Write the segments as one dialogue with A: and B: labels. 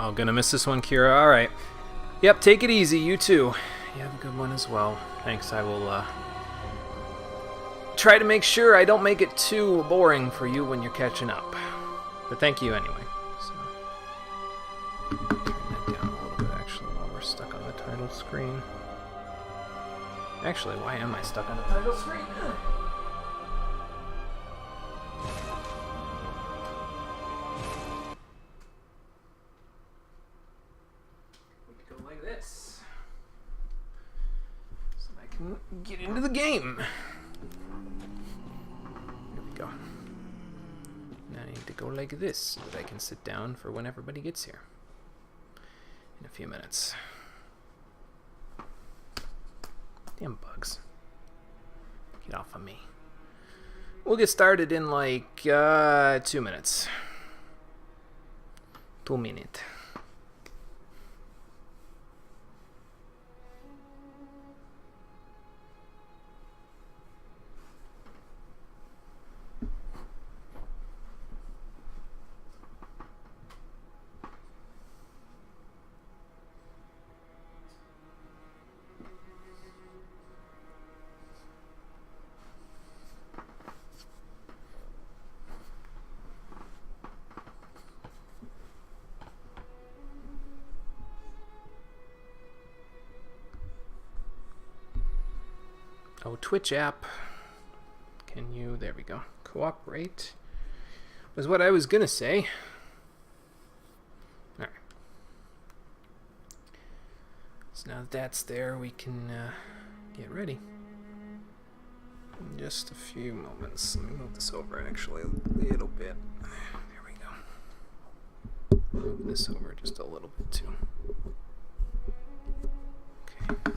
A: Oh, gonna miss this one, Kira. Alright. Yep, take it easy. You too. You have a good one as well. Thanks. I will try to make sure I don't make it too boring for you when you're catching up. But thank you anyway. So, turn that down a little bit, actually, while we're stuck on the title screen. Actually, why am I stuck on the title screen? Get into the game. Here we go. Now I need to go like this so that I can sit down for when everybody gets here in a few minutes. Damn bugs. Get off of me. We'll get started in like 2 minutes. 2 minutes. Oh, Twitch app. Can you, there we go, cooperate? Was what I was going to say. Alright. So now that that's there, we can get ready. In just a few moments. Let me move this over actually a little bit. There we go. Move this over just a little bit too. Okay.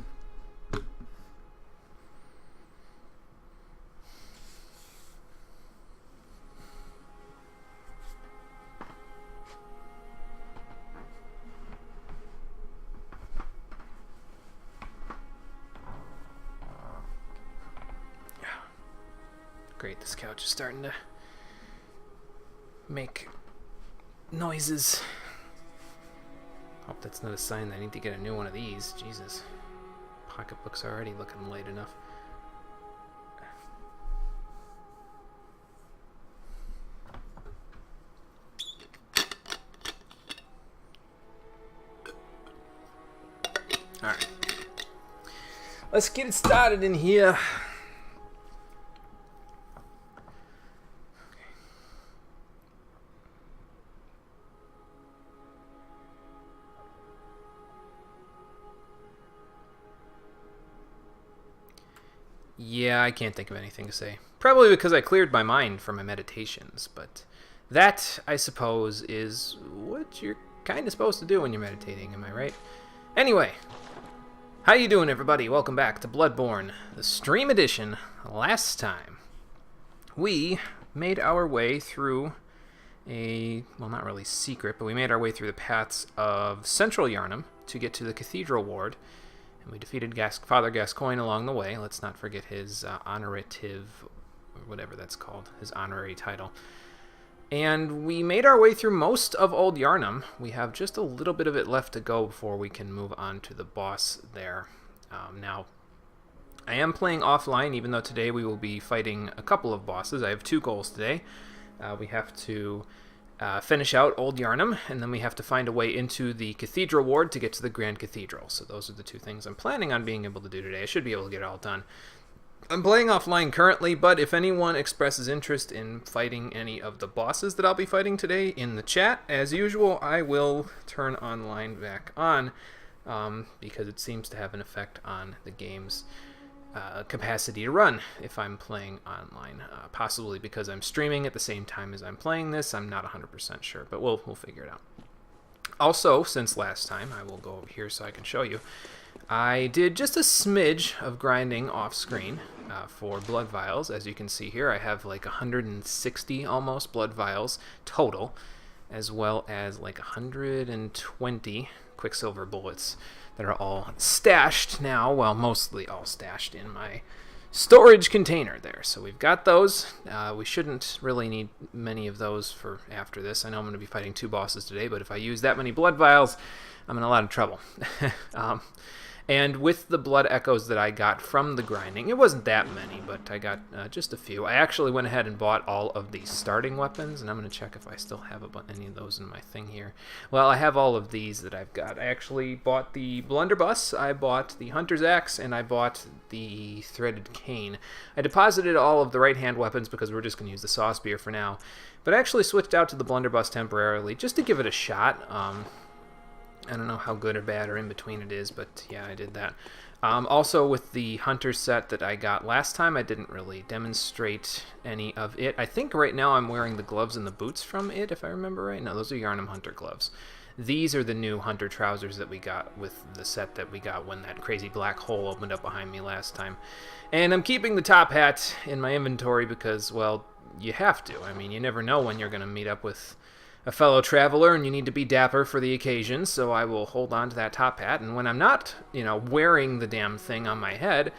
A: Great, this couch is starting to make noises. Hope that's not a sign that I need to get a new one of these. Jesus. Pocketbook's already looking late enough. Alright. Let's get it started in here. Yeah, I can't think of anything to say. Probably because I cleared my mind from my meditations, but that, I suppose, is what you're kind of supposed to do when you're meditating, am I right? Anyway, how you doing, everybody? Welcome back to Bloodborne, the stream edition. Last time, we made our way through a, well, not really secret, but we made our way through the paths of Central Yharnam to get to the Cathedral Ward. And we defeated Father Gascoigne along the way. Let's not forget his honorative, or whatever that's called, his honorary title. And we made our way through most of Old Yharnam. We have just a little bit of it left to go before we can move on to the boss there. Now, I am playing offline, even though today we will be fighting a couple of bosses. I have 2 goals today. We have to finish out Old Yharnam, and then we have to find a way into the Cathedral Ward to get to the Grand Cathedral. So those are the 2 things I'm planning on being able to do today. I should be able to get it all done. I'm playing offline currently, but if anyone expresses interest in fighting any of the bosses that I'll be fighting today in the chat, as usual, I will turn online back on, because it seems to have an effect on the game's capacity to run if I'm playing online. Possibly because I'm streaming at the same time as I'm playing this. I'm not 100% sure, but we'll figure it out. Also, since last time, I will go over here so I can show you. I did just a smidge of grinding off screen for blood vials. As you can see here, I have like 160 almost blood vials total, as well as like 120 quicksilver bullets that are all stashed now, well, mostly all stashed in my storage container there. So we've got those. We shouldn't really need many of those for after this. I know I'm going to be fighting 2 bosses today, but if I use that many blood vials, I'm in a lot of trouble. And with the blood echoes that I got from the grinding, it wasn't that many, but I got just a few. I actually went ahead and bought all of the starting weapons, and I'm going to check if I still have any of those in my thing here. Well, I have all of these that I've got. I actually bought the blunderbuss, I bought the hunter's axe, and I bought the threaded cane. I deposited all of the right-hand weapons because we're just going to use the saw spear for now, but I actually switched out to the blunderbuss temporarily just to give it a shot. I don't know how good or bad or in between it is, but yeah, I did that. Also, with the hunter set that I got last time, I didn't really demonstrate any of it. I think right now I'm wearing the gloves and the boots from it, if I remember right. No, those are Yarnum Hunter gloves. These are the new hunter trousers that we got with the set that we got when that crazy black hole opened up behind me last time. And I'm keeping the top hat in my inventory because, well, you have to. I mean, you never know when you're going to meet up with a fellow traveler, and you need to be dapper for the occasion, so I will hold on to that top hat, and when I'm not, wearing the damn thing on my head,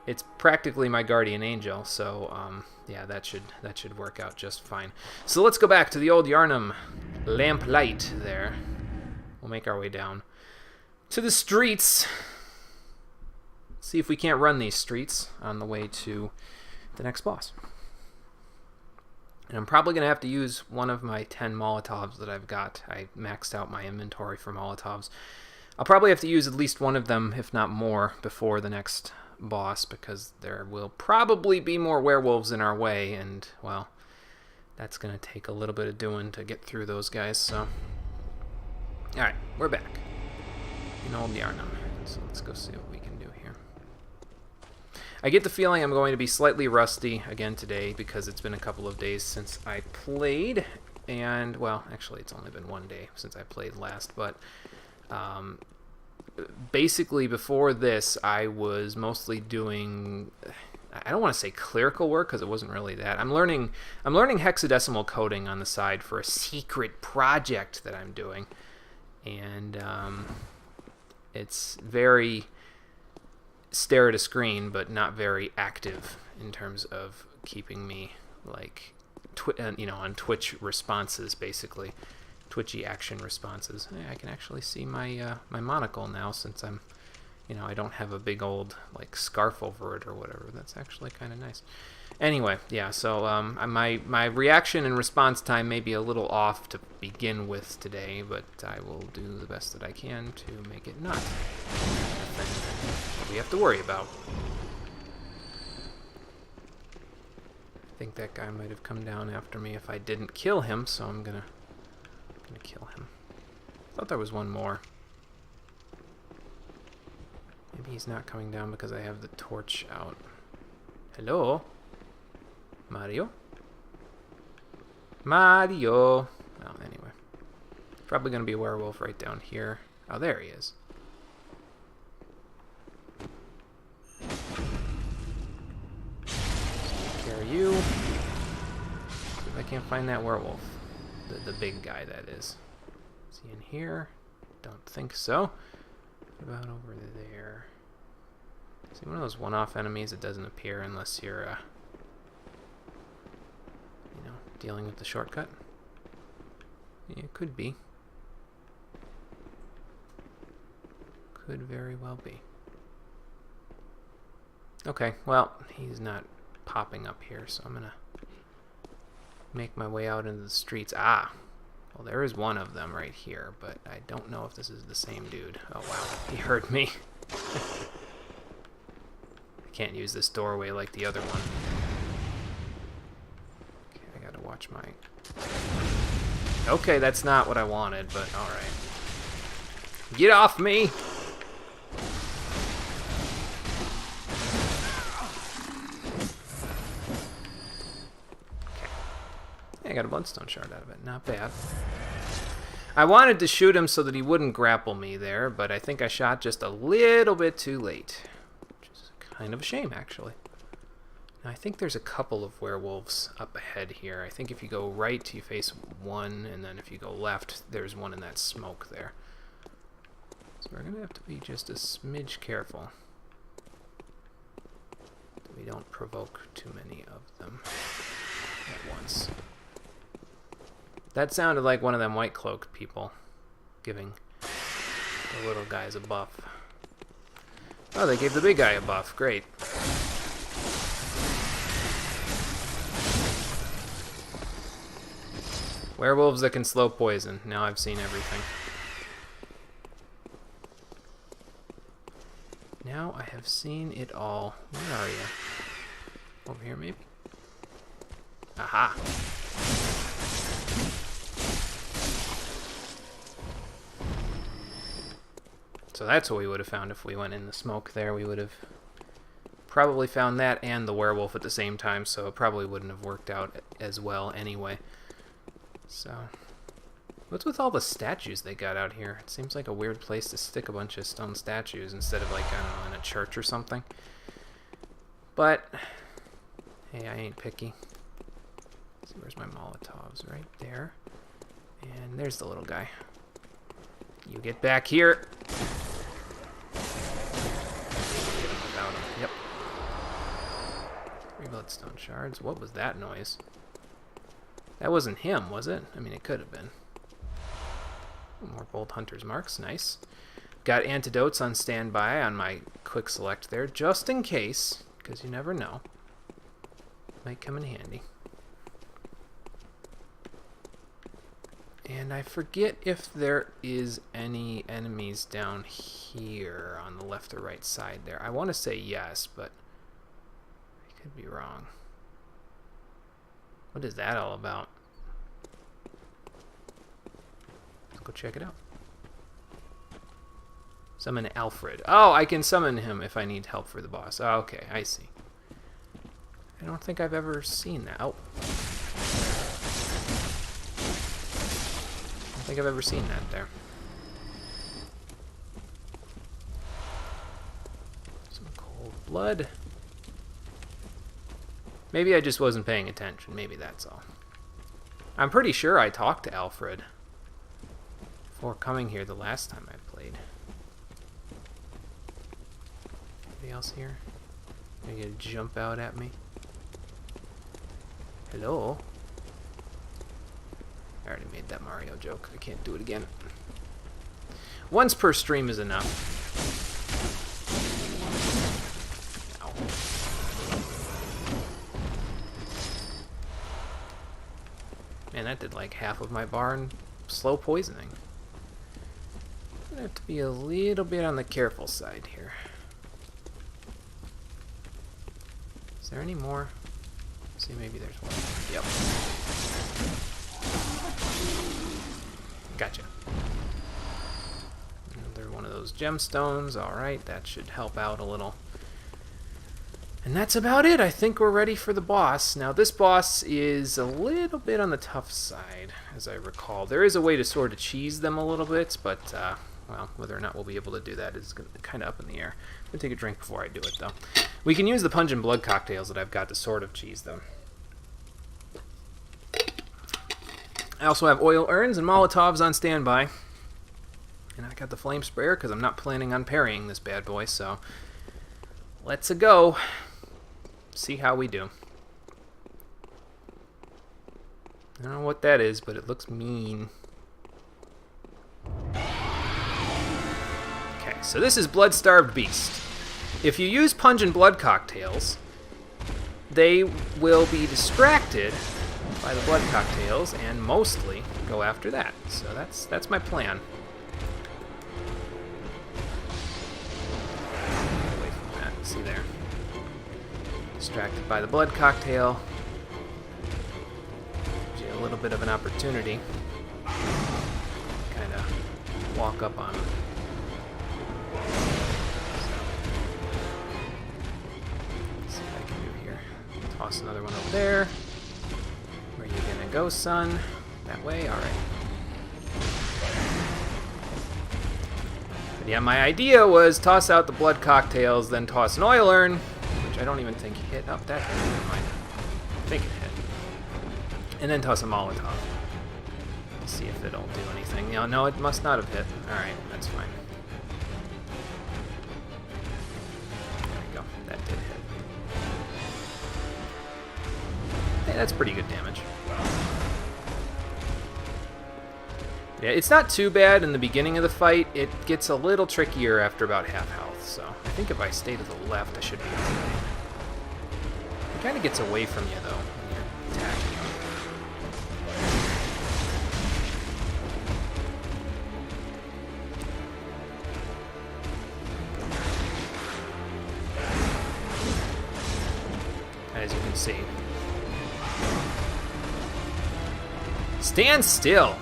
A: it's practically my guardian angel, so, yeah, that should work out just fine. So let's go back to the old Yarnum lamplight there. We'll make our way down to the streets. See if we can't run these streets on the way to the next boss. And I'm probably going to have to use one of my 10 Molotovs that I've got. I maxed out my inventory for Molotovs. I'll probably have to use at least one of them, if not more, before the next boss, because there will probably be more werewolves in our way, and, well, that's going to take a little bit of doing to get through those guys, so. Alright, we're back in old Yarnum. So let's go see what we can do here. I get the feeling I'm going to be slightly rusty again today because it's been a couple of days since I played, and, well, actually it's only been one day since I played last, but basically before this I was mostly doing, I don't want to say clerical work because it wasn't really that. I'm learning hexadecimal coding on the side for a secret project that I'm doing, and it's very stare at a screen, but not very active in terms of keeping me like, on Twitch responses, basically, twitchy action responses. I can actually see my my monocle now since I'm, I don't have a big old like scarf over it or whatever. That's actually kind of nice. Anyway, yeah. So my reaction and response time may be a little off to begin with today, but I will do the best that I can to make it not we have to worry about. I think that guy might have come down after me if I didn't kill him, so I'm gonna kill him. I thought there was one more. Maybe he's not coming down because I have the torch out. Hello? Mario? Mario! Well, anyway. Probably gonna be a werewolf right down here. Oh, there he is. You. See if I can't find that werewolf. The big guy, that is. Is he in here? Don't think so. What about over there? Is he one of those one-off enemies that doesn't appear unless you're, dealing with the shortcut? Yeah, it could be. Could very well be. Okay, well, he's not popping up here, so I'm gonna make my way out into the streets. Ah, well, there is one of them right here, but I don't know if this is the same dude. Oh wow, he heard me. I can't use this doorway like the other one. Okay, I gotta watch my... Okay, that's not what I wanted, but alright. Get off me! I got a bloodstone shard out of it. Not bad. I wanted to shoot him so that he wouldn't grapple me there, but I think I shot just a little bit too late. Which is kind of a shame, actually. Now, I think there's a couple of werewolves up ahead here. I think if you go right, you face one, and then if you go left, there's one in that smoke there. So we're going to have to be just a smidge careful. we don't provoke too many of them at once. That sounded like one of them white cloaked people giving the little guys a buff. Oh, they gave the big guy a buff. Great. Werewolves that can slow poison. Now I've seen everything. Now I have seen it all. Where are you? Over here, maybe? Aha! So that's what we would have found if we went in the smoke there. We would have probably found that and the werewolf at the same time, so it probably wouldn't have worked out as well anyway. So, what's with all the statues they got out here? It seems like a weird place to stick a bunch of stone statues instead of, like, I don't know, in a church or something. But, hey, I ain't picky. Let's see, where's my Molotovs? Right there. And there's the little guy. You get back here. Get him without him. Yep. 3 bloodstone shards. What was that noise? That wasn't him, was it? I mean, it could have been. More bold hunter's marks. Nice. Got antidotes on standby on my quick select there, just in case, because you never know. Might come in handy. And I forget if there is any enemies down here on the left or right side there. I want to say yes, but I could be wrong. What is that all about? Let's go check it out. Summon Alfred. Oh, I can summon him if I need help for the boss. Oh, okay, I see. I don't think I've ever seen that. Oh. I don't think I've ever seen that there. Some cold blood. Maybe I just wasn't paying attention. Maybe that's all. I'm pretty sure I talked to Alfred before coming here the last time I played. Anybody else here? Are you gonna jump out at me? Hello? I already made that Mario joke. I can't do it again. Once per stream is enough. Ow. Man, that did like half of my bar in slow poisoning. I'm gonna have to be a little bit on the careful side here. Is there any more? Let's see, maybe there's one. Yep. Gotcha. Another one of those gemstones. Alright, that should help out a little. And that's about it. I think we're ready for the boss. Now, this boss is a little bit on the tough side, as I recall. There is a way to sort of cheese them a little bit, but, well, whether or not we'll be able to do that is kind of up in the air. I'm going to take a drink before I do it, though. We can use the pungent blood cocktails that I've got to sort of cheese them. I also have oil urns and Molotovs on standby. And I got the flame sprayer because I'm not planning on parrying this bad boy, so let's-a go. See how we do. I don't know what that is, but it looks mean. Okay, so this is Blood-Starved Beast. If you use pungent blood cocktails, they will be distracted by the blood cocktails and mostly go after that. So that's my plan. Away from that. See there. Distracted by the blood cocktail. Gives you a little bit of an opportunity. Kind of walk up on them. Toss another one over there. Where you gonna go, son? That way? Alright. But yeah, my idea was toss out the blood cocktails, then toss an oil urn, which I don't even think hit. Oh, that hit. Never mind. I think it hit. And then toss a Molotov. See if it'll do anything. No, it must not have hit. Alright, that's fine. There we go. That did hit. Hey, that's pretty good damage. Yeah, it's not too bad in the beginning of the fight. It gets a little trickier after about half health, so I think if I stay to the left, I should be okay. It kind of gets away from you, though, when you're attacking him. As you can see. Stand still!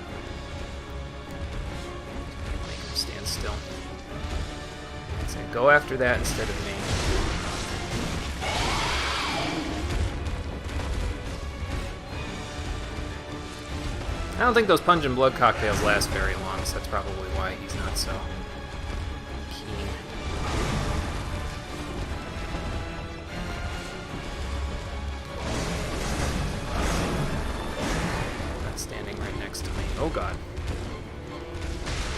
A: Make him stand still. So go after that instead of me. I don't think those pungent blood cocktails last very long, so that's probably why he's not so keen. Not standing right next to me. Oh god.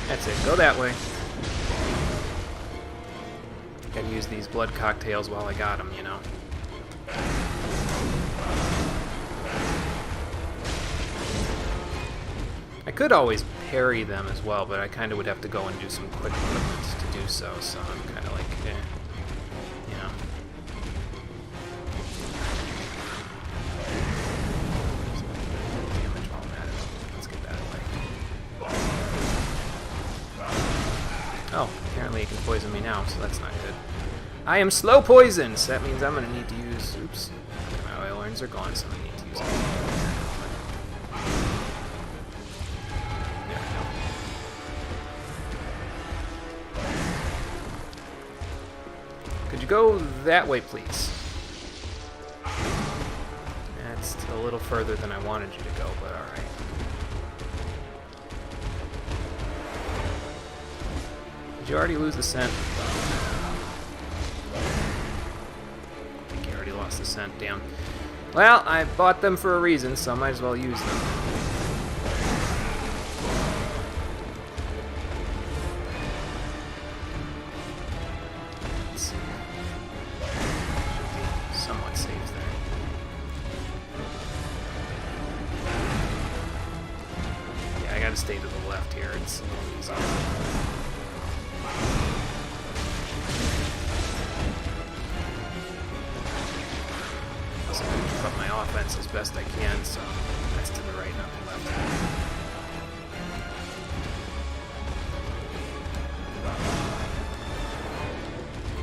A: That's it. Go that way. Gotta use these blood cocktails while I got them, you know. I could always parry them as well, but I kind of would have to go and do some quick movement to do so, so I'm kind of like, eh, you know. Damage while I'm at it. Let's get that away. Oh, apparently it can poison me now, so that's not good. I am slow poisoned, so that means I'm going to need to use, oops, my oil earns are gone, so I need to use them. Could you go that way, please? That's a little further than I wanted you to go, but alright. Did you already lose the scent? I think you already lost the scent, damn. Well, I bought them for a reason, so I might as well use them. Stay to the left here. It's a little easier. Also, I'm going to keep up my offense as best I can, so that's to the right, not the left.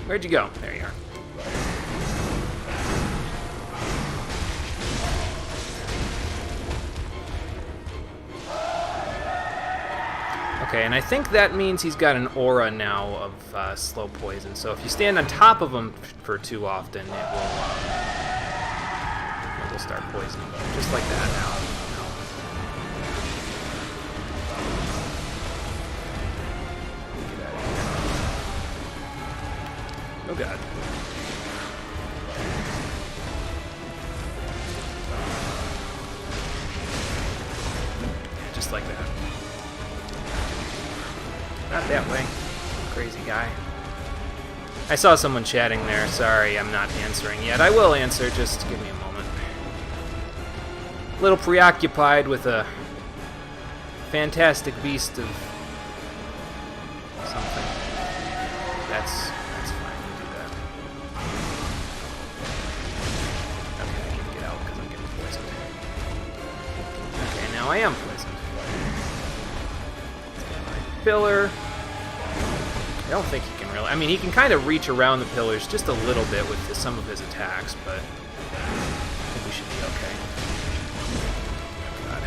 A: Where'd you go? There you are. Okay, and I think that means he's got an aura now of slow poison. So if you stand on top of him for too often, it will start poisoning you, just like that now. Oh god. Just like that. Not that way. Crazy guy. I saw someone chatting there. Sorry, I'm not answering yet. I will answer, just give me a moment. A little preoccupied with a fantastic beast of something. That's fine, you do that. Okay, I can get out because I'm getting poisoned. Okay, now I am poisoned. Pillar. I don't think he can really... I mean, he can kind of reach around the pillars just a little bit with some of his attacks, but I think we should be okay. God.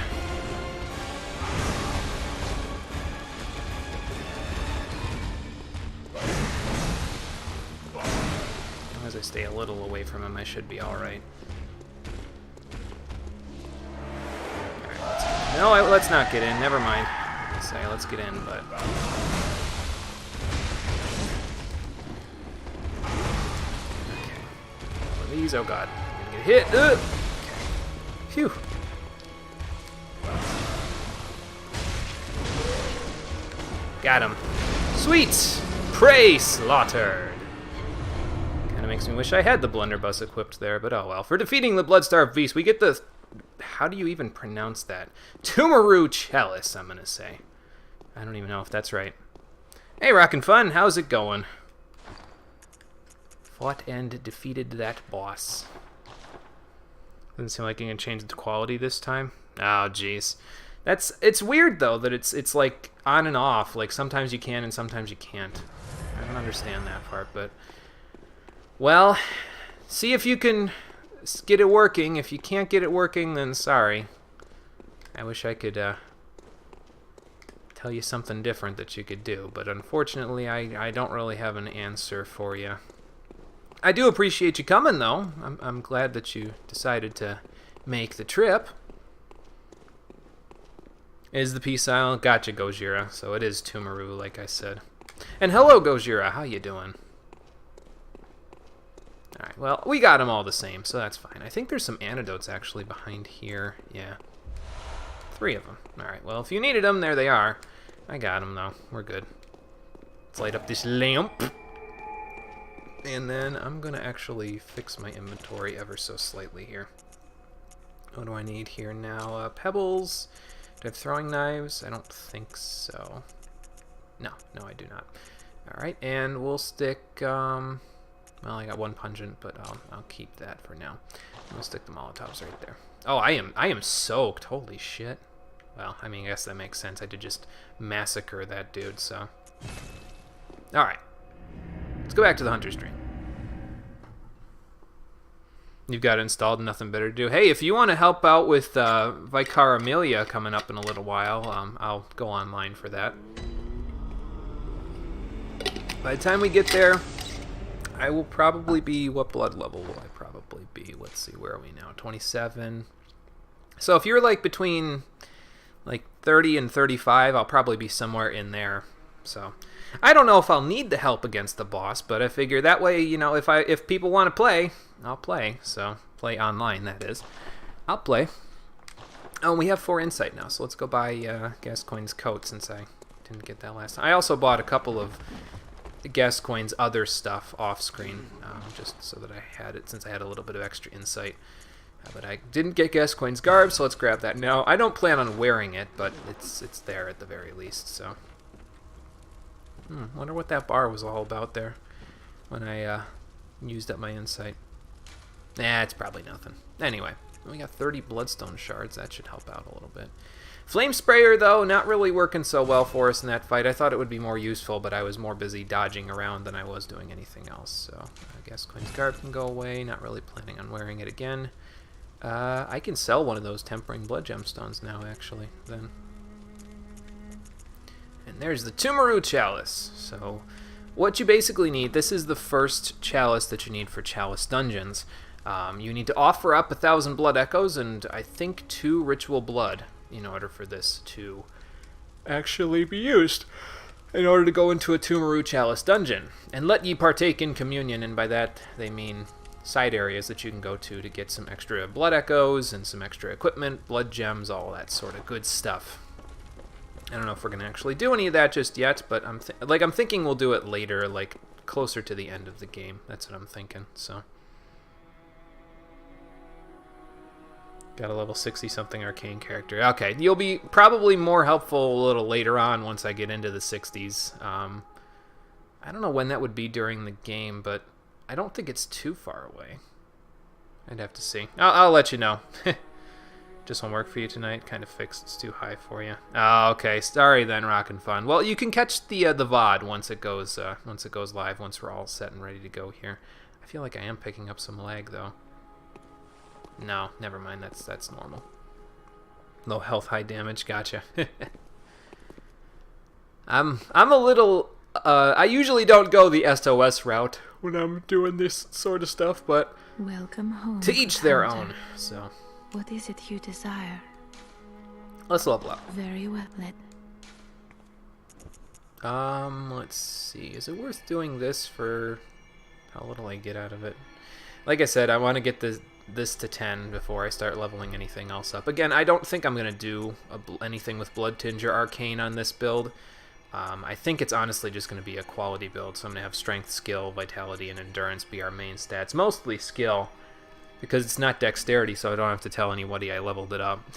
A: As long as I stay a little away from him, I should be alright. Alright, no, let's not get in. Never mind. Let's get in, but... Okay. All of these, oh god. I'm gonna get hit! Okay. Phew. Got him. Sweet! Prey slaughtered! Kinda makes me wish I had the blunderbuss equipped there, but oh well. For defeating the blood-starved beast, we get the how do you even pronounce that? Tumaru Chalice, I'm going to say. I don't even know if that's right. Hey, Rockin' Fun, how's it going? Fought and defeated that boss. Doesn't seem like you can change the quality this time. Oh, jeez. It's weird, though, that it's like on and off. Like, sometimes you can and sometimes you can't. I don't understand that part, but... Well, see if you can get it working. If you can't get it working, then sorry. I wish I could tell you something different that you could do, but unfortunately I don't really have an answer for you. I do appreciate you coming, though. I'm glad that you decided to make the trip. Is the Peace Island? Gotcha, Gojira. So it is Tumaru, like I said. And hello, Gojira. How you doing? Alright, well, we got them all the same, so that's fine. I think there's some antidotes actually behind here. Yeah. 3 of them. Alright, well, if you needed them, there they are. I got them, though. We're good. Let's light up this lamp. And then I'm going to actually fix my inventory ever so slightly here. What do I need here now? Pebbles. Do I have throwing knives? I don't think so. No, I do not. Alright, and we'll stick... well, I got 1 pungent, but I'll keep that for now. We'll stick the Molotovs right there. Oh, I am soaked. Holy shit. Well, I mean, I guess that makes sense. I did just massacre that dude, so... Alright. Let's go back to the Hunter's Dream. You've got it installed and nothing better to do. Hey, if you want to help out with Vicar Amelia coming up in a little while, I'll go online for that. By the time we get there... I will probably be... What blood level will I probably be? Let's see, where are we now? 27. So if you're like between like 30 and 35, I'll probably be somewhere in there. So I don't know if I'll need the help against the boss, but I figure that way, you know, if people want to play, I'll play. So play online, that is. I'll play. Oh, we have 4 insight now, so let's go buy Gascoigne's coat since I didn't get that last time. I also bought a couple of Gascoigne's other stuff off screen, just so that I had it, since I had a little bit of extra insight. But I didn't get Gascoigne's garb, so let's grab that now. I don't plan on wearing it, but it's there at the very least, so. Wonder what that bar was all about there when I used up my insight. Nah, it's probably nothing. Anyway, we got 30 bloodstone shards. That should help out a little bit. Flame Sprayer, though, not really working so well for us in that fight. I thought it would be more useful, but I was more busy dodging around than I was doing anything else. So I guess Queen's Garb can go away. Not really planning on wearing it again. I can sell one of those Tempering Blood Gemstones now, actually, then. And there's the Tumaru Chalice. So what you basically need, this is the first chalice that you need for Chalice Dungeons. You need to offer up 1,000 Blood Echoes and I think 2 Ritual Blood in order for this to actually be used, in order to go into a Tumaru Chalice dungeon. And let ye partake in communion, and by that they mean side areas that you can go to get some extra blood echoes and some extra equipment, blood gems, all that sort of good stuff. I don't know if we're going to actually do any of that just yet, but I'm thinking we'll do it later, like closer to the end of the game. That's what I'm thinking, so... Got a level 60-something arcane character. Okay, you'll be probably more helpful a little later on once I get into the 60s. I don't know when that would be during the game, but I don't think it's too far away. I'd have to see. I'll let you know. Just won't work for you tonight? Kind of fixed. It's too high for you. Oh, okay. Sorry then, Rockin' Fun. Well, you can catch the VOD once it goes live, once we're all set and ready to go here. I feel like I am picking up some lag, though. No, never mind. That's normal. Low health, high damage. Gotcha. I'm a little. I usually don't go the SOS route when I'm doing this sort of stuff, but
B: welcome home.
A: To each their own. So.
B: What is it you desire?
A: Let's level up.
B: Very well,
A: let's see. Is it worth doing this for how little I get out of it? Like I said, I want to get this to 10 before I start leveling anything else up. Again, I don't think I'm going to do anything with Blood Tinge or Arcane on this build. I think it's honestly just going to be a quality build, so I'm going to have Strength, Skill, Vitality, and Endurance be our main stats. Mostly Skill. because it's not dexterity, so I don't have to tell anybody I leveled it up.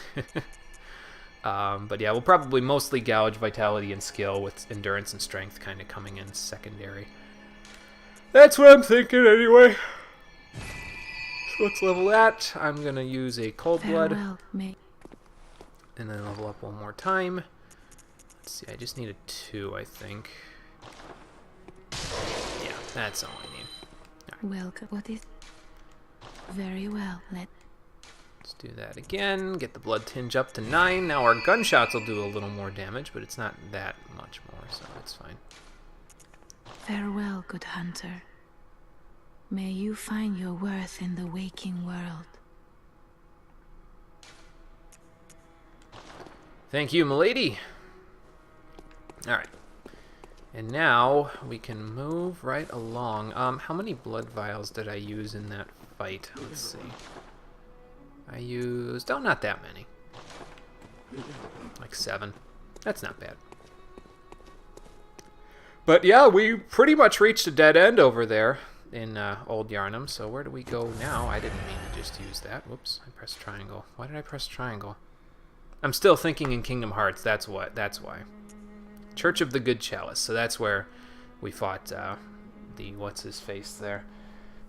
A: But yeah, we'll probably mostly gouge vitality and skill, with endurance and strength kind of coming in secondary. That's what I'm thinking anyway. So let's level that. I'm going to use a cold blood.
B: Farewell, mate.
A: And then level up one more time. Let's see, I just needed 2, I think. Yeah, that's all I need.
B: Welcome. What is? Very well.
A: Let's do that again. Get the blood tinge up to 9. Now our gunshots will do a little more damage, but it's not that much more, so it's fine.
B: Farewell, good hunter. May you find your worth in the waking world.
A: Thank you, milady. Alright. And now we can move right along. How many blood vials did I use in that fight? Let's see. I used... oh, not that many. Like 7. That's not bad. But yeah, we pretty much reached a dead end over there in Old Yarnum. So where do we go now? I didn't mean to just use that. Whoops, I pressed triangle. Why did I press triangle? I'm still thinking in Kingdom Hearts. That's what. That's why. Church of the Good Chalice. So that's where we fought the what's-his-face there.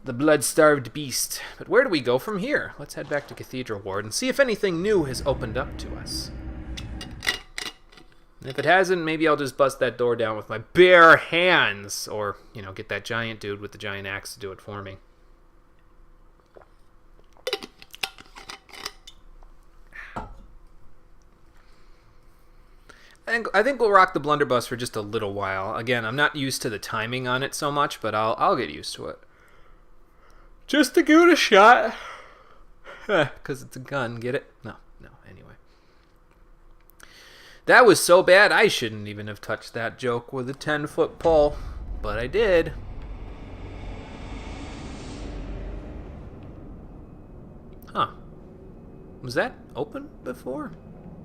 A: The blood-starved beast. But where do we go from here? Let's head back to Cathedral Ward and see if anything new has opened up to us. And if it hasn't, maybe I'll just bust that door down with my bare hands. Or, you know, get that giant dude with the giant axe to do it for me. I think we'll rock the blunderbuss for just a little while. Again, I'm not used to the timing on it so much, but I'll get used to it. Just to give it a shot. Because it's a gun, get it? No, anyway. That was so bad, I shouldn't even have touched that joke with a 10-foot pole. But I did. Huh. Was that open before?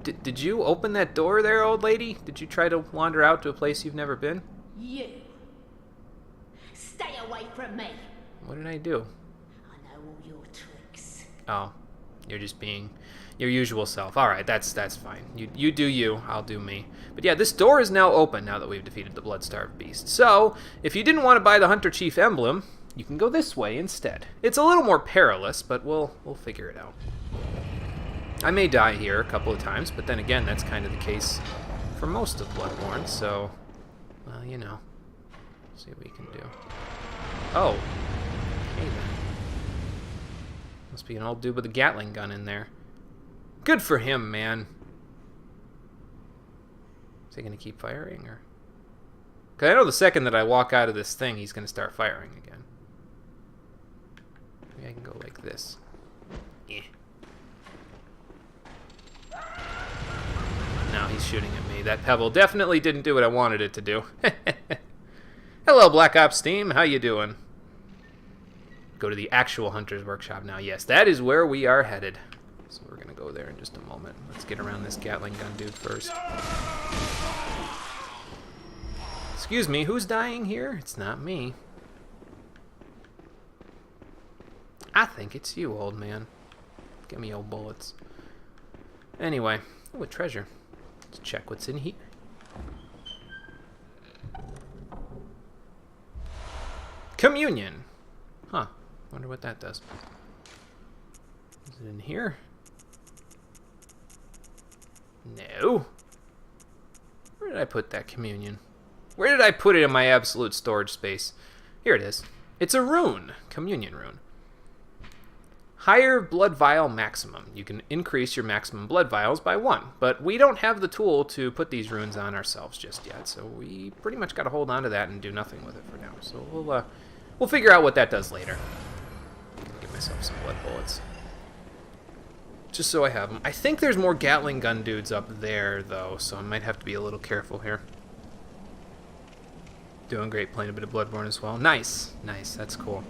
A: Did you open that door there, old lady? Did you try to wander out to a place you've never been?
C: You! Stay away from me!
A: What did I do?
C: I know all your tricks.
A: Oh, you're just being your usual self. Alright, that's fine. You do you, I'll do me. But yeah, this door is now open now that we've defeated the blood-starved beast. So, if you didn't want to buy the Hunter Chief emblem, you can go this way instead. It's a little more perilous, but we'll figure it out. I may die here a couple of times, but then again, that's kind of the case for most of Bloodborne, so, well, you know. See what we can do. Oh. Hey then. Must be an old dude with a Gatling gun in there. Good for him, man. Is he going to keep firing, or? Because I know the second that I walk out of this thing, he's going to start firing again. Maybe I can go like this. Eh. Now he's shooting at me. That pebble definitely didn't do what I wanted it to do. Hello, Black Ops team. How you doing? Go to the actual Hunter's Workshop now. Yes, that is where we are headed. So we're going to go there in just a moment. Let's get around this Gatling gun dude first. Excuse me, who's dying here? It's not me. I think it's you, old man. Give me old bullets. Anyway, oh, a treasure. Let's check what's in here. Communion. Huh. Wonder what that does. Is it in here? No. Where did I put that communion? Where did I put it in my absolute storage space? Here it is. It's a rune. Communion rune. Higher blood vial maximum. You can increase your maximum blood vials by 1, but we don't have the tool to put these runes on ourselves just yet, so we pretty much got to hold on to that and do nothing with it for now. So we'll figure out what that does later. I'm gonna give myself some blood bullets, just so I have them. I think there's more Gatling gun dudes up there though, so I might have to be a little careful here. Doing great, playing a bit of Bloodborne as well. Nice, that's cool.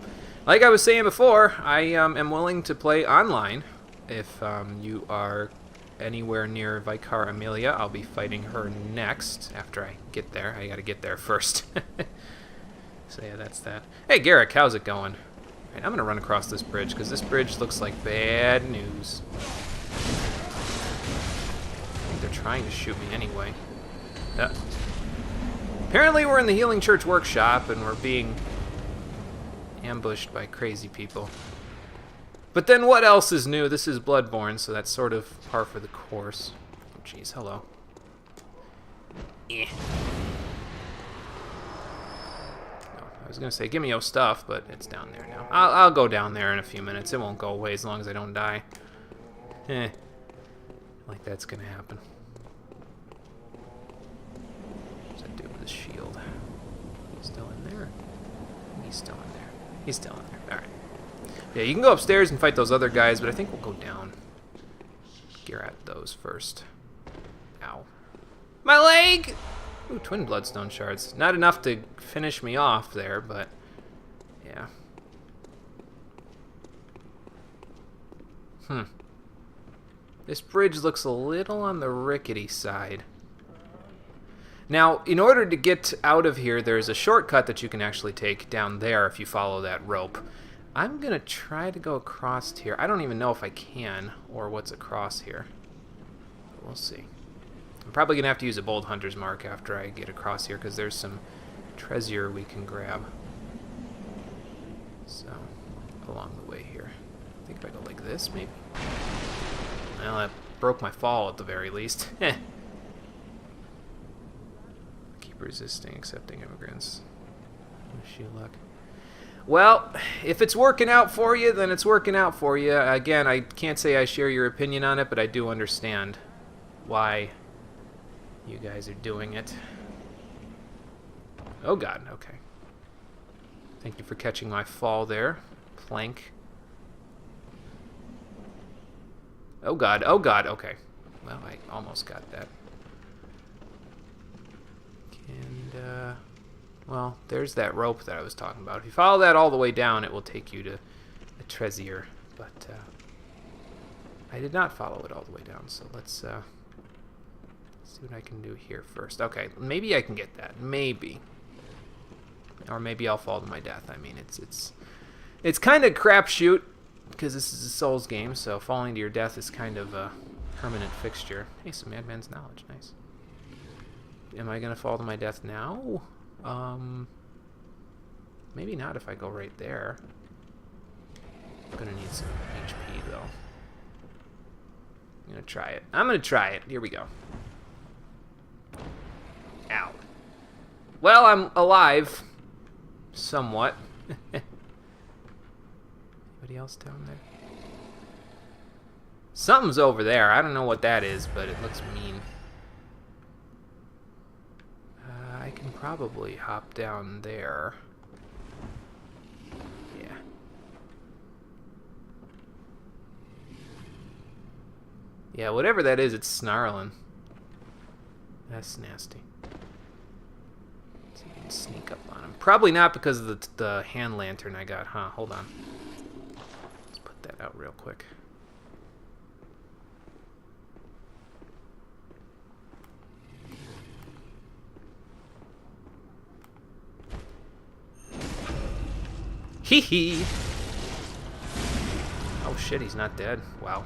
A: Like I was saying before, I am willing to play online. If you are anywhere near Vicar Amelia, I'll be fighting her next after I get there. I gotta get there first. So yeah, that's that. Hey Garrick, how's it going? Alright, I'm gonna run across this bridge, because this bridge looks like bad news. I think they're trying to shoot me anyway. Apparently we're in the Healing Church workshop, and we're being ambushed by crazy people. But then what else is new? This is Bloodborne, so that's sort of par for the course. Oh, jeez, hello. Eh. No, I was gonna say, give me your stuff, but it's down there now. I'll go down there in a few minutes. It won't go away as long as I don't die. Like that's gonna happen. What's that do with his shield? He's still in there? He's still in there. He's still in there. Alright. Yeah, you can go upstairs and fight those other guys, but I think we'll go down. Gear at those first. Ow. My leg! Ooh, twin bloodstone shards. Not enough to finish me off there, but yeah. This bridge looks a little on the rickety side. Now, in order to get out of here, there's a shortcut that you can actually take down there if you follow that rope. I'm going to try to go across here. I don't even know if I can, or what's across here. We'll see. I'm probably going to have to use a Bold Hunter's Mark after I get across here, because there's some treasure we can grab. So, along the way here. I think if I go like this, maybe? Well, that broke my fall at the very least. Keep resisting accepting immigrants. Wish you luck. Well, if it's working out for you, then it's working out for you. Again, I can't say I share your opinion on it, but I do understand why you guys are doing it. Oh god, okay. Thank you for catching my fall there. Plank. Oh god, okay. Well, I almost got that. And, well, there's that rope that I was talking about. If you follow that all the way down, it will take you to the treasure. But, I did not follow it all the way down, so let's see what I can do here first. Okay, maybe I can get that. Maybe. Or maybe I'll fall to my death. I mean, it's kind of crapshoot, because this is a Souls game, so falling to your death is kind of a permanent fixture. Hey, some Madman's Knowledge. Nice. Am I going to fall to my death now? Maybe not if I go right there. I'm going to need some HP, though. I'm going to try it. I'm going to try it. Here we go. Ow. Well, I'm alive. Somewhat. Anybody else down there? Something's over there. I don't know what that is, but it looks mean. I can probably hop down there. Yeah. Yeah, whatever that is, it's snarling. That's nasty. So you can sneak up on him. Probably not because of the hand lantern I got, huh? Hold on. Let's put that out real quick. Hee hee! Oh shit, he's not dead. Wow.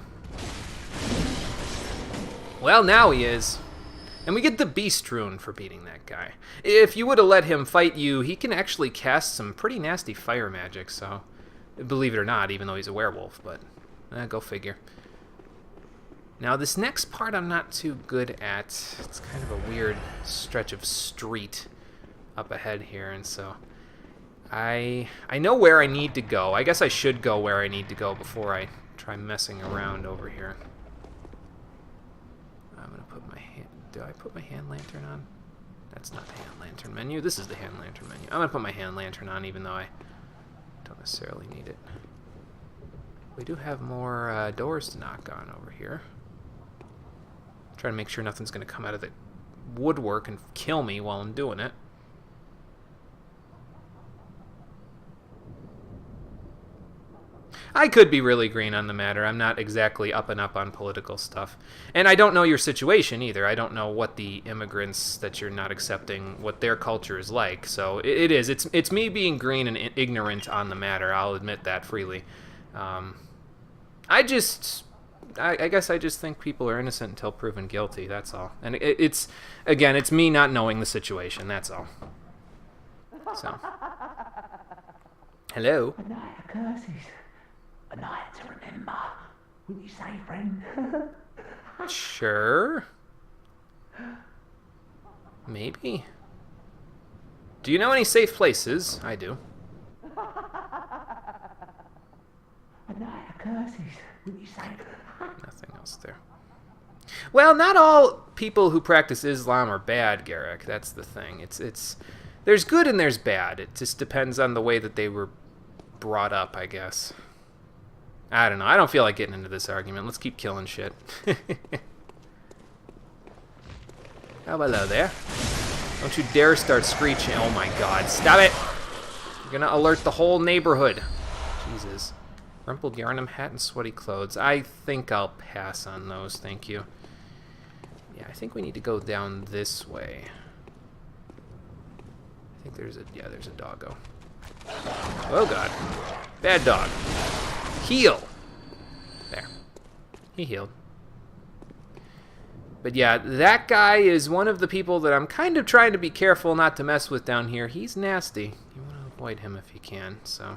A: Well, now he is. And we get the Beast Rune for beating that guy. If you would have let him fight you, he can actually cast some pretty nasty fire magic, so... Believe it or not, even though he's a werewolf, but... go figure. Now, this next part I'm not too good at. It's kind of a weird stretch of street up ahead here, and so... I know where I need to go. I guess I should go where I need to go before I try messing around over here. I'm gonna put my hand... Do I put my hand lantern on? That's not the hand lantern menu. This is the hand lantern menu. I'm gonna put my hand lantern on even though I don't necessarily need it. We do have more doors to knock on over here. Try to make sure nothing's gonna come out of the woodwork and kill me while I'm doing it. I could be really green on the matter. I'm not exactly up and up on political stuff. And I don't know your situation either. I don't know what the immigrants that you're not accepting, what their culture is like. So it is. It's me being green and ignorant on the matter. I'll admit that freely. I guess I just think people are innocent until proven guilty. That's all. And it's me not knowing the situation. That's all. So. Hello.
D: A night of curses. A night to remember. Wouldn't you say, friend?
A: Sure. Maybe. Do you know any safe places? I do.
D: A night of curses. Wouldn't you say?
A: Nothing else there. Well, not all people who practice Islam are bad, Garrick. That's the thing. It's there's good and there's bad. It just depends on the way that they were brought up, I guess. I don't know. I don't feel like getting into this argument. Let's keep killing shit. Oh, hello there. Don't you dare start screeching. Oh my god. Stop it! You're gonna alert the whole neighborhood. Jesus. Rumpled Yarnum hat and sweaty clothes. I think I'll pass on those, thank you. Yeah, I think we need to go down this way. I think there's a doggo. Oh god. Bad dog. Heal! There. He healed. But yeah, that guy is one of the people that I'm kind of trying to be careful not to mess with down here. He's nasty. You want to avoid him if you can, so.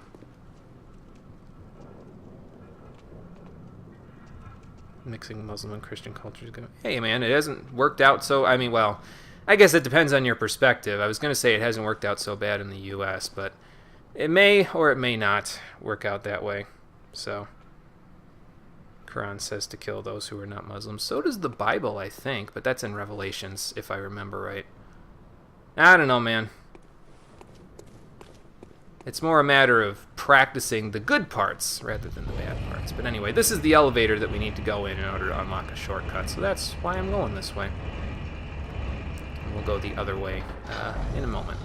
A: Mixing Muslim and Christian cultures. Hey man, it hasn't worked out so, I mean, well, I guess it depends on your perspective. I was going to say it hasn't worked out so bad in the US, but it may or it may not work out that way. So, Quran says to kill those who are not Muslims. So does the Bible, I think, but that's in Revelations, if I remember right. I don't know, man. It's more a matter of practicing the good parts rather than the bad parts. But anyway, this is the elevator that we need to go in order to unlock a shortcut, so that's why I'm going this way. And we'll go the other way in a moment.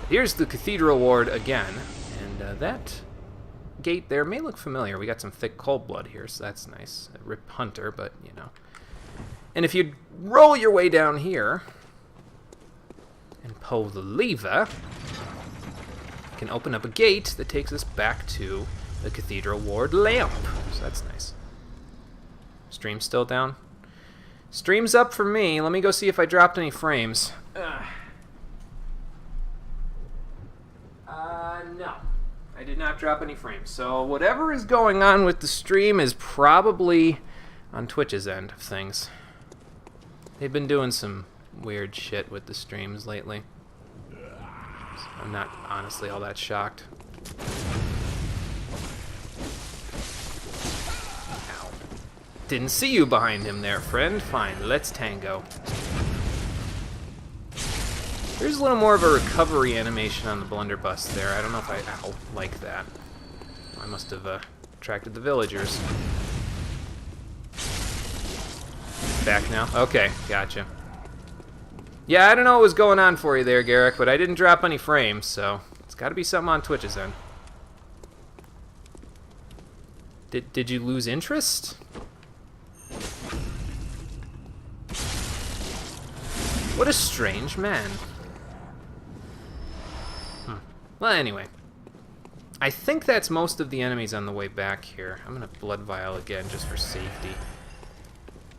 A: Here's the Cathedral Ward again, and that gate there may look familiar. We got some thick cold blood here, so that's nice. A Rip Hunter, but, you know. And if you roll your way down here and pull the lever, you can open up a gate that takes us back to the Cathedral Ward lamp. So that's nice. Stream's still down? Stream's up for me. Let me go see if I dropped any frames. No. I did not drop any frames. So whatever is going on with the stream is probably on Twitch's end of things. They've been doing some weird shit with the streams lately. So I'm not honestly all that shocked. Ow. Didn't see you behind him there, friend. Fine, let's tango. There's a little more of a recovery animation on the blunderbuss there. I don't know if I like that. I must have attracted the villagers. Back now? Okay, gotcha. Yeah, I don't know what was going on for you there, Garrick, but I didn't drop any frames, so it's got to be something on Twitch's end. Did you lose interest? What a strange man. Well, anyway. I think that's most of the enemies on the way back here. I'm gonna blood vial again just for safety.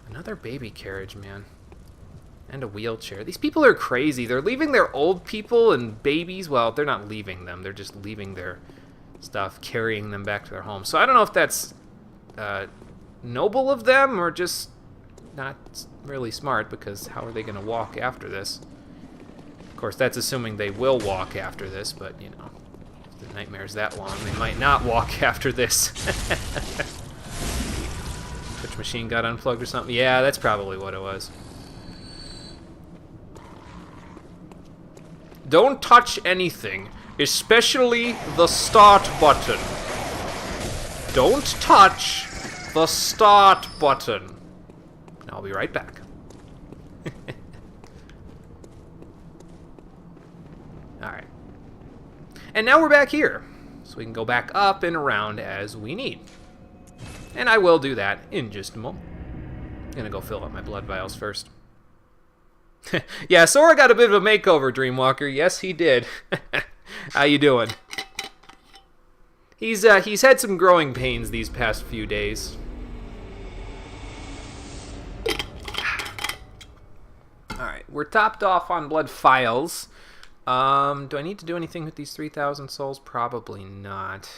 A: Another baby carriage, man. And a wheelchair. These people are crazy. They're leaving their old people and babies. Well, they're not leaving them. They're just leaving their stuff, carrying them back to their home. So I don't know if that's noble of them or just not really smart, because how are they going to walk after this? Of course, that's assuming they will walk after this, but, you know, if the nightmare's that long, they might not walk after this. Twitch machine got unplugged or something? Yeah, that's probably what it was. Don't touch anything, especially the start button. Don't touch the start button. I'll be right back. Alright. And now we're back here. So we can go back up and around as we need. And I will do that in just a moment. I'm gonna go fill up my blood vials first. Yeah, Sora got a bit of a makeover, Dreamwalker. Yes, he did. How you doing? He's had some growing pains these past few days. Alright, we're topped off on blood files. Do I need to do anything with these 3,000 souls? Probably not.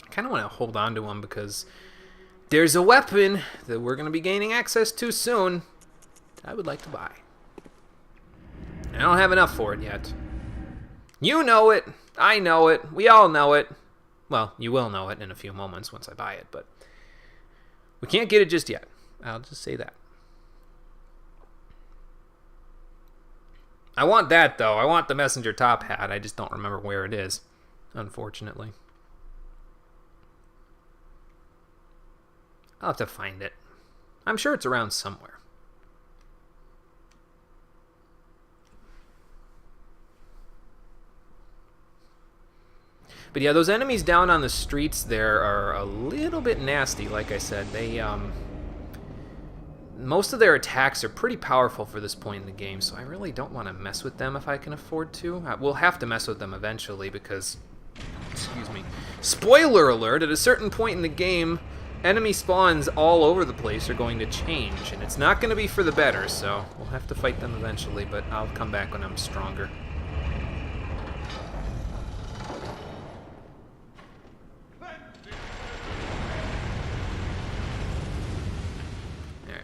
A: I kind of want to hold on to them because there's a weapon that we're going to be gaining access to soon that I would like to buy. I don't have enough for it yet. You know it. I know it. We all know it. Well, you will know it in a few moments once I buy it, but we can't get it just yet. I'll just say that. I want that, though. I want the messenger top hat. I just don't remember where it is, unfortunately. I'll have to find it. I'm sure it's around somewhere. But yeah, those enemies down on the streets there are a little bit nasty, like I said. They, most of their attacks are pretty powerful for this point in the game, so I really don't want to mess with them if I can afford to. We'll have to mess with them eventually because, excuse me, spoiler alert, at a certain point in the game, enemy spawns all over the place are going to change, and it's not going to be for the better, so we'll have to fight them eventually, but I'll come back when I'm stronger.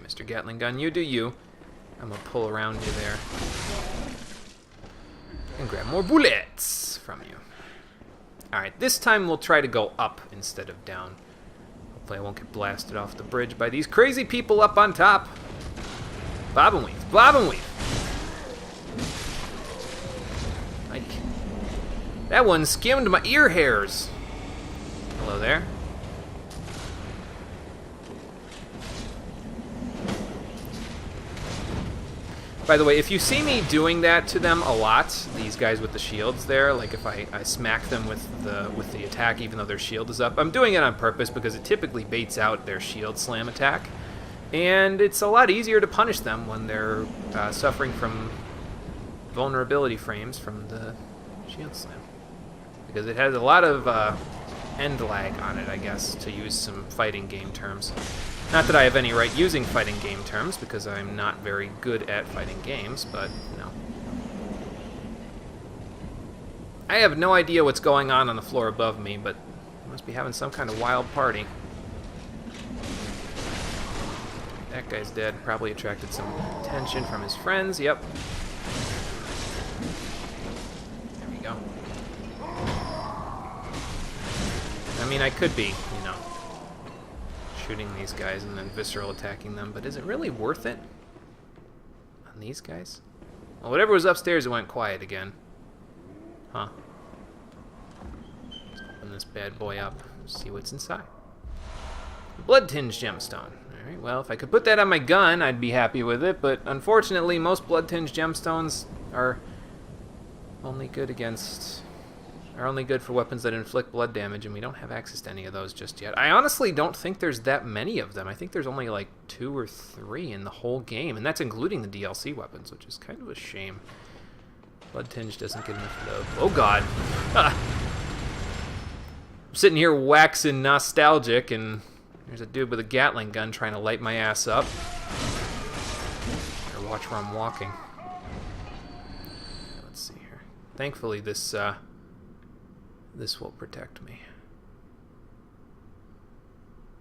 A: Mr. Gatling gun, you do you. I'm gonna pull around you there and grab more bullets from you. Alright, this time we'll try to go up instead of down. Hopefully I won't get blasted off the bridge by these crazy people up on top. Bob and weave, bob and weave. That one skimmed my ear hairs. Hello there. By the way, if you see me doing that to them a lot, these guys with the shields there, like if I smack them with the attack even though their shield is up, I'm doing it on purpose because it typically baits out their shield slam attack. And it's a lot easier to punish them when they're suffering from vulnerability frames from the shield slam. Because it has a lot of end lag on it, I guess, to use some fighting game terms. Not that I have any right using fighting game terms, because I'm not very good at fighting games, but, you know. I have no idea what's going on the floor above me, but I must be having some kind of wild party. That guy's dead. Probably attracted some attention from his friends. Yep. There we go. I mean, I could be, you know, shooting these guys and then visceral attacking them, but is it really worth it on these guys? Well, whatever was upstairs, it went quiet again. Huh. Let's open this bad boy up, see what's inside. Blood-tinged gemstone. Alright, well, if I could put that on my gun, I'd be happy with it, but unfortunately, most blood-tinged gemstones are only good for weapons that inflict blood damage, and we don't have access to any of those just yet. I honestly don't think there's that many of them. I think there's only like 2 or 3 in the whole game, and that's including the DLC weapons, which is kind of a shame. Blood Tinge doesn't get enough love. Oh god. I'm sitting here waxing nostalgic, and there's a dude with a Gatling gun trying to light my ass up. Better watch where I'm walking. Let's see here. Thankfully, this will protect me.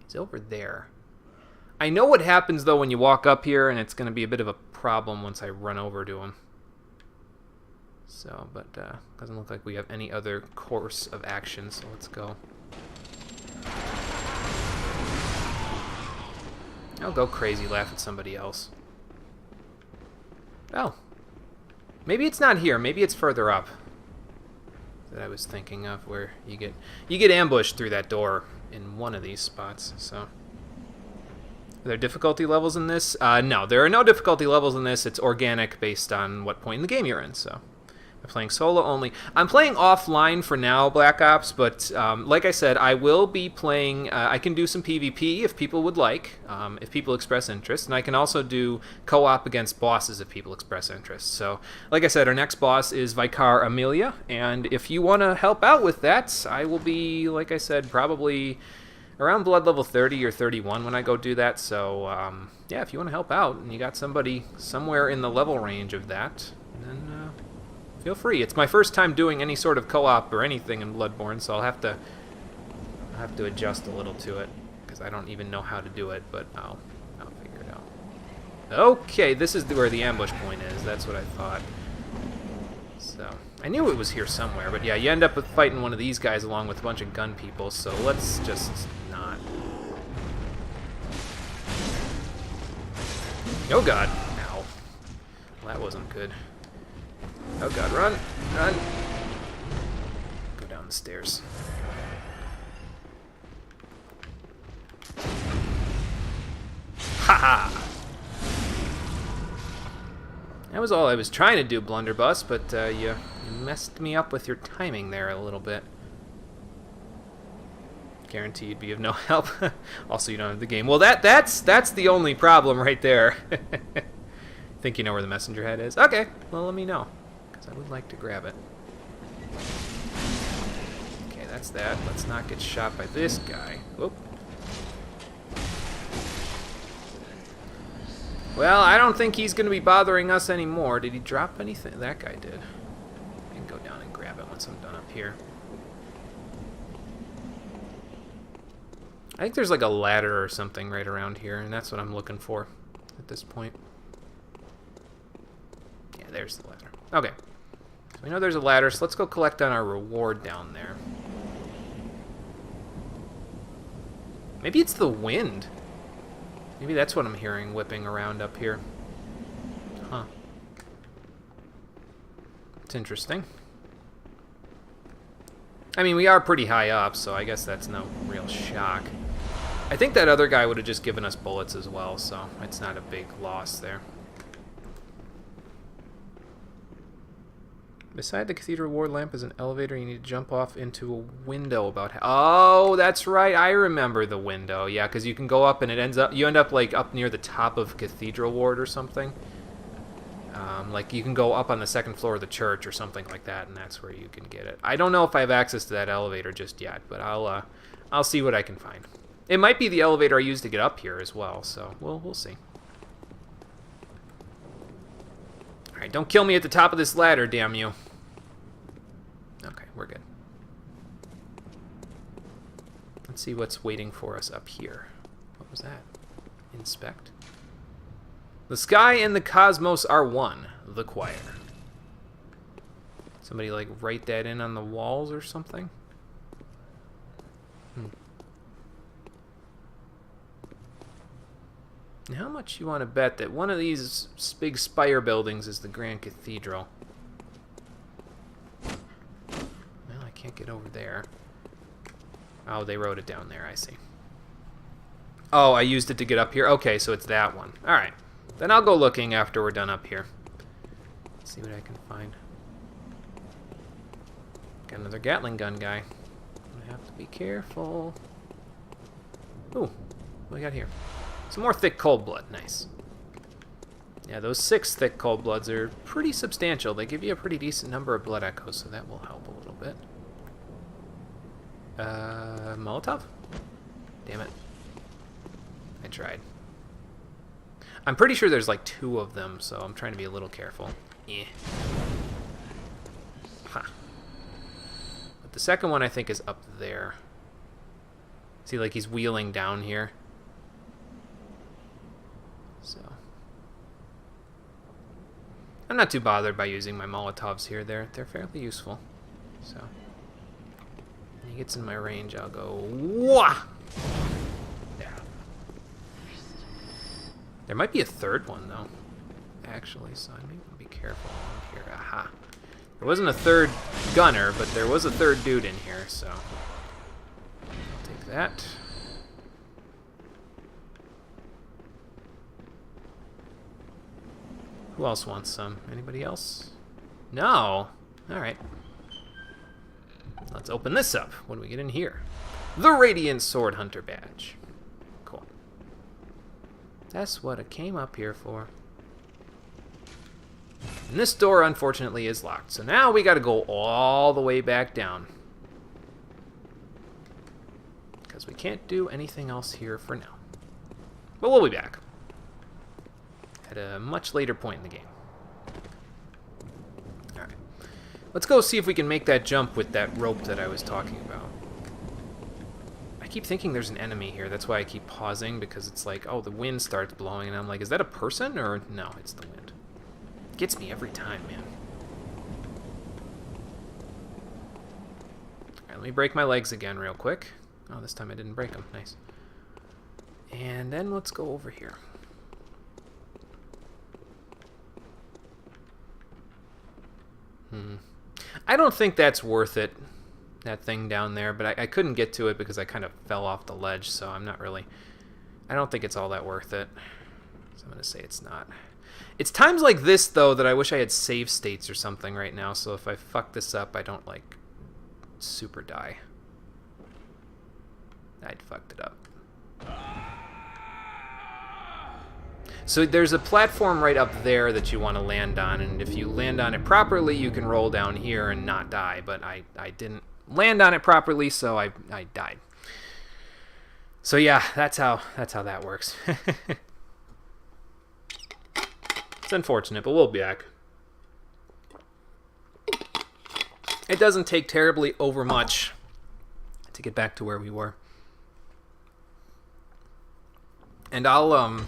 A: He's over there. I know what happens, though, when you walk up here, and it's going to be a bit of a problem once I run over to him. So, but doesn't look like we have any other course of action, so let's go. I'll go crazy, laugh at somebody else. Oh. Maybe it's not here. Maybe it's further up. That I was thinking of, where you get ambushed through that door in one of these spots. So, are there difficulty levels in this? No, there are no difficulty levels in this. It's organic based on what point in the game you're in. So, I'm playing solo only. I'm playing offline for now, Black Ops, but like I said, I will be playing... I can do some PvP if people would like, if people express interest, and I can also do co-op against bosses if people express interest. So, like I said, our next boss is Vicar Amelia, and if you want to help out with that, I will be, like I said, probably around blood level 30 or 31 when I go do that. So, yeah, if you want to help out, and you got somebody somewhere in the level range of that, then... feel free. It's my first time doing any sort of co-op or anything in Bloodborne, so I'll have to adjust a little to it because I don't even know how to do it, but I'll figure it out. Okay, this is where the ambush point is. That's what I thought. So I knew it was here somewhere, but yeah, you end up with fighting one of these guys along with a bunch of gun people. So let's just not. Oh God! Ow. Well, that wasn't good. Oh God, run! Run! Go down the stairs. Ha-ha! That was all I was trying to do, Blunderbuss, but you messed me up with your timing there a little bit. Guarantee you'd be of no help. Also, you don't have the game. Well, that's the only problem right there. Think you know where the messenger head is? Okay, well, let me know. I would like to grab it. Okay, that's that. Let's not get shot by this guy. Whoop. Well, I don't think he's going to be bothering us anymore. Did he drop anything? That guy did. I can go down and grab it once I'm done up here. I think there's like a ladder or something right around here, and that's what I'm looking for at this point. Yeah, there's the ladder. Okay. We know there's a ladder, so let's go collect on our reward down there. Maybe it's the wind. Maybe that's what I'm hearing whipping around up here. Huh. It's interesting. I mean, we are pretty high up, so I guess that's no real shock. I think that other guy would have just given us bullets as well, so it's not a big loss there. Beside the cathedral ward lamp is an elevator. You need to jump off into a window about... Oh, that's right. I remember the window. Yeah, because you can go up and it ends up... You end up like up near the top of cathedral ward or something. Like you can go up on the second floor of the church or something like that, and that's where you can get it. I don't know if I have access to that elevator just yet, but I'll see what I can find. It might be the elevator I used to get up here as well, so we'll see. Alright, don't kill me at the top of this ladder, damn you. Okay, we're good. Let's see what's waiting for us up here. What was that? Inspect. The sky and the cosmos are one. The choir. Somebody like write that in on the walls or something? And how much you want to bet that one of these big spire buildings is the Grand Cathedral? Well, I can't get over there. Oh, they wrote it down there, I see. Oh, I used it to get up here? Okay, so it's that one. Alright. Then I'll go looking after we're done up here. Let's see what I can find. Got another Gatling gun guy. I have to be careful. Ooh, what do we got here? Some more thick cold blood. Nice. Yeah, those 6 thick cold bloods are pretty substantial. They give you a pretty decent number of blood echoes, so that will help a little bit. Molotov? Damn it. I tried. I'm pretty sure there's like 2 of them, so I'm trying to be a little careful. Yeah. Ha. But the second one I think is up there. See, like he's wheeling down here. So I'm not too bothered by using my Molotovs here. They're fairly useful. So when he gets in my range, I'll go wah! There. There might be a third one though, actually, so I need to be careful here. Aha. There wasn't a third gunner, but there was a third dude in here, so I'll take that. Who else wants some? Anybody else? No. Alright. Let's open this up. What do we get in here? The Radiant Sword Hunter badge. Cool. That's what I came up here for. And this door, unfortunately, is locked. So now we gotta go all the way back down. Because we can't do anything else here for now. But we'll be back. At a much later point in the game. Alright. Let's go see if we can make that jump with that rope that I was talking about. I keep thinking there's an enemy here. That's why I keep pausing, because it's like, oh, the wind starts blowing, and I'm like, is that a person? Or no, it's the wind. It gets me every time, man. Alright, let me break my legs again real quick. Oh, this time I didn't break them. Nice. And then let's go over here. I don't think that's worth it, that thing down there, but I couldn't get to it because I kind of fell off the ledge, so I'm not really... I don't think it's all that worth it. So I'm going to say it's not. It's times like this, though, that I wish I had save states or something right now, so if I fuck this up, I don't, like, super die. I'd fucked it up. So there's a platform right up there that you want to land on, and if you land on it properly, you can roll down here and not die, but I didn't land on it properly, so I died. So yeah, that's how that works. It's unfortunate, but we'll be back. It doesn't take terribly over much to get back to where we were. And I'm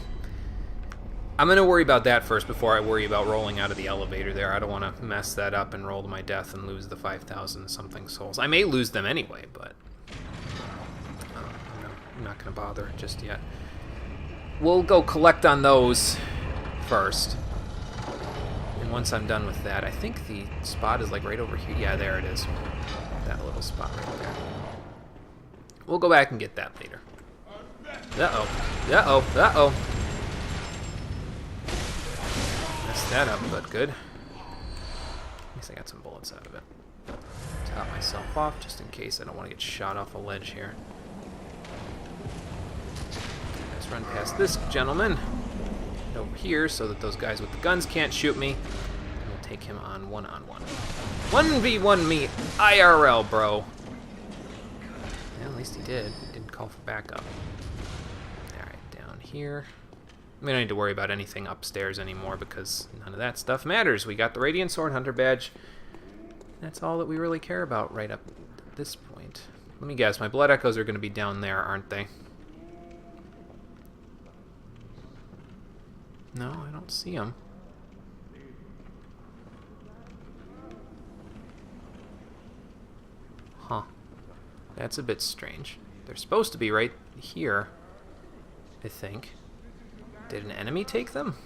A: going to worry about that first before I worry about rolling out of the elevator there. I don't want to mess that up and roll to my death and lose the 5,000 something souls. I may lose them anyway, but I'm not going to bother just yet. We'll go collect on those first. And once I'm done with that, I think the spot is like right over here. Yeah, there it is. That little spot right there. We'll go back and get that later. Uh-oh. Uh-oh. Uh-oh. Messed that up, but good. At least I got some bullets out of it. Top myself off just in case I don't want to get shot off a ledge here. Let's run past this gentleman over here so that those guys with the guns can't shoot me. And we'll take him on one-on-one. 1v1 me IRL, bro. Yeah, at least he did. He didn't call for backup. Alright, down here. We don't need to worry about anything upstairs anymore because none of that stuff matters. We got the Radiant Sword Hunter badge. That's all that we really care about right up at this point. Let me guess, my blood echoes are going to be down there, aren't they? No, I don't see them. Huh. That's a bit strange. They're supposed to be right here, I think. Did an enemy take them?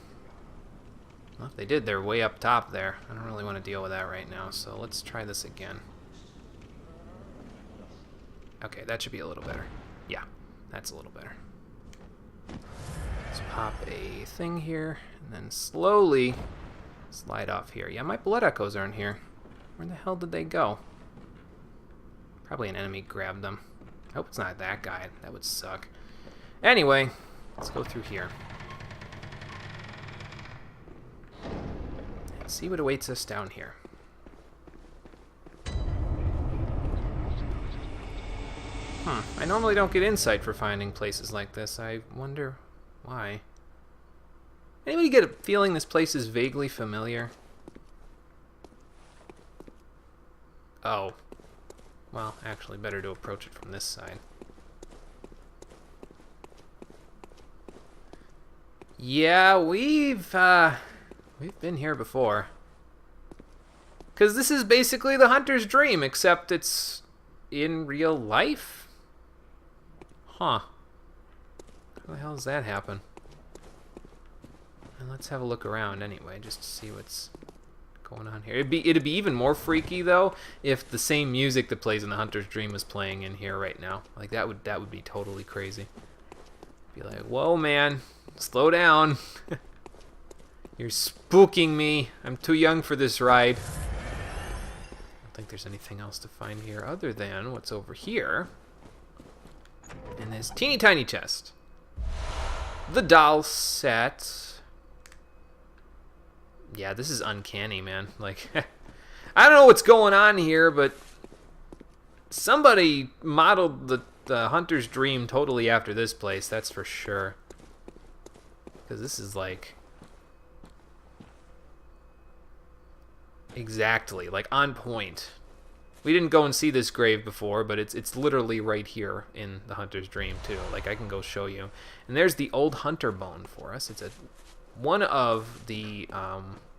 A: Well, if they did, they're way up top there. I don't really want to deal with that right now, so let's try this again. Okay, that should be a little better. Yeah, that's a little better. Let's pop a thing here, and then slowly slide off here. Yeah, my blood echoes aren't here. Where the hell did they go? Probably an enemy grabbed them. I hope it's not that guy. That would suck. Anyway, let's go through here. Let's see what awaits us down here. I normally don't get insight for finding places like this. I wonder why. Anybody get a feeling this place is vaguely familiar? Oh. Well, actually, better to approach it from this side. Yeah, we've been here before. 'Cause this is basically the hunter's dream, except it's in real life? Huh. How the hell does that happen? And let's have a look around anyway, just to see what's going on here. It'd be even more freaky though if the same music that plays in the Hunter's Dream was playing in here right now. Like that would be totally crazy. Be like, whoa man, slow down. You're spooking me. I'm too young for this ride. there's anything else to find here other than what's over here in this teeny tiny chest. The doll set. Yeah, this is uncanny, man. Like, I don't know what's going on here, but somebody modeled the hunter's dream totally after this place, that's for sure. Because this is like exactly like on point. We didn't go and see this grave before, but it's literally right here in the hunter's dream too. Like, I can go show you. And there's the old hunter bone for us. It's one of the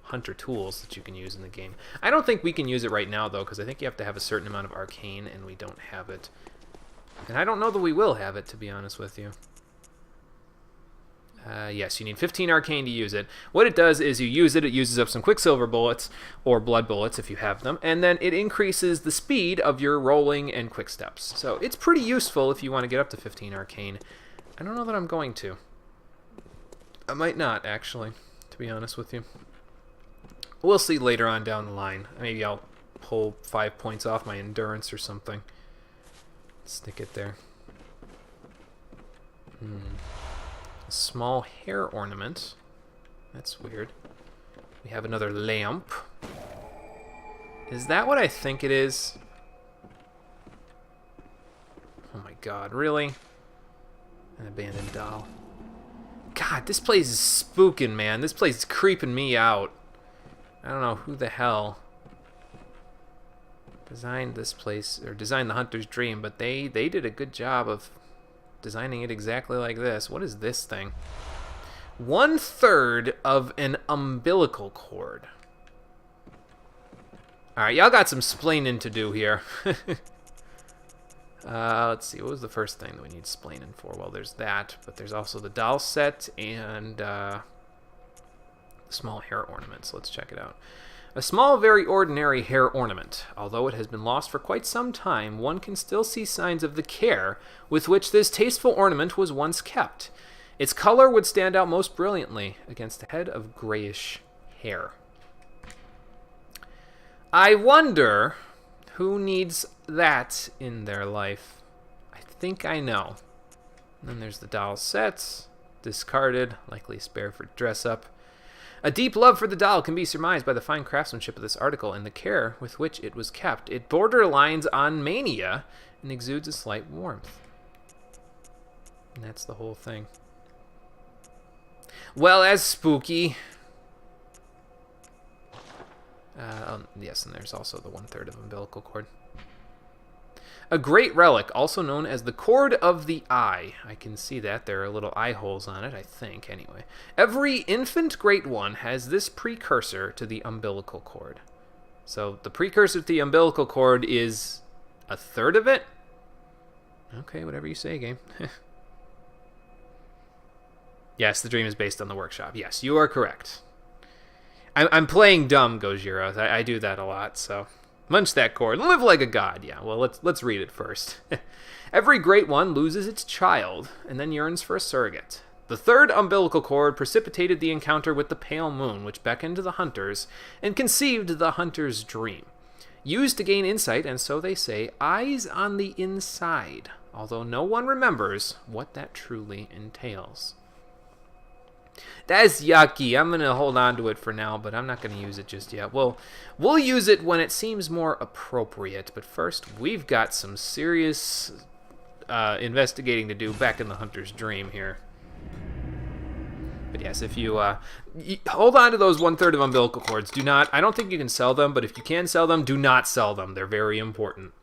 A: hunter tools that you can use in the game. I don't think we can use it right now though, because I think you have to have a certain amount of arcane, and we don't have it. And I don't know that we will have it, to be honest with you. Yes, you need 15 arcane to use it. What it does is you use it, it uses up some quicksilver bullets, or blood bullets if you have them, and then it increases the speed of your rolling and quick steps. So it's pretty useful if you want to get up to 15 arcane. I don't know that I'm going to. I might not, actually, to be honest with you. We'll see later on down the line. Maybe I'll pull 5 points off my endurance or something. Stick it there. Small hair ornament. That's weird. We have another lamp. Is that what I think it is? Oh my god, really? An abandoned doll. God, this place is spooking, man. This place is creeping me out. I don't know who the hell designed this place, or designed the hunter's dream, but they did a good job of designing it exactly like this. What is this thing? 1/3 of an umbilical cord. Alright, y'all got some splaining to do here. Let's see, what was the first thing that we need splaining for? Well, there's that, but there's also the doll set and the small hair ornament, so let's check it out. A small, very ordinary hair ornament. Although it has been lost for quite some time, one can still see signs of the care with which this tasteful ornament was once kept. Its color would stand out most brilliantly against a head of grayish hair. I wonder who needs that in their life. I think I know. And then there's the doll sets, discarded, likely spare for dress up. A deep love for the doll can be surmised by the fine craftsmanship of this article and the care with which it was kept. It borderlines on mania and exudes a slight warmth. And that's the whole thing. Well, as spooky. Yes, and there's also the 1/3 of umbilical cord. A great relic, also known as the Cord of the Eye. I can see that. There are little eye holes on it, I think, anyway. Every infant great one has this precursor to the umbilical cord. So the precursor to the umbilical cord is 1/3 of it? Okay, whatever you say, game. Yes, the dream is based on the workshop. Yes, you are correct. I'm playing dumb, Gojira. I do that a lot, so... Munch that cord and live like a god. Yeah, well, let's read it first. Every great one loses its child and then yearns for a surrogate. The 3rd umbilical cord precipitated the encounter with the pale moon, which beckoned to the hunters and conceived the hunter's dream. Used to gain insight, and so they say, eyes on the inside, although no one remembers what that truly entails. That's yucky. I'm going to hold on to it for now, but I'm not going to use it just yet. We'll use it when it seems more appropriate, but first, we've got some serious investigating to do back in the hunter's dream here. But yes, if you hold on to those 1/3 of umbilical cords, do not, I don't think you can sell them, but if you can sell them, do not sell them. They're very important.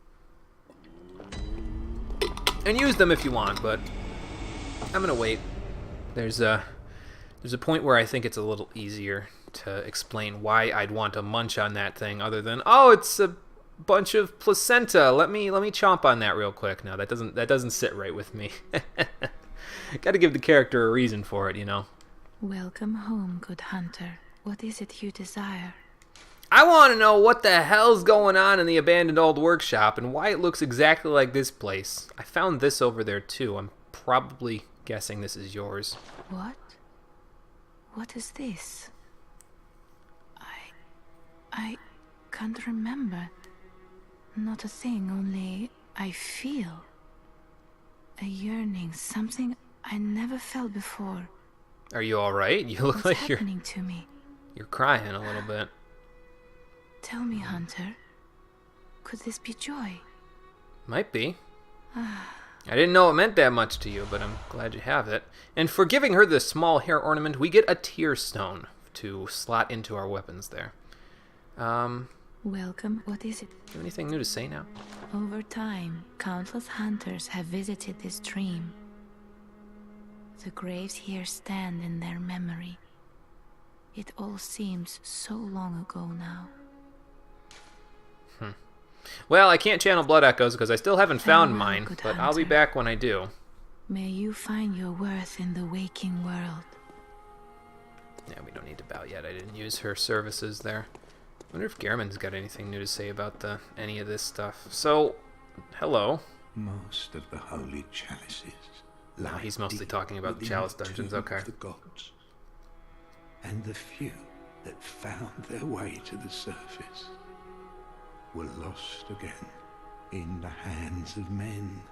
A: And use them if you want, but I'm going to wait. There's a point where I think it's a little easier to explain why I'd want to munch on that thing other than, oh, it's a bunch of placenta. Let me chomp on that real quick. No, that doesn't sit right with me. Got to give the character a reason for it, you know.
B: Welcome home, good hunter. What is it you desire?
A: I want to know what the hell's going on in the abandoned old workshop and why it looks exactly like this place. I found this over there too. I'm probably guessing this is yours.
B: What? What is this? I can't remember. Not a thing, only I feel a yearning, something I never felt before.
A: Are you all right? You look
B: What's
A: like you're
B: happening to me?
A: crying a little bit.
B: Tell me, Hunter. Could this be joy?
A: Might be. I didn't know it meant that much to you, but I'm glad you have it. And for giving her this small hair ornament, we get a tear stone to slot into our weapons there.
B: Welcome. What is it?
A: Do you have anything new to say now?
B: Over time, countless hunters have visited this stream. The graves here stand in their memory. It all seems so long ago now.
A: Well, I can't channel blood echoes because I still haven't found
B: Farewell,
A: mine,
B: good
A: but I'll be
B: hunter.
A: back when I do.
B: May you find your worth in the waking world.
A: Yeah, we don't need to bow yet. I didn't use her services there. I wonder if Gehrman's got anything new to say about any of this stuff. So, hello.
E: Most of the holy chalices lie
A: he's mostly
E: deep
A: talking about the
E: within
A: chalice
E: the
A: dungeons,
E: tomb
A: okay.
E: of the gods. And the few that found their way to the surface were lost again in the hands of men.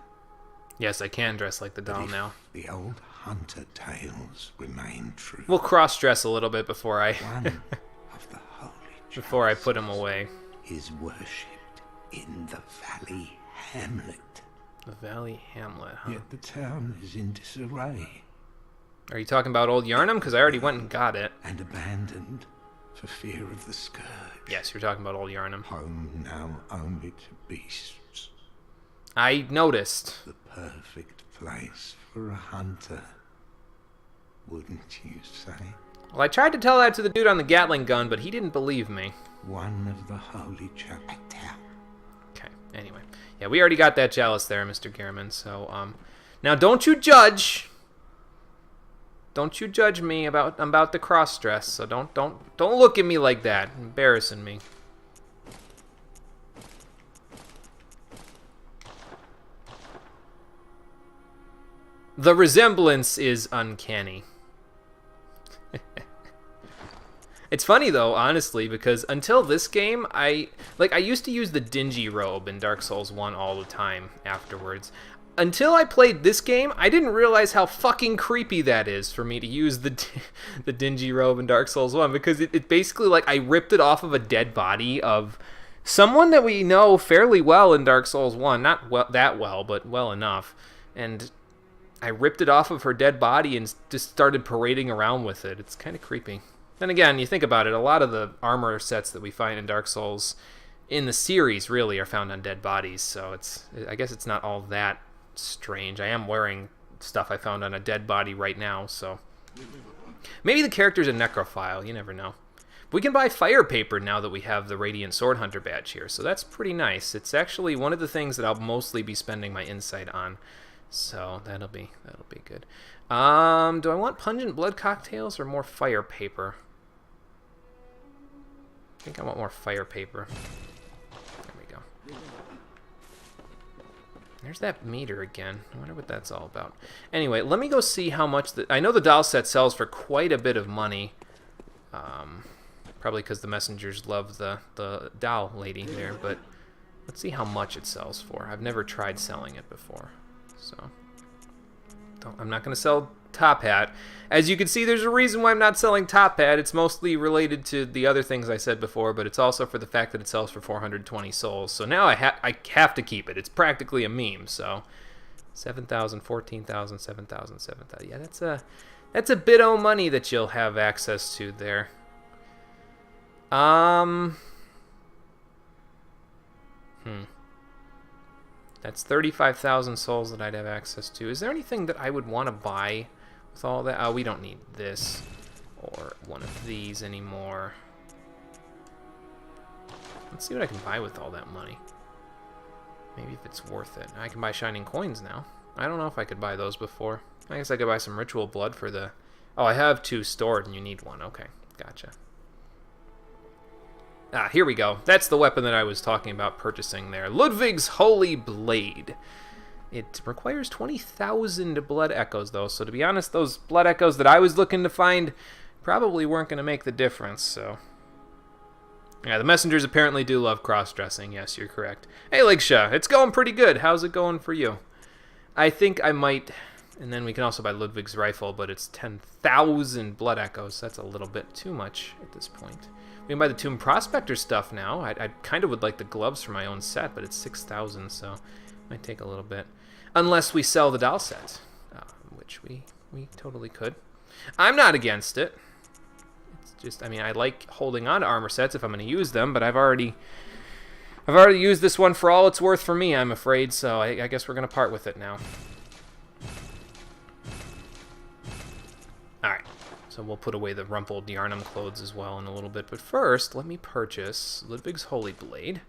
A: Yes, I can dress like the
E: But
A: doll
E: if
A: now.
E: the old hunter tales remain true,
A: We'll cross-dress a little bit before I
E: one of the holy
A: before I put him
E: chalices
A: away.
E: is worshipped in the valley hamlet.
A: The Valley Hamlet, huh?
E: Yet the town is in disarray
A: Are you talking about old Yarnum? Because I already went and got it.
E: and abandoned for fear of the scourge.
A: Yes, you're talking about old Yarnum.
E: Home now only to beasts.
A: I noticed.
E: The perfect place for a hunter, wouldn't you say?
A: Well, I tried to tell that to the dude on the Gatling gun, but he didn't believe me.
E: One of the holy chalices.
A: Okay, anyway. Yeah, we already got that chalice there, Mr. Gehrman, so, now don't you judge. Don't you judge me about the cross-dress, so don't look at me like that. Embarrassing me. The resemblance is uncanny. It's funny though, honestly, because until this game, I used to use the dingy robe in Dark Souls 1 all the time afterwards. Until I played this game, I didn't realize how fucking creepy that is for me to use the dingy robe in Dark Souls 1, because it basically, like, I ripped it off of a dead body of someone that we know fairly well in Dark Souls 1. Not that well, but well enough. And I ripped it off of her dead body and just started parading around with it. It's kind of creepy. Then again, you think about it, a lot of the armor sets that we find in Dark Souls in the series really are found on dead bodies, so I guess it's not all that strange. I am wearing stuff I found on a dead body right now, so maybe the character's a necrophile, you never know. We can buy fire paper now that we have the Radiant Sword Hunter badge here, so that's pretty nice. It's actually one of the things that I'll mostly be spending my insight on, so that'll be good. Do I want pungent blood cocktails or more fire paper? I think I want more fire paper. There we go. There's that meter again. I wonder what that's all about. Anyway, let me go see how much... I know the doll set sells for quite a bit of money. Probably because the messengers love the doll lady there, but let's see how much it sells for. I've never tried selling it before, so... I'm not going to sell Top Hat. As you can see, there's a reason why I'm not selling Top Hat. It's mostly related to the other things I said before, but it's also for the fact that it sells for 420 souls. So now I have to keep it. It's practically a meme, so 7,000, 14,000, 7,000, 7,000. Yeah, that's a bit of money that you'll have access to there. That's 35,000 souls that I'd have access to. Is there anything that I would want to buy with all that? Oh, we don't need this or one of these anymore. Let's see what I can buy with all that money. Maybe if it's worth it. I can buy shining coins now. I don't know if I could buy those before. I guess I could buy some ritual blood for the... Oh, I have 2 stored and you need 1. Okay, gotcha. Ah, here we go. That's the weapon that I was talking about purchasing there. Ludwig's Holy Blade. It requires 20,000 blood echoes, though, so to be honest, those blood echoes that I was looking to find probably weren't going to make the difference, so... Yeah, the messengers apparently do love cross-dressing. Yes, you're correct. Hey, Ligsha, it's going pretty good. How's it going for you? I think I might... And then we can also buy Ludwig's rifle, but it's 10,000 blood echoes. That's a little bit too much at this point. We can buy the Tomb Prospector stuff now. I kind of would like the gloves for my own set, but it's 6,000, so it might take a little bit. Unless we sell the doll set, which we totally could. I'm not against it. It's just, I mean, I like holding on to armor sets if I'm going to use them, but I've already used this one for all it's worth for me, I'm afraid, so I guess we're going to part with it now. Alright, so we'll put away the rumpled Yarnum clothes as well in a little bit. But first, let me purchase Ludwig's Holy Blade.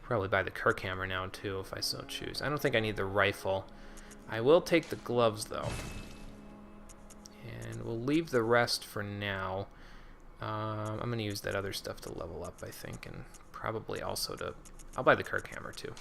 A: Probably buy the Kirkhammer now, too, if I so choose. I don't think I need the rifle. I will take the gloves, though. And we'll leave the rest for now. I'm going to use that other stuff to level up, I think, and probably also to... I'll buy the Kirkhammer, too.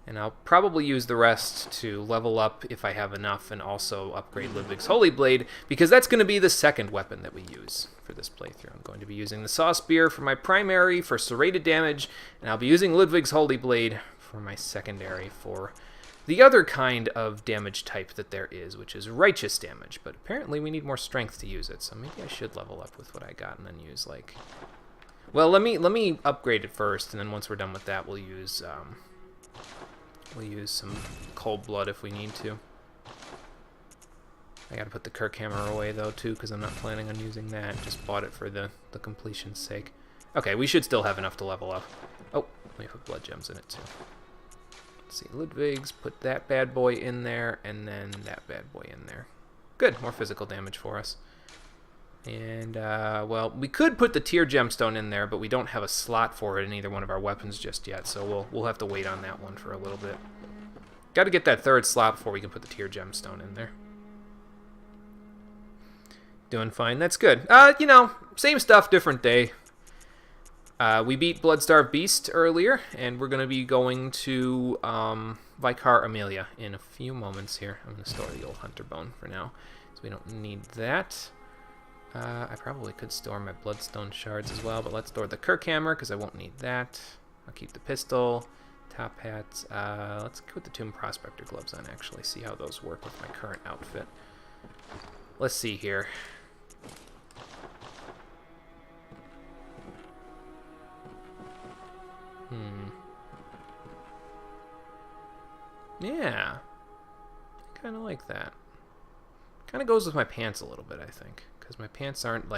A: And I'll probably use the rest to level up if I have enough and also upgrade Ludwig's Holy Blade, because that's going to be the second weapon that we use for this playthrough. I'm going to be using the Saw Spear for my primary for serrated damage, and I'll be using Ludwig's Holy Blade for my secondary for the other kind of damage type that there is, which is righteous damage. But apparently we need more strength to use it, so maybe I should level up with what I got and then use, like... Well, let me upgrade it first, and then once we're done with that, we'll use some cold blood if we need to. I gotta put the Kirkhammer away, though, too, because I'm not planning on using that. Just bought it for the completion's sake. Okay, we should still have enough to level up. Oh, let me put blood gems in it, too. Let's see, Ludwig's, put that bad boy in there, and then that bad boy in there. Good, more physical damage for us. And, well, we could put the tier gemstone in there, but we don't have a slot for it in either one of our weapons just yet, so we'll have to wait on that one for a little bit. Got to get that third slot before we can put the tier gemstone in there. Doing fine. That's good. You know, same stuff, different day. We beat Bloodstarved Beast earlier, and we're going to be going to Vicar Amelia in a few moments here. I'm going to store the old hunter bone for now, so we don't need that. I probably could store my bloodstone shards as well, but let's store the Kirkhammer because I won't need that. I'll keep the pistol, top hats. Let's put the Tomb Prospector gloves on, actually, see how those work with my current outfit. Let's see here. Yeah. I kind of like that. Kind of goes with my pants a little bit, I think. Because my pants aren't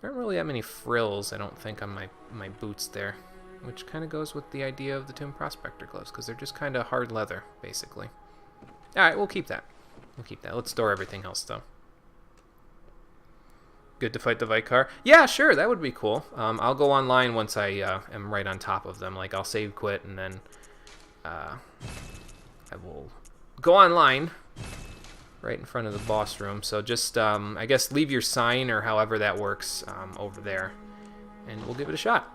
A: really that many frills, I don't think, on my boots there. Which kind of goes with the idea of the Tomb Prospector gloves, because they're just kind of hard leather, basically. Alright, we'll keep that. We'll keep that. Let's store everything else, though. Good to fight the Vicar? Yeah, sure, that would be cool. I'll go online once I am right on top of them. Like, I'll save quit, and then I will go online right in front of the boss room. So just, I guess, leave your sign, or however that works, over there, and we'll give it a shot.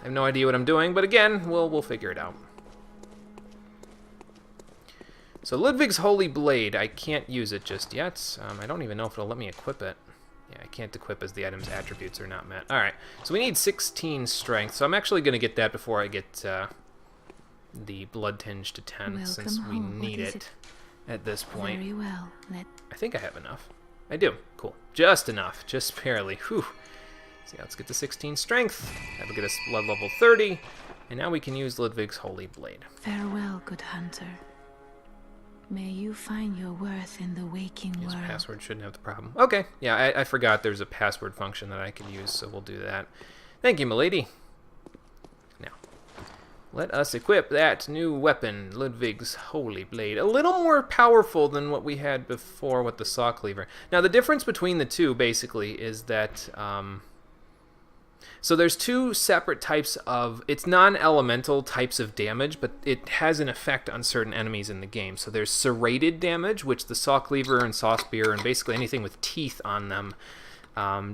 A: I have no idea what I'm doing, but again, we'll figure it out. So Ludwig's Holy Blade, I can't use it just yet. I don't even know if it'll let me equip it. Yeah, I can't equip as the item's attributes are not met. Alright, so we need 16 strength, so I'm actually going to get that before I get the blood tinge to 10,
B: Welcome
A: since we
B: home.
A: need it at this point.
B: Very well.
A: I think I have enough. I do. Cool. Just enough. Just barely. Whew. So yeah, let's get to 16 strength. That'll get us blood level 30. And now we can use Ludwig's Holy Blade.
B: Farewell, good hunter. May you find your worth in the waking
A: Use
B: world.
A: password shouldn't have the problem. Okay. Yeah, I forgot there's a password function that I can use, so we'll do that. Thank you, milady. Now, let us equip that new weapon, Ludwig's Holy Blade. A little more powerful than what we had before with the saw cleaver. Now, the difference between the two, basically, is that... So there's two separate types of... It's non-elemental types of damage, but it has an effect on certain enemies in the game. So there's serrated damage, which the saw cleaver and saw spear and basically anything with teeth on them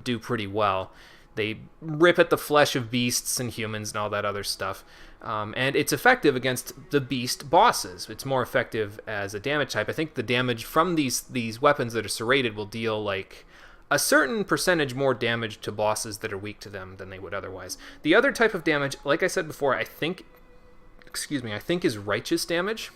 A: do pretty well. They rip at the flesh of beasts and humans and all that other stuff. And it's effective against the beast bosses. It's more effective as a damage type. I think the damage from these weapons that are serrated will deal like a certain percentage more damage to bosses that are weak to them than they would otherwise. The other type of damage, like I said before, I think is righteous damage.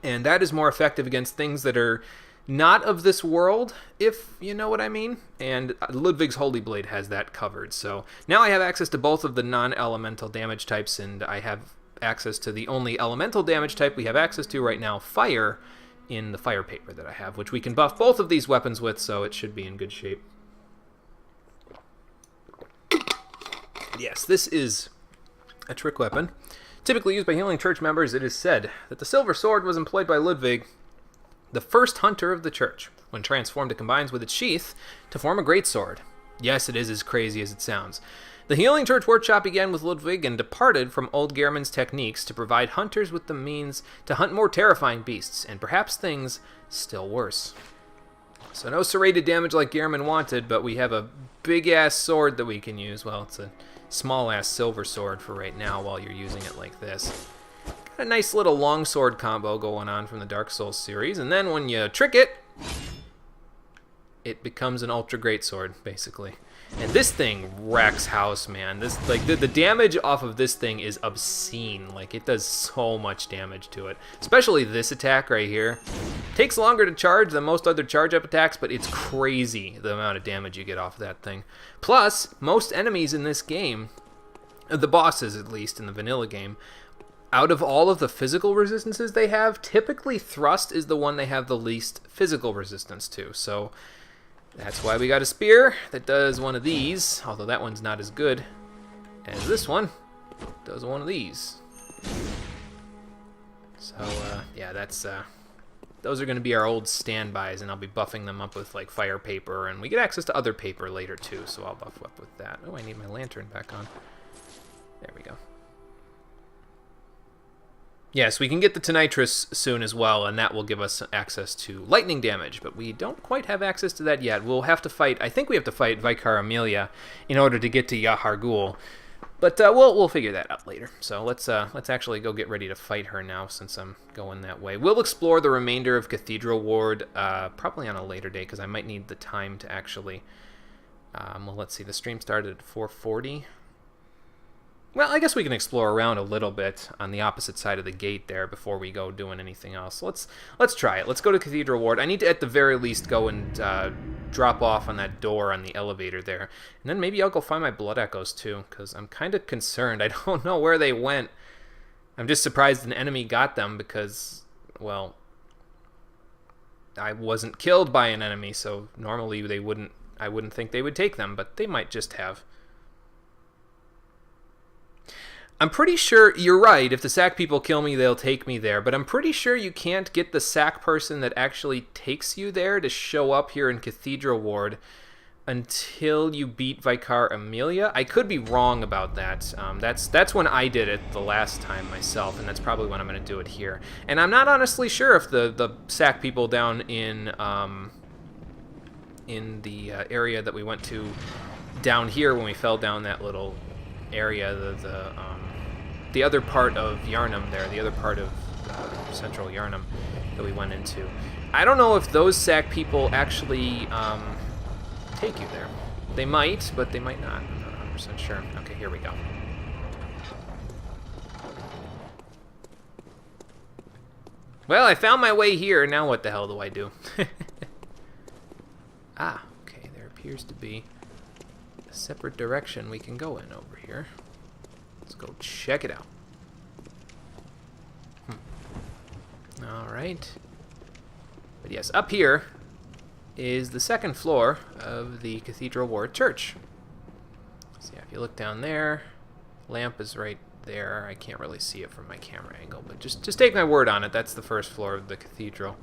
A: And that is more effective against things that are not of this world, if you know what I mean. And Ludwig's Holy Blade has that covered. So now I have access to both of the non-elemental damage types, and I have access to the only elemental damage type we have access to right now, fire, in the fire paper that I have, which we can buff both of these weapons with, so it should be in good shape. Yes, this is a trick weapon. Typically used by healing church members, it is said that the silver sword was employed by Ludwig, the first hunter of the church. When transformed, it combines with its sheath to form a great sword. Yes, it is as crazy as it sounds. The healing church workshop began with Ludwig and departed from old Gehrman's techniques to provide hunters with the means to hunt more terrifying beasts, and perhaps things still worse. So no serrated damage like Gehrman wanted, but we have a big-ass sword that we can use. Well, it's a small-ass silver sword for right now while you're using it like this. Got a nice little longsword combo going on from the Dark Souls series, and then when you trick it, it becomes an ultra great sword, basically. And this thing wrecks house, man. This, like, the damage off of this thing is obscene. Like, it does so much damage to it. Especially this attack right here. Takes longer to charge than most other charge-up attacks, but it's crazy the amount of damage you get off of that thing. Plus, most enemies in this game, the bosses at least in the vanilla game, out of all of the physical resistances they have, typically thrust is the one they have the least physical resistance to. So that's why we got a spear that does one of these, although that one's not as good as this one does one of these. So, yeah, that's, those are going to be our old standbys, and I'll be buffing them up with, like, fire paper, and we get access to other paper later, too, so I'll buff up with that. Oh, I need my lantern back on. There we go. Yes, we can get the Tonitrus soon as well, and that will give us access to lightning damage, but we don't quite have access to that yet. We'll have to fight, I think we have to fight Vicar Amelia in order to get to Yahar Ghul, but we'll figure that out later. So let's actually go get ready to fight her now, since I'm going that way. We'll explore the remainder of Cathedral Ward probably on a later day, because I might need the time to actually... well, let's see, the stream started at 4:40. Well, I guess we can explore around a little bit on the opposite side of the gate there before we go doing anything else. Let's try it. Let's go to Cathedral Ward. I need to, at the very least, go and drop off on that door on the elevator there. And then maybe I'll go find my Blood Echoes, too, because I'm kind of concerned. I don't know where they went. I'm just surprised an enemy got them because, well, I wasn't killed by an enemy, so normally I wouldn't think they would take them, but they might just have. I'm pretty sure, you're right, if the sack people kill me, they'll take me there, but I'm pretty sure you can't get the sack person that actually takes you there to show up here in Cathedral Ward until you beat Vicar Amelia. I could be wrong about that. That's when I did it the last time myself, and that's probably when I'm going to do it here. And I'm not honestly sure if the sack people down in the area that we went to down here when we fell down that little area, the other part of Yharnam there, the other part of central Yharnam that we went into. I don't know if those sack people actually take you there. They might, but they might not. I'm not 100% sure. Okay, here we go. Well, I found my way here. Now what the hell do I do? Ah, okay, there appears to be a separate direction we can go in over here. Let's go check it out. Alright. But yes, up here is the second floor of the Cathedral Ward Church. So yeah, if you look down there, lamp is right there. I can't really see it from my camera angle, but just take my word on it. That's the first floor of the cathedral.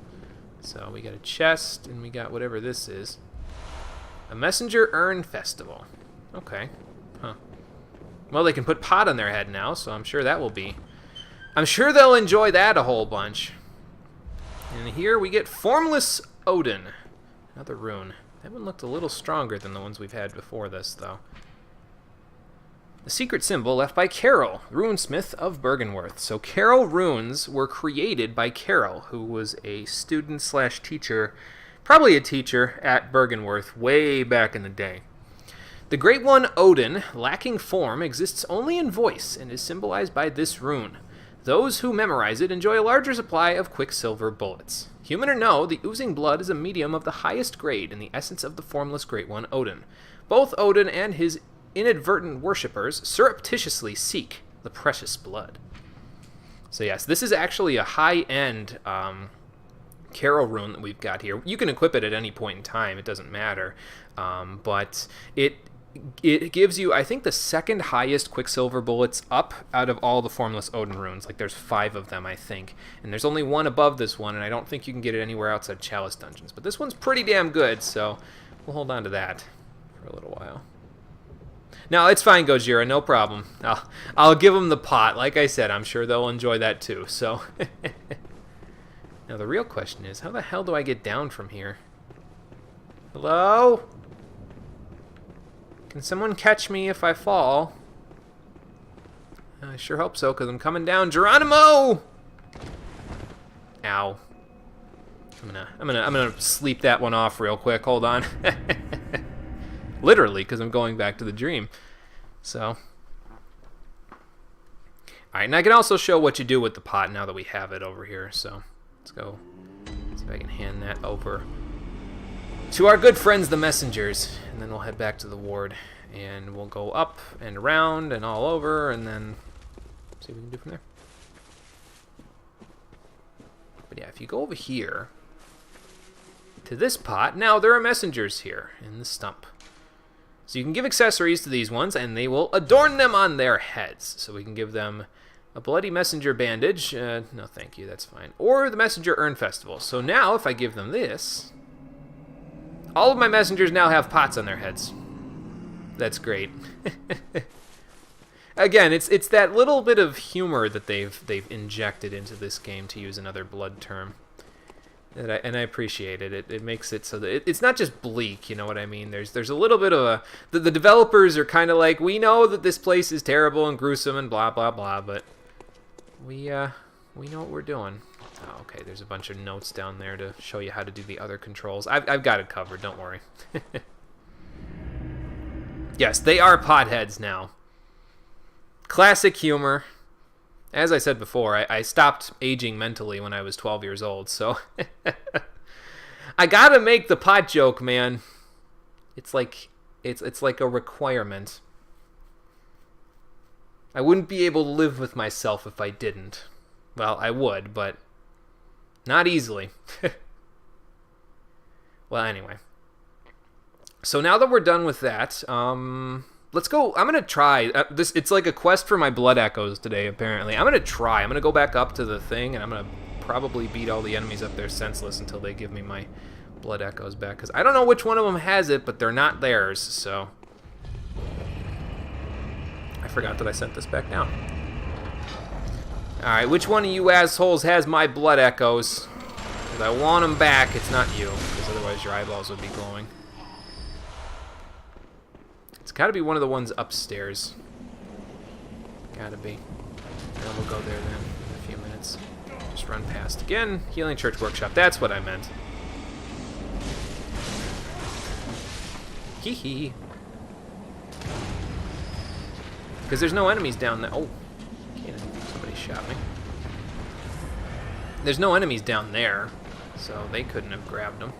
A: So we got a chest, and we got whatever this is. A Messenger Urn Festival. Okay. Huh. Well, they can put pot on their head now, so I'm sure that will be... I'm sure they'll enjoy that a whole bunch. And here we get Formless Odin. Another rune. That one looked a little stronger than the ones we've had before this, though. The secret symbol left by Carol, runesmith of Bergenworth. So Carol runes were created by Carol, who was a student/teacher Probably a teacher at Bergenworth way back in the day. The Great One Odin, lacking form, exists only in voice and is symbolized by this rune. Those who memorize it enjoy a larger supply of quicksilver bullets. Human or no, the oozing blood is a medium of the highest grade in the essence of the formless Great One Odin. Both Odin and his inadvertent worshippers surreptitiously seek the precious blood. So yes, this is actually a high-end Carol rune that we've got here. You can equip it at any point in time, it doesn't matter. But it gives you, I think, the second highest Quicksilver bullets up out of all the Formless Odin runes. Like, there's 5 of them, I think. And there's only one above this one, and I don't think you can get it anywhere outside Chalice Dungeons. But this one's pretty damn good, so we'll hold on to that for a little while. No, it's fine, Gojira, no problem. I'll give them the pot. Like I said, I'm sure they'll enjoy that too, so... Now, the real question is, how the hell do I get down from here? Hello? Can someone catch me if I fall? I sure hope so, because I'm coming down. Geronimo! Ow. I'm gonna sleep that one off real quick. Hold on. Literally, because I'm going back to the dream. So. Alright, and I can also show what you do with the pot now that we have it over here. So, let's go. See if I can hand that over to our good friends, the messengers. And then we'll head back to the ward. And we'll go up and around and all over, and then see what we can do from there. But yeah, if you go over here to this pot, now there are messengers here in the stump. So you can give accessories to these ones, and they will adorn them on their heads. So we can give them a bloody messenger bandage. No, thank you, that's fine. Or the messenger urn festival. So now, if I give them this, all of my messengers now have pots on their heads. That's great. Again, it's that little bit of humor that they've injected into this game, to use another Blood term. And I appreciate it. It makes it so that it's not just bleak, you know what I mean? There's a little bit of a... The developers are kind of like, we know that this place is terrible and gruesome and blah, blah, blah, but we know what we're doing. Oh, okay, there's a bunch of notes down there to show you how to do the other controls. I've got it covered, don't worry. Yes, they are potheads now. Classic humor. As I said before, I stopped aging mentally when I was 12 years old, so... I gotta make the pot joke, man. It's like a requirement. I wouldn't be able to live with myself if I didn't. Well, I would, but not easily. Well, anyway. So now that we're done with that, let's go. I'm going to try. This. It's like a quest for my blood echoes today, apparently. I'm going to try. I'm going to go back up to the thing, and I'm going to probably beat all the enemies up there senseless until they give me my blood echoes back. Because I don't know which one of them has it, but they're not theirs, so... I forgot that I sent this back down. Alright, which one of you assholes has my blood echoes? Because I want them back. It's not you, because otherwise your eyeballs would be glowing. It's got to be one of the ones upstairs. Gotta be. And we'll go there then in a few minutes. Just run past again. Healing Church Workshop. That's what I meant. Hee hee. Because there's no enemies down there. Oh, can't. Somebody shot me. There's no enemies down there, so they couldn't have grabbed them.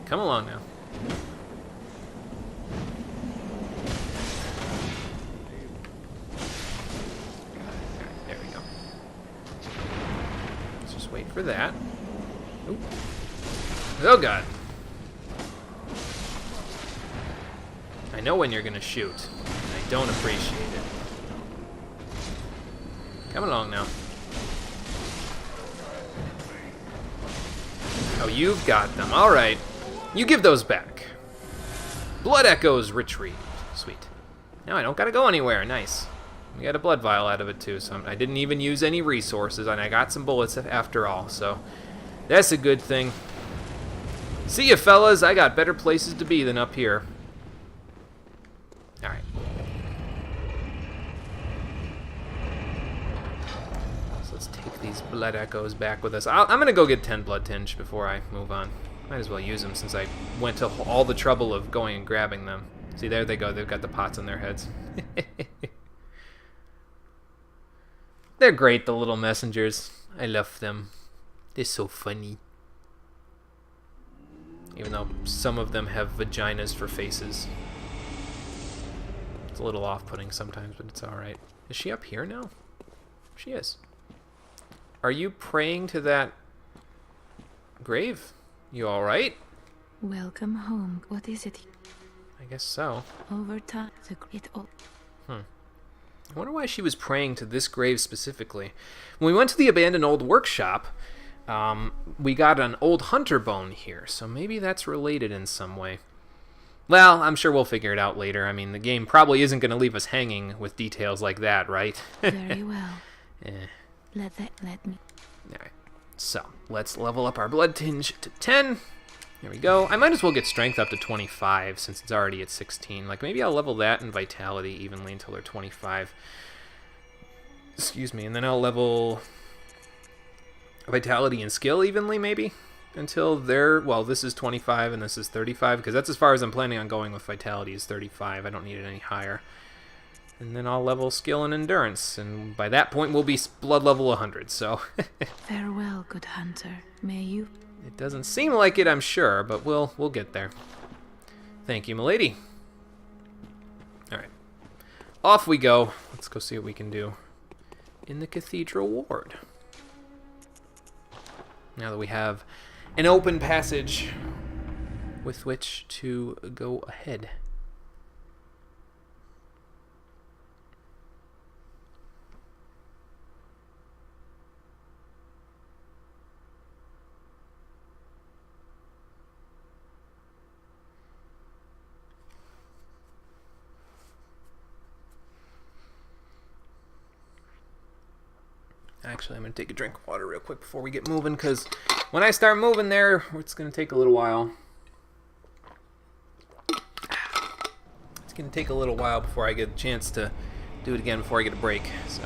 A: Come along now. There we go. Let's just wait for that. Oop. Oh god. I know when you're gonna shoot. I don't appreciate it. Come along now. Oh, you've got them. Alright. You give those back. Blood echoes retrieved. Sweet. Now I don't gotta go anywhere. Nice. We got a blood vial out of it too, so I didn't even use any resources, and I got some bullets after all, so that's a good thing. See ya, fellas. I got better places to be than up here. Alright. blood echoes back with us. I'm going to go get 10 blood tinge before I move on. Might as well use them since I went to all the trouble of going and grabbing them. See, there they go. They've got the pots on their heads. They're great, the little messengers. I love them. They're so funny. Even though some of them have vaginas for faces. It's a little off-putting sometimes, but it's alright. Is she up here now? She is. Are you praying to that grave? You alright?
B: Welcome home. What is it?
A: I guess so.
B: Over time, it all.
A: I wonder why she was praying to this grave specifically. When we went to the abandoned old workshop, we got an old hunter bone here, so maybe that's related in some way. Well, I'm sure we'll figure it out later. I mean, the game probably isn't going to leave us hanging with details like that, right?
B: Very well.
A: Let
B: me.
A: Alright, so let's level up our blood tinge to 10. There we go. I might as well get strength up to 25 since it's already at 16. Like, maybe I'll level that and vitality evenly until they're 25. Excuse me, and then I'll level vitality and skill evenly, maybe, until they're, well, this is 25 and this is 35, because that's as far as I'm planning on going with vitality is 35. I don't need it any higher. And then I'll level skill and endurance, and by that point we'll be blood level 100, so...
B: Farewell, good hunter. May you...
A: It doesn't seem like it, I'm sure, but we'll get there. Thank you, milady. Alright. Off we go. Let's go see what we can do in the Cathedral Ward. Now that we have an open passage with which to go ahead. Actually, I'm going to take a drink of water real quick before we get moving, because when I start moving there, it's going to take a little while. It's going to take a little while before I get a chance to do it again before I get a break, so...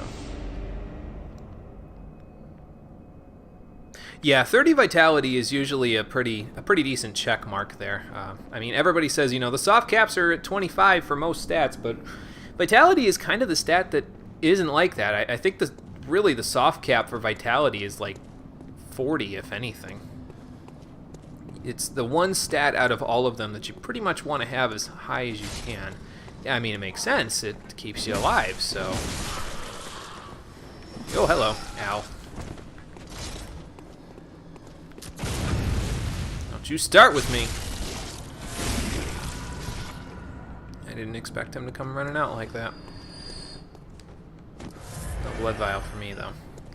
A: Yeah, 30 vitality is usually a pretty decent check mark there. I mean, everybody says, you know, the soft caps are at 25 for most stats, but vitality is kind of the stat that isn't like that. I think really the soft cap for vitality is like 40, if anything. It's the one stat out of all of them that you pretty much want to have as high as you can. Yeah, I mean, it makes sense. It keeps you alive, so... Oh, hello. Ow. Don't you start with me. I didn't expect him to come running out like that. No blood vial for me, though.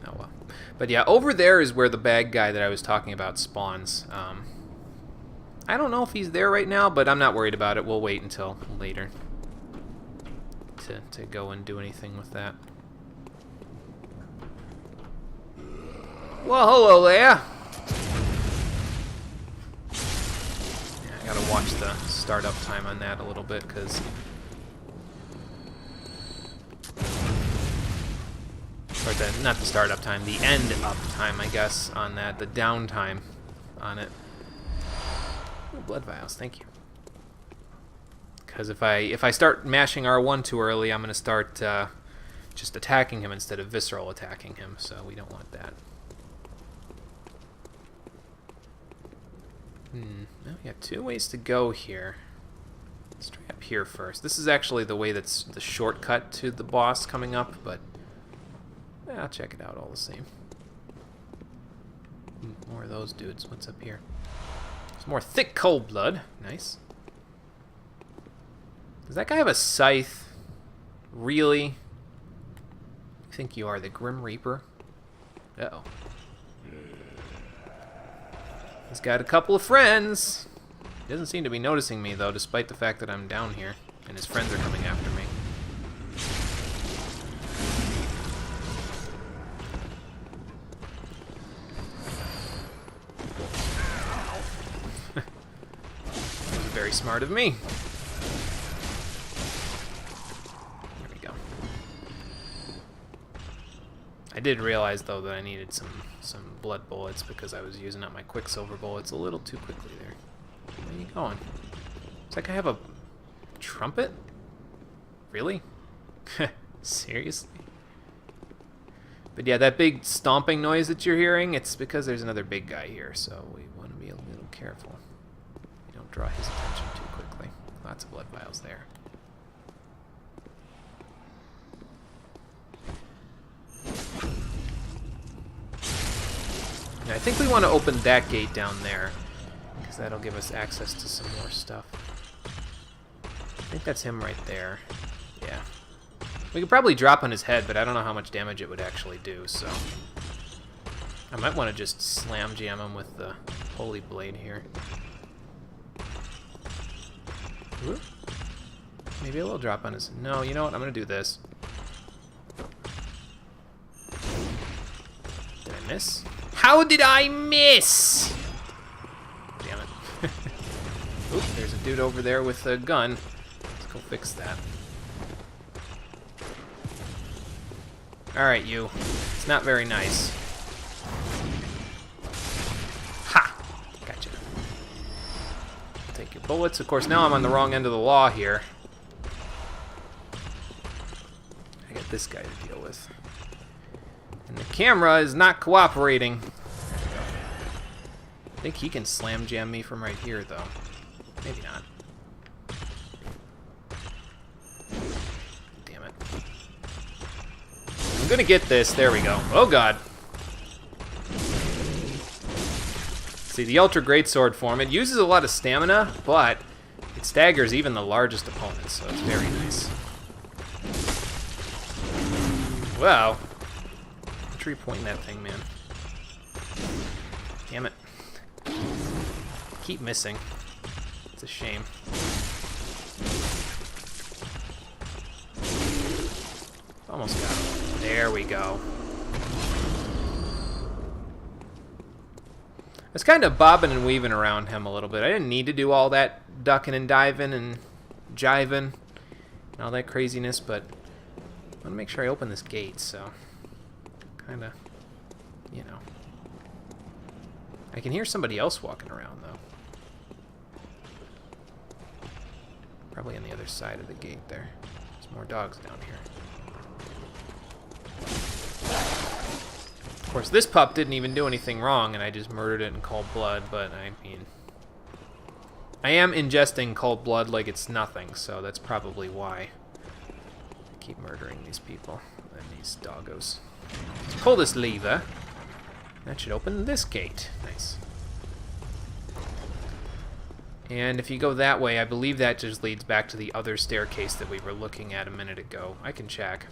A: Oh, well. But yeah, over there is where the bad guy that I was talking about spawns. I don't know if he's there right now, but I'm not worried about it. We'll wait until later to go and do anything with that. Well, hello there. Yeah, I gotta watch the startup time on that a little bit, because... Or not the startup time, the end up time, I guess, on that, the downtime on it. Ooh, blood vials, thank you. Because if I start mashing R1 too early, I'm going to start just attacking him instead of visceral attacking him, so we don't want that. Now we have 2 ways to go here. Let's try up here first. This is actually the way that's the shortcut to the boss coming up, but I'll check it out all the same. More of those dudes. What's up here? Some more thick cold blood. Nice. Does that guy have a scythe? Really? You think you are the Grim Reaper? Uh-oh. He's got a couple of friends. He doesn't seem to be noticing me, though, despite the fact that I'm down here. And his friends are coming after me. Very smart of me. There we go. I did realize, though, that I needed some blood bullets because I was using up my quicksilver bullets a little too quickly there. Where are you going? It's like I have a trumpet? Really? Seriously? But yeah, that big stomping noise that you're hearing, it's because there's another big guy here, so we want to be a little careful. We don't draw his attention too quickly. Lots of blood vials there. I think we want to open that gate down there, because that'll give us access to some more stuff. I think that's him right there. Yeah. We could probably drop on his head, but I don't know how much damage it would actually do, so... I might want to just slam jam him with the holy blade here. Ooh. Maybe I will drop on his... No, you know what? I'm going to do this. Did I miss? How did I miss? Damn it. Oop, there's a dude over there with a gun. Let's go fix that. Alright, you. It's not very nice. Ha! Gotcha. Take your bullets. Of course, now I'm on the wrong end of the law here. I got this guy to deal with. And the camera is not cooperating. I think he can slam jam me from right here, though. Maybe not. Damn it. I'm gonna get this. There we go. Oh, God. See, the Ultra Greatsword form, it uses a lot of stamina, but it staggers even the largest opponents, so it's very nice. Wow. Which are you pointing that thing, man? Damn it. Keep missing. It's a shame. Almost got him. There we go. I was kind of bobbing and weaving around him a little bit. I didn't need to do all that ducking and diving and jiving and all that craziness, but I want to make sure I open this gate, so kind of, you know. I can hear somebody else walking around, though. Probably on the other side of the gate there. There's more dogs down here. Of course, this pup didn't even do anything wrong, and I just murdered it in cold blood, but I mean... I am ingesting cold blood like it's nothing, so that's probably why I keep murdering these people and these doggos. Let's pull this lever. That should open this gate. Nice. And if you go that way, I believe that just leads back to the other staircase that we were looking at a minute ago. I can check.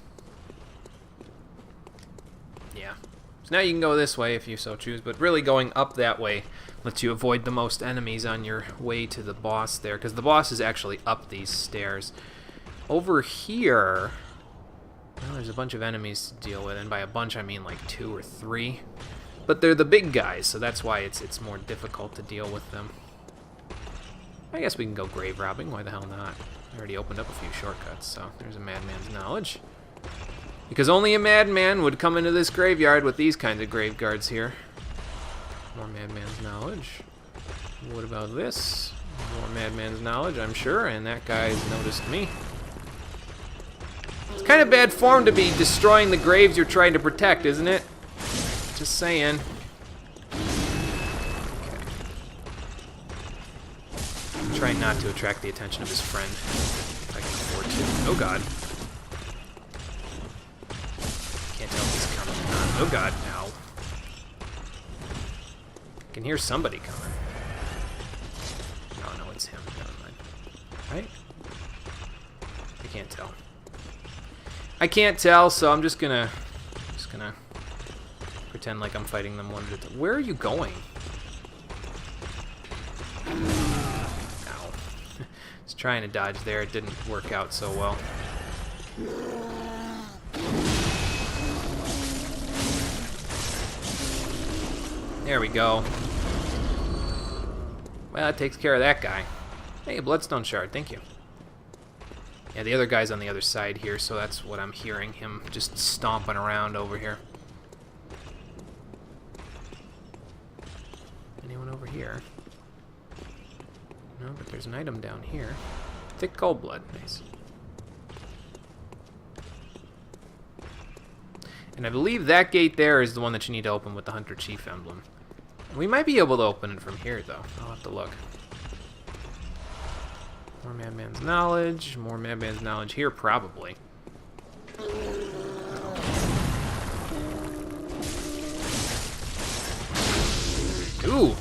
A: Yeah. So now you can go this way if you so choose, but really going up that way lets you avoid the most enemies on your way to the boss there, because the boss is actually up these stairs. Over here... well, there's a bunch of enemies to deal with, and by a bunch I mean like 2 or 3. But they're the big guys, so that's why it's more difficult to deal with them. I guess we can go grave robbing, why the hell not? I already opened up a few shortcuts, so there's a madman's knowledge. Because only a madman would come into this graveyard with these kinds of grave guards here. More madman's knowledge. What about this? More madman's knowledge, I'm sure, and that guy's noticed me. It's kind of bad form to be destroying the graves you're trying to protect, isn't it? Just saying. Okay. I'm trying not to attract the attention of his friend, if I can afford to. Oh, God. Can't tell if he's coming or not. Oh, God, no. I can hear somebody coming. Oh, no, it's him. Never mind. Right? I can't tell. I can't tell, so I'm just gonna pretend like I'm fighting them one at a time. Where are you going? Ow. Just trying to dodge there. It didn't work out so well. There we go. Well, that takes care of that guy. Hey, Bloodstone Shard, thank you. Yeah, the other guy's on the other side here, so that's what I'm hearing, him just stomping around over here. Anyone over here? No, but there's an item down here. Thick cold blood. Nice. And I believe that gate there is the one that you need to open with the Hunter Chief emblem. We might be able to open it from here, though. I'll have to look. More Madman's Knowledge. More Madman's Knowledge here, probably. Ooh! I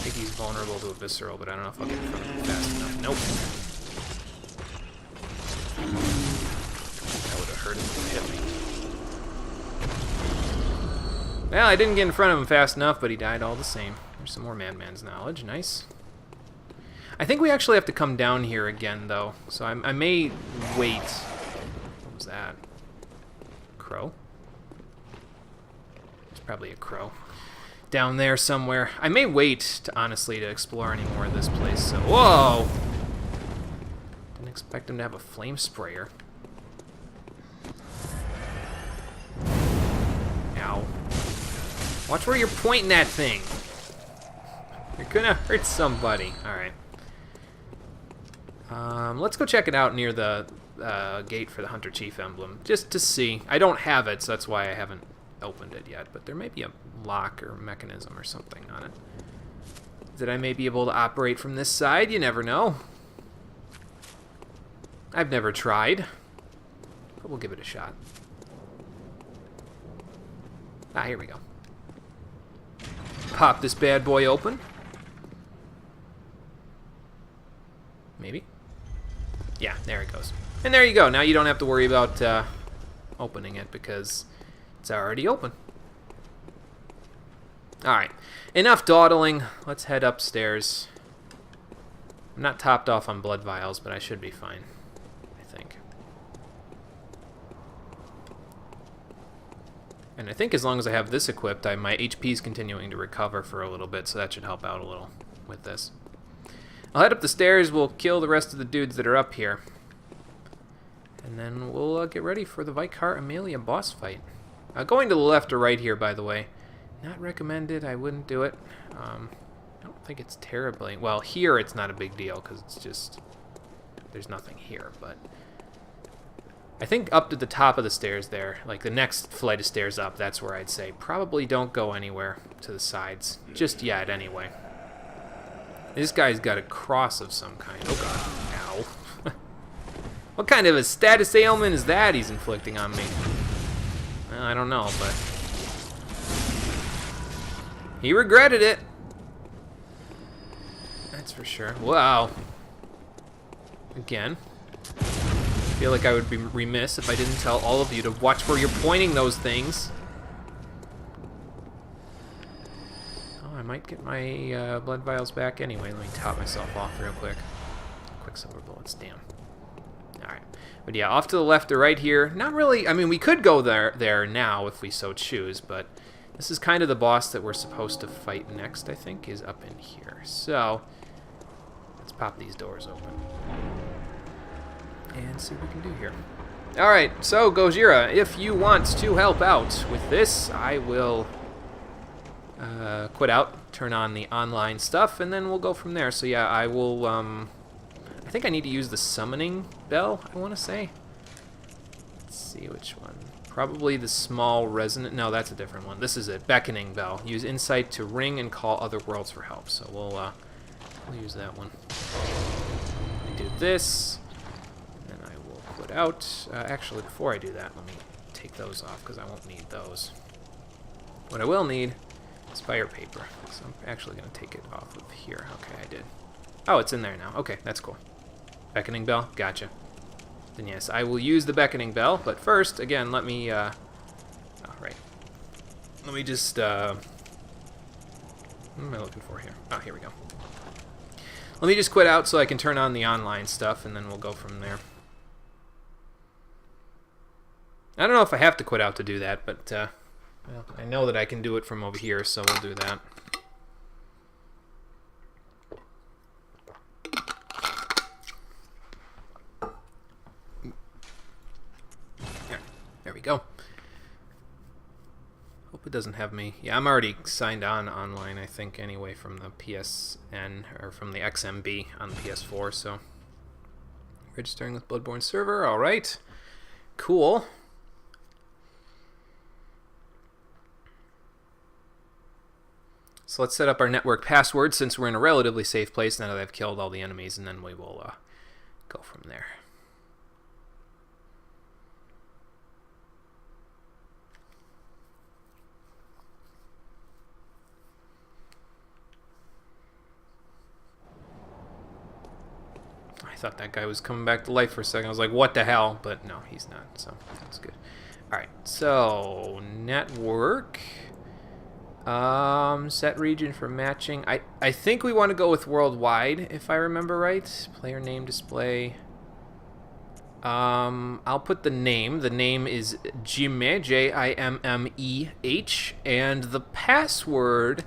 A: think he's vulnerable to a visceral, but I don't know if I'll get in front of him fast enough. Nope. That would have hurt him if he hit me. Well, I didn't get in front of him fast enough, but he died all the same. There's some more Madman's Knowledge. Nice. I think we actually have to come down here again, though. So I may wait. What was that? Crow? It's probably a crow. Down there somewhere. I may wait, honestly, to explore any more of this place. So, whoa! Didn't expect him to have a flame sprayer. Ow. Watch where you're pointing that thing. You're gonna hurt somebody. Alright. Let's go check it out near the gate for the Hunter Chief emblem. Just to see. I don't have it, so that's why I haven't opened it yet. But there may be a lock or mechanism or something on it that I may be able to operate from this side. You never know. I've never tried. But we'll give it a shot. Ah, here we go. Pop this bad boy open. Maybe. Yeah, there it goes. And there you go. Now you don't have to worry about opening it because it's already open. Alright. Enough dawdling. Let's head upstairs. I'm not topped off on blood vials, but I should be fine. I think. And I think as long as I have this equipped, my HP is continuing to recover for a little bit, so that should help out a little with this. I'll head up the stairs, we'll kill the rest of the dudes that are up here. And then we'll get ready for the Vicar Amelia boss fight. Going to the left or right here, by the way. Not recommended, I wouldn't do it. I don't think it's terribly... Well, here it's not a big deal, because it's just... There's nothing here, but... I think up to the top of the stairs there, like the next flight of stairs up, that's where I'd say probably don't go anywhere to the sides. Just yet, anyway. This guy's got a cross of some kind. Oh god. Ow. What kind of a status ailment is that he's inflicting on me? Well, I don't know, but... He regretted it. That's for sure. Wow. Again. I feel like I would be remiss if I didn't tell all of you to watch where you're pointing those things. Oh, I might get my blood vials back anyway. Let me top myself off real quick. Quicksilver bullets, damn. Alright. But yeah, off to the left or right here. Not really, I mean, we could go there now if we so choose, but this is kind of the boss that we're supposed to fight next, I think, is up in here. So, let's pop these doors open. And see what we can do here. Alright, so Gojira, if you want to help out with this, I will quit out, turn on the online stuff, and then we'll go from there. So yeah, I will, I think I need to use the summoning bell, I want to say. Let's see which one. Probably the small resonant, no, that's a different one. This is it, beckoning bell. Use insight to ring and call other worlds for help. So we'll use that one. I do this. Out. Actually, before I do that, let me take those off because I won't need those. What I will need is fire paper. So I'm actually going to take it off of here. Okay, I did. Oh, it's in there now. Okay, that's cool. Beckoning bell? Gotcha. Then yes, I will use the beckoning bell, but first, again, let me, oh, right. Let me just, what am I looking for here? Oh, here we go. Let me just quit out so I can turn on the online stuff, and then we'll go from there. I don't know if I have to quit out to do that, but well, I know that I can do it from over here, so we'll do that. There we go. Hope doesn't have me. Yeah, I'm already signed on online, I think, anyway, from the PSN, or from the XMB on the PS4, so... Registering with Bloodborne server, alright. Cool. So let's set up our network password since we're in a relatively safe place now that I've killed all the enemies, and then we will go from there. I thought that guy was coming back to life for a second. I was like, what the hell? But no, he's not, so that's good. Alright, so network. Set region for matching. I think we want to go with worldwide, if I remember right. Player name display. I'll put the name. The name is Jimmeh, Jimmeh, and the password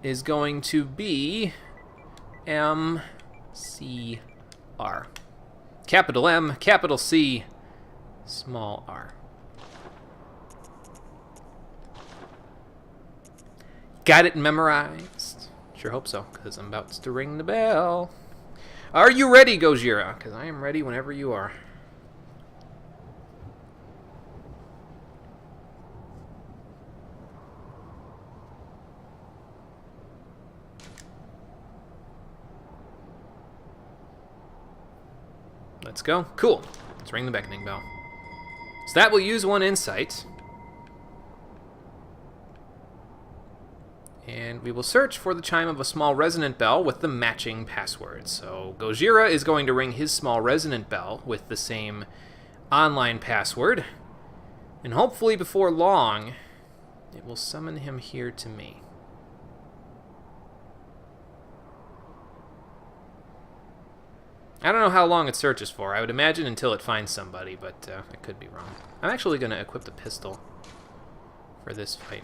A: is going to be MCR. Capital M, capital C, small r. Got it memorized? Sure hope so, because I'm about to ring the bell. Are you ready, Gojira? Because I am ready whenever you are. Let's go. Cool. Let's ring the beckoning bell. So that will use 1 insight. And we will search for the chime of a small resonant bell with the matching password. So Gojira is going to ring his small resonant bell with the same online password. And hopefully before long, it will summon him here to me. I don't know how long it searches for. I would imagine until it finds somebody, but I could be wrong. I'm actually going to equip the pistol for this fight.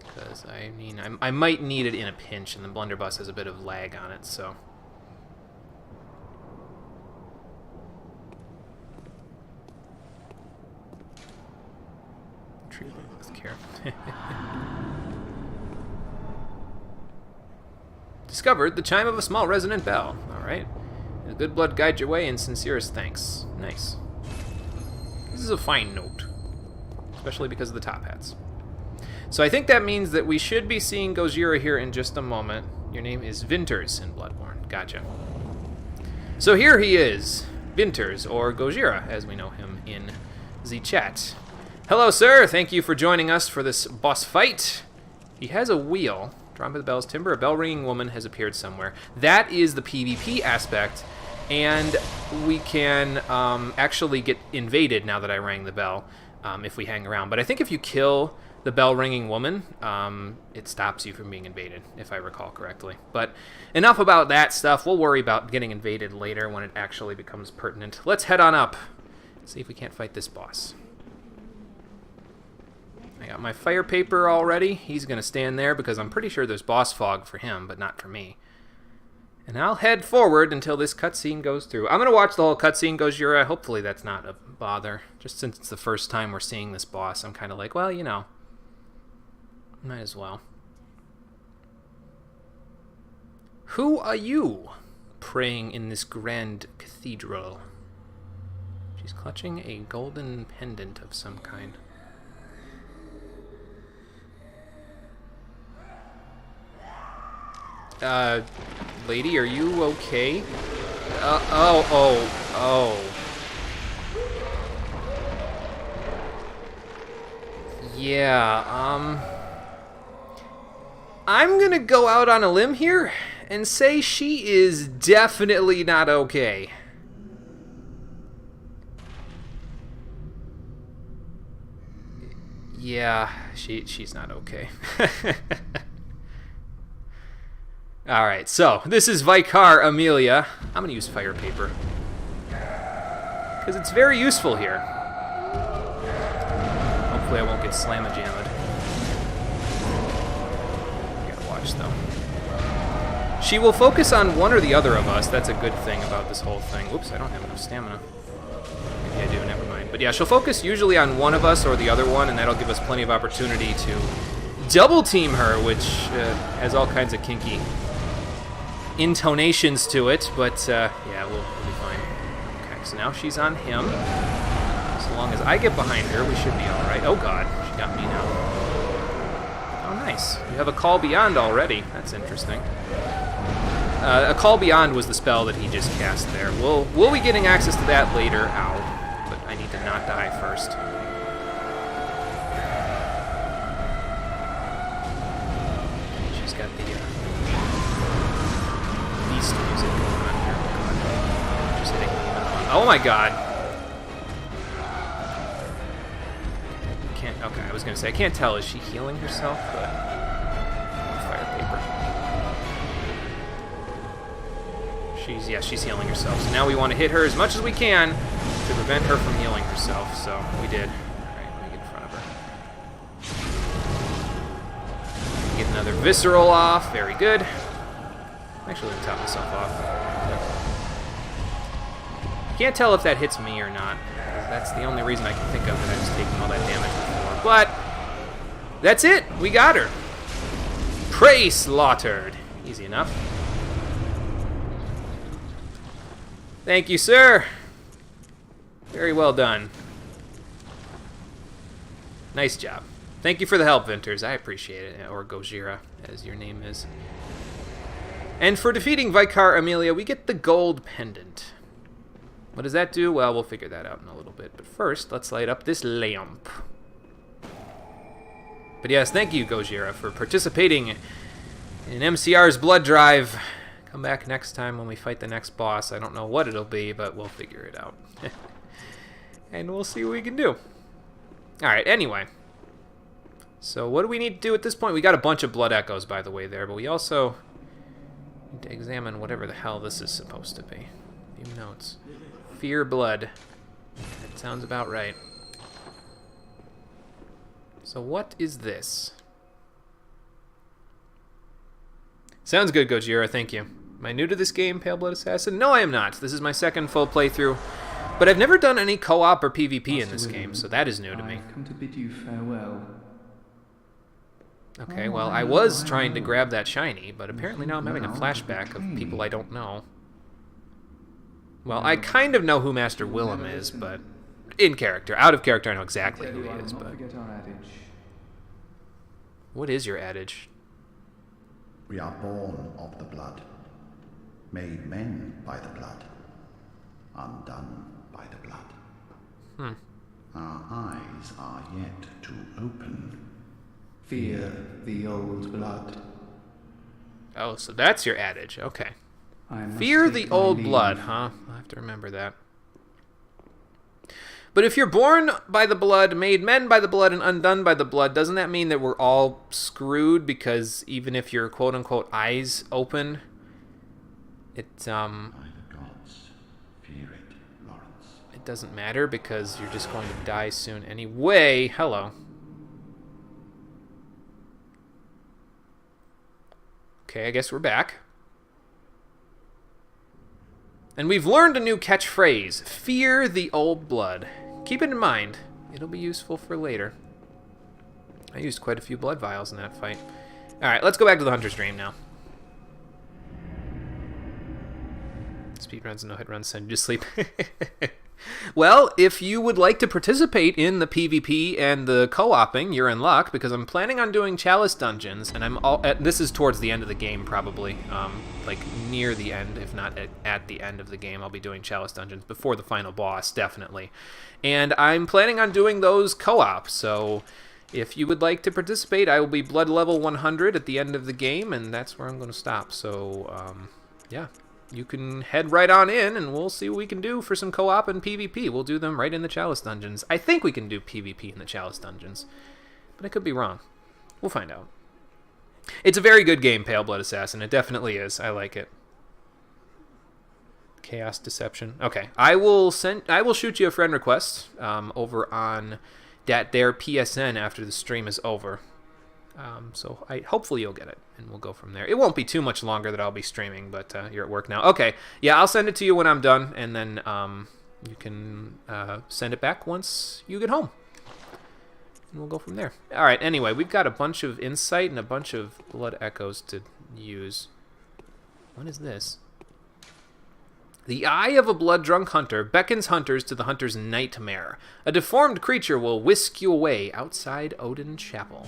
A: Because, I mean, I might need it in a pinch, and the blunderbuss has a bit of lag on it, so... Treat it with care. Discovered the chime of a small resonant bell. Alright. The good blood guide your way, and sincerest thanks. Nice. This is a fine note. Especially because of the top hats. So I think that means that we should be seeing Gojira here in just a moment. Your name is Winters in Bloodborne. Gotcha. So here he is. Winters, or Gojira, as we know him in the chat. Hello, sir. Thank you for joining us for this boss fight. He has a wheel. Drawn by the bell's timber, a bell-ringing woman has appeared somewhere. That is the PvP aspect, and we can actually get invaded now that I rang the bell if we hang around. But I think if you kill the bell-ringing woman, it stops you from being invaded, if I recall correctly. But enough about that stuff. We'll worry about getting invaded later when it actually becomes pertinent. Let's head on up. See if we can't fight this boss. I got my fire paper already. He's going to stand there because I'm pretty sure there's boss fog for him, but not for me. And I'll head forward until this cutscene goes through. I'm going to watch the whole cutscene, Gojira. Hopefully that's not a bother. Just since it's the first time we're seeing this boss, I'm kind of like, well, you know, might as well. Who are you praying in this grand cathedral? She's clutching a golden pendant of some kind. Lady, are you okay? Oh. Yeah, I'm gonna go out on a limb here and say she is definitely not okay. Yeah, she's not okay. Alright, so this is Vicar Amelia. I'm going to use fire paper. Because it's very useful here. Hopefully I won't get slam-a-jammed. Gotta watch, though. She will focus on one or the other of us. That's a good thing about this whole thing. Oops, I don't have enough stamina. Maybe I do, never mind. But yeah, she'll focus usually on one of us or the other one, and that'll give us plenty of opportunity to double team her, which has all kinds of kinky intonations to it. But yeah, we'll be fine. Okay, so now she's on him. So long as I get behind her, we should be all right. Oh God, she got me now. Oh, nice. You have a Call Beyond already. That's interesting. A Call Beyond was the spell that he just cast there. We'll be getting access to that later. Ow. But I need to not die first. She's got the beast music going on here. Oh, God. Just hitting me. Oh my God. Can't. Okay, I was gonna say I can't tell. Is she healing herself? Fire paper. She's healing herself. So now we want to hit her as much as we can to prevent her from healing herself. So we did. Alright, let me get in front of her. Get another visceral off. Very good. I'm actually going to top myself off. Can't tell if that hits me or not. That's the only reason I can think of that I was taking all that damage before. But that's it. We got her. Prey slaughtered. Easy enough. Thank you, sir. Very well done. Nice job. Thank you for the help, Vinters. I appreciate it. Or Gojira, as your name is. And for defeating Vicar Amelia, we get the gold pendant. What does that do? Well, we'll figure that out in a little bit. But first, let's light up this lamp. But yes, thank you, Gojira, for participating in MCR's blood drive. Come back next time when we fight the next boss. I don't know what it'll be, but we'll figure it out. And we'll see what we can do. Alright, anyway. So what do we need to do at this point? We got a bunch of blood echoes, by the way, there, but we also need to examine whatever the hell this is supposed to be. Few notes. Fear blood. That sounds about right. So what is this? Sounds good, Gojira, thank you. Am I new to this game, Pale Blood Assassin? No, I am not. This is my second full playthrough. But I've never done any co-op or PvP in this game, so that is new to me.
F: I've come to bid you farewell.
A: Okay, well, I was trying to grab that shiny, but apparently now I'm having a flashback of people I don't know. Well, I kind of know who Master Willem is, but in character. Out of character, I know exactly who he is, but... What is your adage?
G: We are born of the blood, made men by the blood, undone by the blood. Our eyes are yet to open.
F: Fear the old blood.
A: Oh, so that's your adage. Okay.
F: I must
A: Fear
F: take
A: the
F: my
A: old
F: leave.
A: blood, huh? I'll have to remember that. But if you're born by the blood, made men by the blood, and undone by the blood, doesn't that mean that we're all screwed? Because even if your quote-unquote eyes open,
G: By the gods, fear it, Lawrence.
A: it doesn't matter because you're just going to die soon anyway. Hello. Okay, I guess we're back. And we've learned a new catchphrase, fear the old blood. Keep it in mind. It'll be useful for later. I used quite a few blood vials in that fight. Alright, let's go back to the Hunter's Dream now. Speedruns and no-hit runs send you to sleep. Well, if you would like to participate in the PvP and the co-oping, you're in luck, because I'm planning on doing Chalice Dungeons, and this is towards the end of the game, probably. Like, near the end, if not at the end of the game, I'll be doing Chalice Dungeons before the final boss, definitely. And I'm planning on doing those co-op, so if you would like to participate, I will be blood level 100 at the end of the game, and that's where I'm going to stop. So, yeah. You can head right on in, and we'll see what we can do for some co-op and PvP. We'll do them right in the Chalice Dungeons. I think we can do PvP in the Chalice Dungeons, but I could be wrong. We'll find out. It's a very good game, Pale Blood Assassin. It definitely is. I like it. Chaos Deception. Okay, I will shoot you a friend request over on that there PSN after the stream is over. So hopefully you'll get it, and we'll go from there. It won't be too much longer that I'll be streaming, but you're at work now. Okay, yeah, I'll send it to you when I'm done, and then you can send it back once you get home. And we'll go from there. Alright, anyway, we've got a bunch of insight and a bunch of blood echoes to use. What is this? The eye of a blood-drunk hunter beckons hunters to the hunter's nightmare. A deformed creature will whisk you away outside Odin Chapel.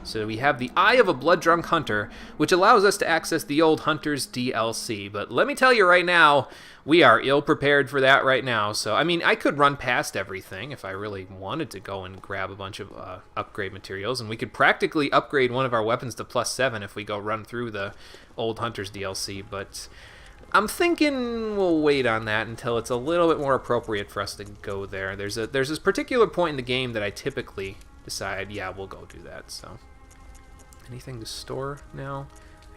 A: So we have the eye of a blood-drunk hunter, which allows us to access the old Hunter's DLC. But let me tell you right now, we are ill-prepared for that right now. So, I mean, I could run past everything if I really wanted to go and grab a bunch of upgrade materials. And we could practically upgrade one of our weapons to +7 if we go run through the old Hunter's DLC. But I'm thinking we'll wait on that until it's a little bit more appropriate for us to go there. There's this particular point in the game that I typically decide, yeah, we'll go do that. So, anything to store now?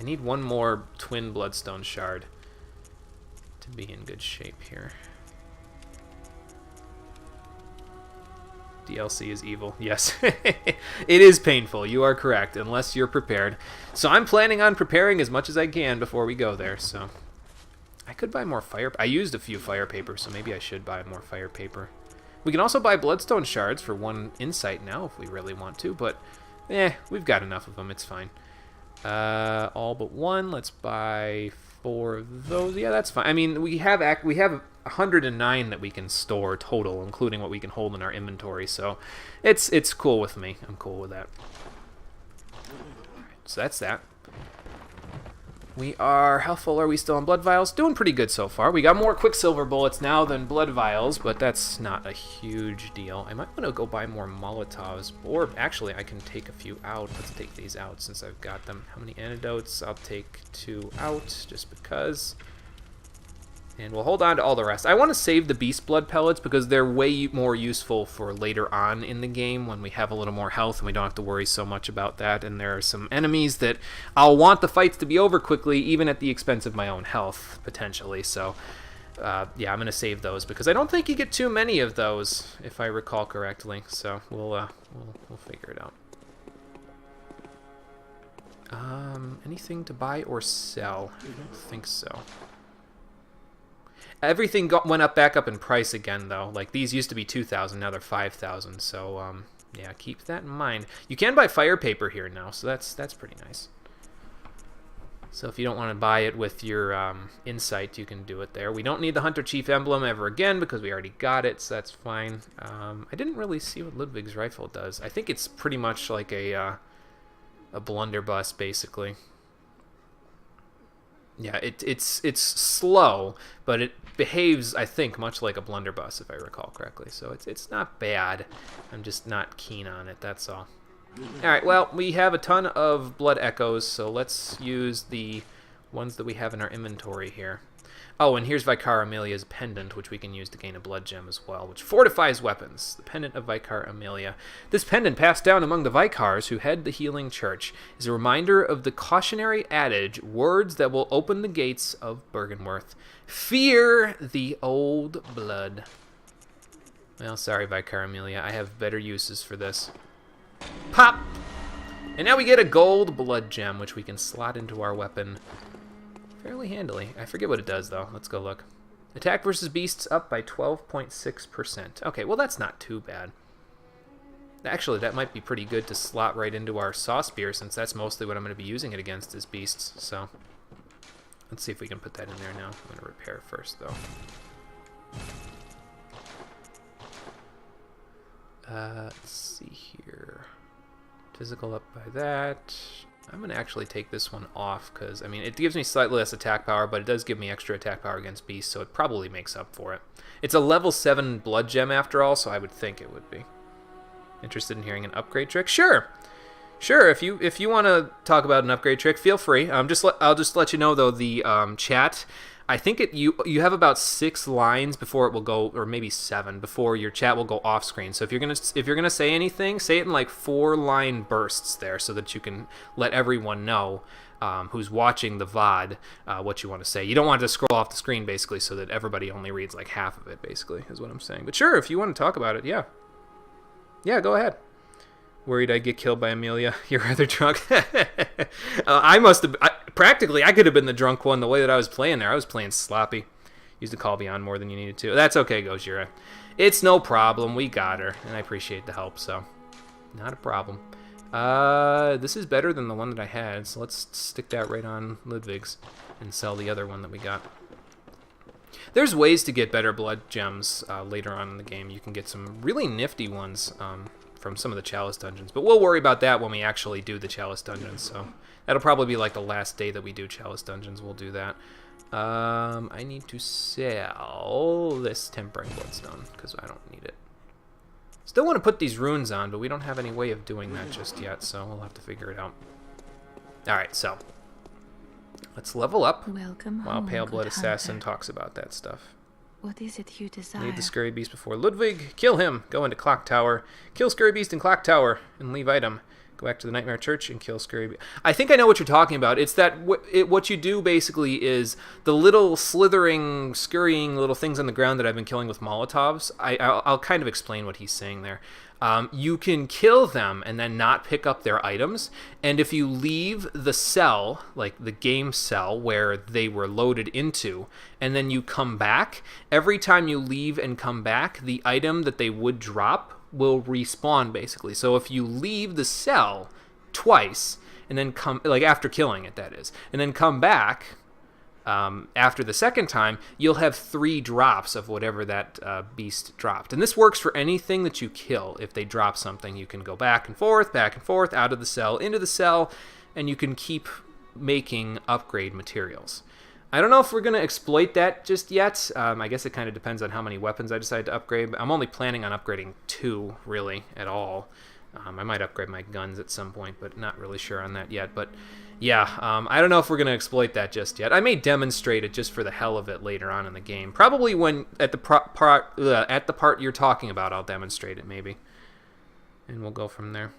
A: I need one more twin bloodstone shard to be in good shape here. DLC is evil. Yes, it is painful. You are correct, unless you're prepared. So I'm planning on preparing as much as I can before we go there. So I could buy more fire. I used a few fire paper, so maybe I should buy more fire paper. We can also buy bloodstone shards for 1 insight now if we really want to, but we've got enough of them. It's fine. All but 1. Let's buy 4 of those. Yeah, that's fine. I mean, we have 109 that we can store total, including what we can hold in our inventory. So it's cool with me. I'm cool with that. All right, so that's that. We are, how full are we still on blood vials? Doing pretty good so far. We got more quicksilver bullets now than blood vials, but that's not a huge deal. I might want to go buy more Molotovs, or actually I can take a few out. Let's take these out since I've got them. How many antidotes? I'll take 2 out just because. And we'll hold on to all the rest. I want to save the beast blood pellets because they're way more useful for later on in the game when we have a little more health and we don't have to worry so much about that. And there are some enemies that I'll want the fights to be over quickly, even at the expense of my own health, potentially. So, yeah, I'm going to save those because I don't think you get too many of those, if I recall correctly. So we'll figure it out. Anything to buy or sell? I don't think so. Everything went back up in price again, though. Like, these used to be 2,000, now they're 5,000. So, yeah, keep that in mind. You can buy fire paper here now, so that's pretty nice. So if you don't want to buy it with your insight, you can do it there. We don't need the Hunter Chief emblem ever again because we already got it, so that's fine. I didn't really see what Ludwig's rifle does. I think it's pretty much like a blunderbuss, basically. Yeah, it's slow, but it behaves, I think, much like a blunderbuss, if I recall correctly. So it's not bad. I'm just not keen on it, that's all. Alright, well, we have a ton of blood echoes, so let's use the ones that we have in our inventory here. Oh, and here's Vicar Amelia's pendant, which we can use to gain a blood gem as well, which fortifies weapons. The pendant of Vicar Amelia. This pendant, passed down among the Vicars who head the healing church, is a reminder of the cautionary adage, words that will open the gates of Bergenworth. Fear the old blood. Well, sorry, Vicar Amelia. I have better uses for this. Pop! And now we get a gold blood gem, which we can slot into our weapon fairly handily. I forget what it does, though. Let's go look. Attack versus beasts up by 12.6%. Okay, well, that's not too bad. Actually, that might be pretty good to slot right into our saw spear, since that's mostly what I'm going to be using it against is beasts. So, let's see if we can put that in there now. I'm going to repair first, though. Let's see here. Physical up by that. I'm going to actually take this one off because, I mean, it gives me slightly less attack power, but it does give me extra attack power against beasts, so it probably makes up for it. It's a level 7 blood gem after all, so I would think it would be. Interested in hearing an upgrade trick? Sure! Sure, if you want to talk about an upgrade trick, feel free. I'll just let you know, though, the chat, I think you have about 6 lines before it will go, or maybe 7, before your chat will go off screen. So if you're gonna say anything, say it in like 4-line bursts there, so that you can let everyone know who's watching the VOD what you want to say. You don't want to scroll off the screen, basically, so that everybody only reads like half of it, basically, is what I'm saying. But sure, if you want to talk about it, yeah, go ahead. Worried I'd get killed by Amelia. You're rather drunk. I must have... Practically, I could have been the drunk one the way that I was playing there. I was playing sloppy. Used the call beyond more than you needed to. That's okay, Gojira. It's no problem. We got her, and I appreciate the help, so not a problem. This is better than the one that I had, so let's stick that right on Ludwig's and sell the other one that we got. There's ways to get better blood gems later on in the game. You can get some really nifty ones from some of the Chalice dungeons, but we'll worry about that when we actually do the Chalice dungeons, so that'll probably be like the last day that we do Chalice dungeons. We'll do that. I need to sell this Tempering Bloodstone, because I don't need it. Still want to put these runes on, but we don't have any way of doing that just yet, so we'll have to figure it out. Alright, so let's level up
B: Welcome
A: while
B: home,
A: Pale
B: good
A: Blood Assassin
B: hunter.
A: talks about that stuff.
B: What is it you desire?
A: Leave the Scurry Beast before Ludwig, kill him, go into Clock Tower, kill Scurry Beast in Clock Tower, and leave item. Go back to the Nightmare Church and kill Scurry Beast. I think I know what you're talking about. It's that what you do basically is the little slithering, scurrying little things on the ground that I've been killing with Molotovs. I'll kind of explain what he's saying there. You can kill them and then not pick up their items, and if you leave the cell, like the game cell where they were loaded into, and then you come back, every time you leave and come back, the item that they would drop will respawn, basically. So if you leave the cell twice, and then come, like after killing it, that is, and then come back after the second time, you'll have 3 drops of whatever that beast dropped. And this works for anything that you kill. If they drop something, you can go back and forth, out of the cell, into the cell, and you can keep making upgrade materials. I don't know if we're going to exploit that just yet. I guess it kind of depends on how many weapons I decide to upgrade. I'm only planning on upgrading 2, really, at all. I might upgrade my guns at some point, but not really sure on that yet. But yeah, I don't know if we're going to exploit that just yet. I may demonstrate it just for the hell of it later on in the game. Probably when at the part you're talking about, I'll demonstrate it maybe, and we'll go from there.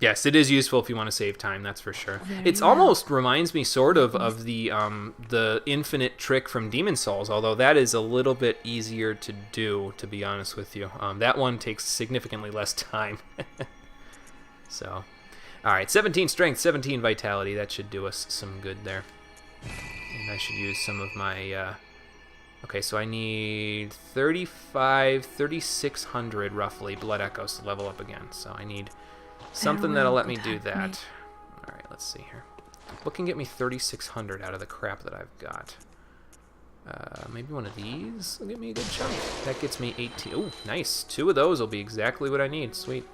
A: Yes, it is useful if you want to save time, that's for sure. It almost reminds me sort of the infinite trick from Demon Souls, although that is a little bit easier to do, to be honest with you. That one takes significantly less time. So, alright, 17 strength, 17 vitality, that should do us some good there. And I should use some of my... okay, so I need 3,600 roughly blood echoes to level up again, so I need... something that'll let me do that. Alright, let's see here. What can get me 3,600 out of the crap that I've got? Maybe one of these will give me a good chunk. That gets me 18. Oh, nice. 2 of those will be exactly what I need. Sweet.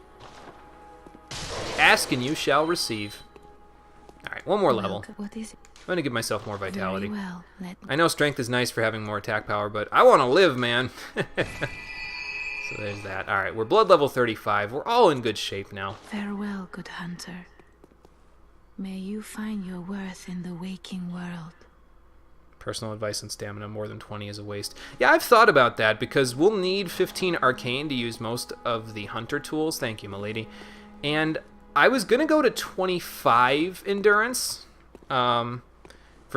A: Ask and you shall receive. Alright, one more level.
B: What is it?
A: I'm going to give myself more vitality.
B: Very well.
A: I know strength is nice for having more attack power, but I want to live, man. So there's that. Alright, we're blood level 35. We're all in good shape now.
B: Farewell, good hunter. May you find your worth in the waking world.
A: Personal advice on stamina, more than 20 is a waste. Yeah, I've thought about that, because we'll need 15 arcane to use most of the hunter tools. Thank you, milady. And I was going to go to 25 endurance. For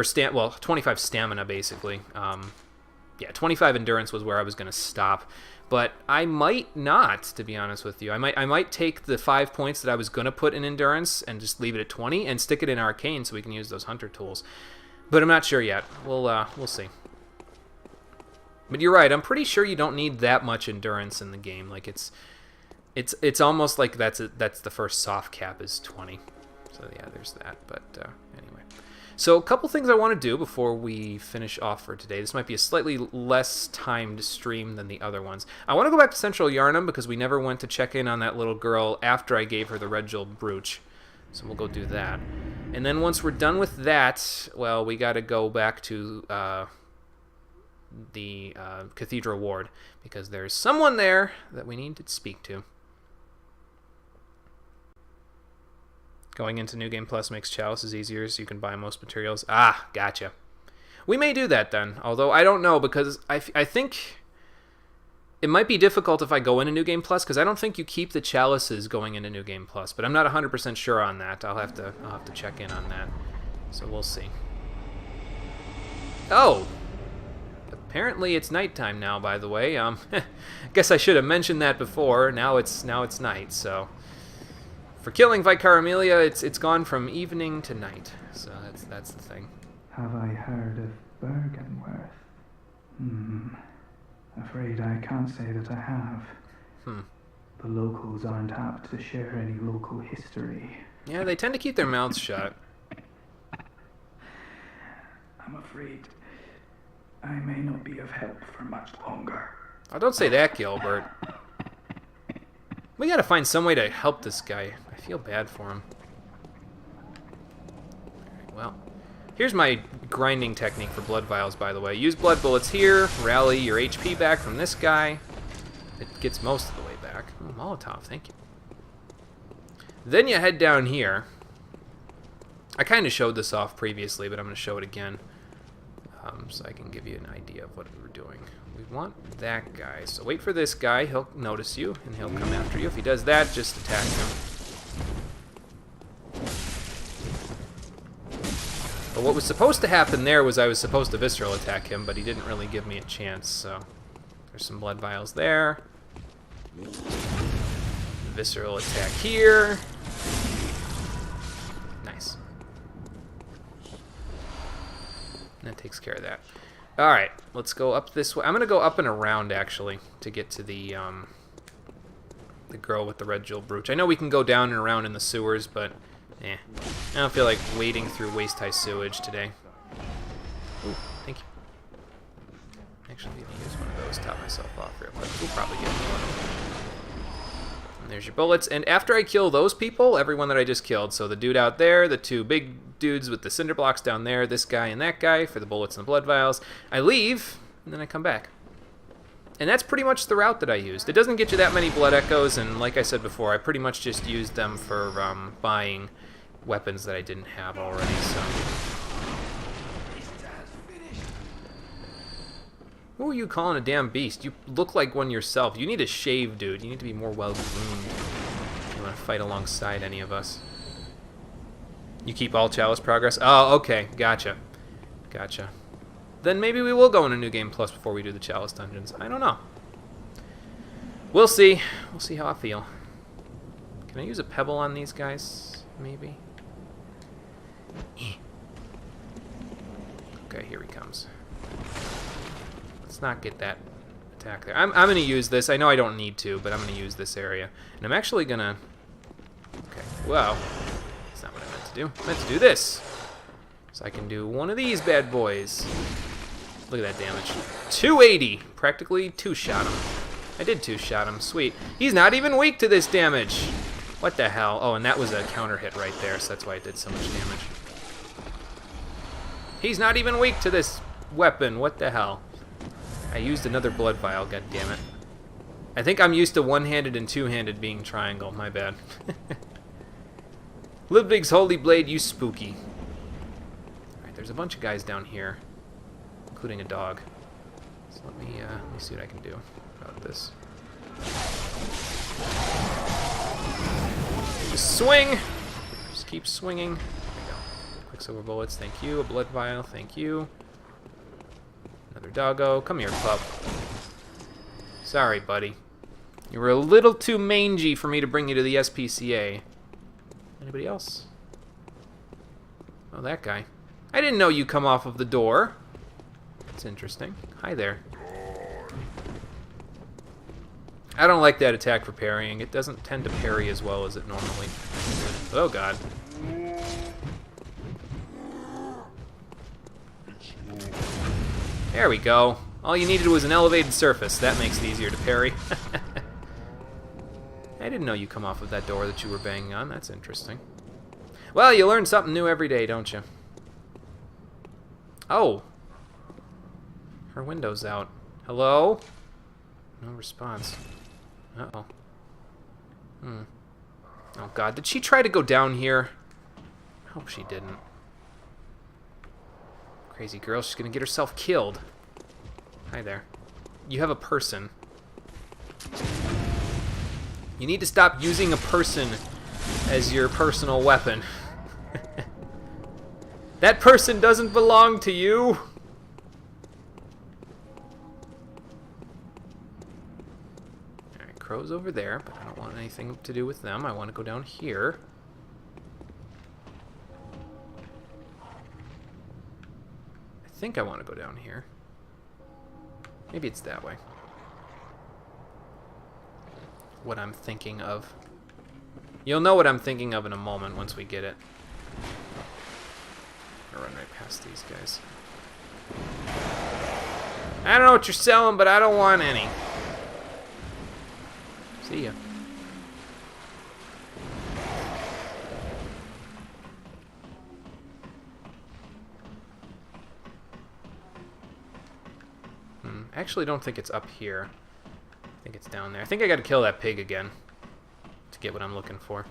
A: 25 stamina, basically. Yeah, 25 endurance was where I was going to stop. But I might not, to be honest with you. I might take the 5 points that I was going to put in endurance and just leave it at 20 and stick it in arcane so we can use those hunter tools. But I'm not sure yet. We'll see. But you're right. I'm pretty sure you don't need that much endurance in the game. Like it's almost like that's the first soft cap is 20. So yeah, there's that. But anyway. So a couple things I want to do before we finish off for today. This might be a slightly less timed stream than the other ones. I want to go back to Central Yharnam because we never went to check in on that little girl after I gave her the red jeweled brooch. So we'll go do that. And then once we're done with that, well, we got to go back to the Cathedral Ward because there's someone there that we need to speak to. Going into New Game Plus makes chalices easier so you can buy most materials. Ah, gotcha. We may do that then, although I don't know because I think it might be difficult if I go into New Game Plus because I don't think you keep the chalices going into New Game Plus, but I'm not 100% sure on that. I'll have to check in on that. So we'll see. Oh! Apparently it's nighttime now, by the way. Guess I should have mentioned that before. Now it's night, so... For killing Vicar Amelia, it's gone from evening to night. So that's the thing.
F: Have I heard of Bergenworth? Afraid I can't say that I have. The locals aren't apt to share any local history.
A: Yeah, they tend to keep their mouths shut.
F: I'm afraid I may not be of help for much longer.
A: Oh, don't say that, Gilbert. We gotta find some way to help this guy. I feel bad for him. Alright, well, here's my grinding technique for blood vials, by the way. Use blood bullets here, rally your HP back from this guy. It gets most of the way back. Oh, Molotov, thank you. Then you head down here. I kind of showed this off previously, but I'm going to show it again. So I can give you an idea of what we're doing. We want that guy. So wait for this guy. He'll notice you, and he'll come after you. If he does that, just attack him. But what was supposed to happen there was I was supposed to visceral attack him, but he didn't really give me a chance, so... There's some blood vials there. Visceral attack here. Nice. That takes care of that. Alright, let's go up this way. I'm going to go up and around, actually, to get to the girl with the red jewel brooch. I know we can go down and around in the sewers, but I don't feel like wading through waist-high sewage today. Ooh, thank you. Actually, let me use one of those, top myself off real quick. We'll probably get one. And there's your bullets. And after I kill those people, everyone that I just killed, so the dude out there, the two big dudes with the cinder blocks down there, this guy and that guy for the bullets and the blood vials, I leave, and then I come back. And that's pretty much the route that I used. It doesn't get you that many blood echoes, and like I said before, I pretty much just used them for buying weapons that I didn't have already, so... Who are you calling a damn beast? You look like one yourself. You need a shave, dude. You need to be more well-groomed if you want to fight alongside any of us. You keep all Chalice progress? Oh, okay. Gotcha. Gotcha. Then maybe we will go into New Game Plus before we do the Chalice dungeons. I don't know. We'll see. We'll see how I feel. Can I use a pebble on these guys? Maybe? Okay, here he comes. Let's not get that attack there. I'm going to use this. I know I don't need to, but I'm going to use this area. And I'm actually going to... Okay, well, that's not what I meant to do. I meant to do this. So I can do one of these bad boys. Look at that damage. 280. Practically two-shot him. I did two-shot him. Sweet. He's not even weak to this damage. What the hell? Oh, and that was a counter hit right there, so that's why it did so much damage. He's not even weak to this weapon. What the hell? I used another blood vial, goddammit. I think I'm used to one-handed and two-handed being triangle. My bad. Ludwig's Holy Blade, you spooky. Alright, there's a bunch of guys down here, including a dog. So let me see what I can do about this. Just swing! Just keep swinging. There we go. Quicksilver bullets, thank you. A blood vial, thank you. Another doggo. Come here, pup. Sorry, buddy. You were a little too mangy for me to bring you to the SPCA. Anybody else? Oh, that guy. I didn't know you come off of the door. That's interesting. Hi there. I don't like that attack for parrying. It doesn't tend to parry as well as it normally would. Oh, God. There we go. All you needed was an elevated surface. That makes it easier to parry. I didn't know you come off of that door that you were banging on. That's interesting. Well, you learn something new every day, don't you? Oh. Her window's out. Hello? No response. Uh-oh. Oh, God. Did she try to go down here? I hope she didn't. Crazy girl. She's going to get herself killed. Hi there. You have a person. You need to stop using a person as your personal weapon. That person doesn't belong to you. Alright, crow's over there, but I don't want anything to do with them. I want to go down here. think I want to go down here. Maybe it's that way. What I'm thinking of. You'll know what I'm thinking of in a moment once we get it. I'll run right past these guys. I don't know what you're selling, but I don't want any. See ya. I actually don't think it's up here. I think it's down there. I think I gotta kill that pig again to get what I'm looking for.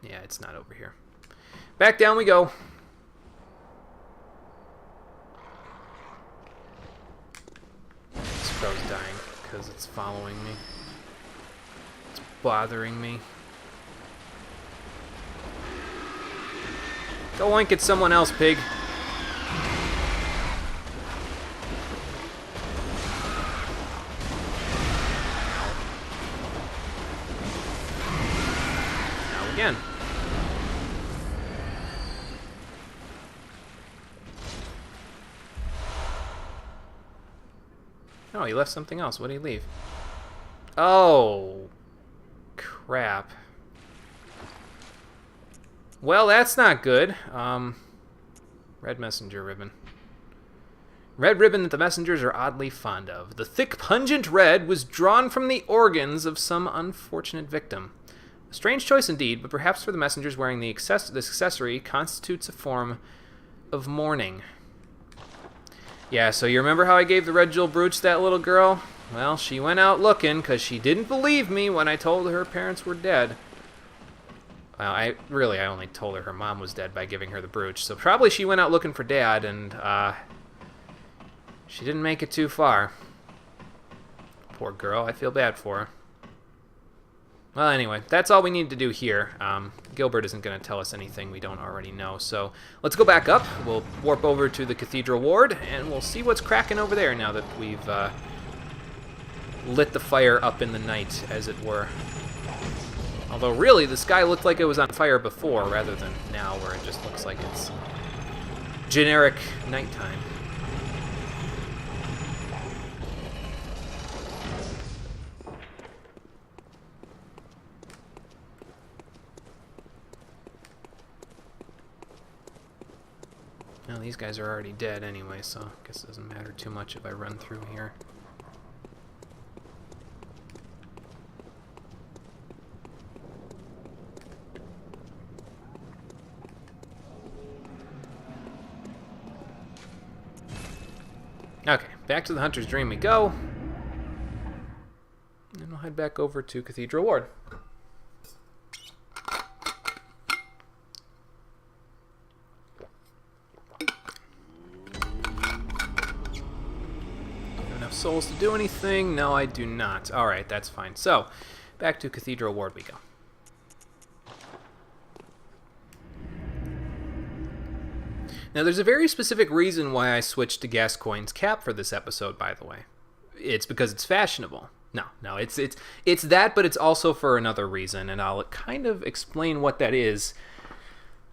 A: Yeah, it's not over here. Back down we go. This crow's dying because it's following me. It's bothering me. Go oink at someone else, pig. Now again. Oh, he left something else. What did he leave? Oh, crap. Well, that's not good. Red messenger ribbon. Red ribbon that the messengers are oddly fond of. The thick, pungent red was drawn from the organs of some unfortunate victim. A strange choice indeed, but perhaps for the messengers wearing this accessory constitutes a form of mourning. Yeah, so you remember how I gave the red jewel brooch to that little girl? Well, she went out looking because she didn't believe me when I told her parents were dead. Well, I only told her mom was dead by giving her the brooch. So probably she went out looking for Dad, and she didn't make it too far. Poor girl, I feel bad for her. Well, anyway, that's all we need to do here. Gilbert isn't going to tell us anything we don't already know. So let's go back up. We'll warp over to the Cathedral Ward, and we'll see what's cracking over there now that we've lit the fire up in the night, as it were. Although, really, the sky looked like it was on fire before, rather than now, where it just looks like it's generic nighttime. Well, these guys are already dead anyway, so I guess it doesn't matter too much if I run through here. Okay, back to the Hunter's Dream we go. And we'll head back over to Cathedral Ward. Enough souls to do anything? No, I do not. Alright, that's fine. So, back to Cathedral Ward we go. Now, there's a very specific reason why I switched to Gascoigne's cap for this episode, by the way. It's because it's fashionable. No, it's that, but it's also for another reason, and I'll kind of explain what that is.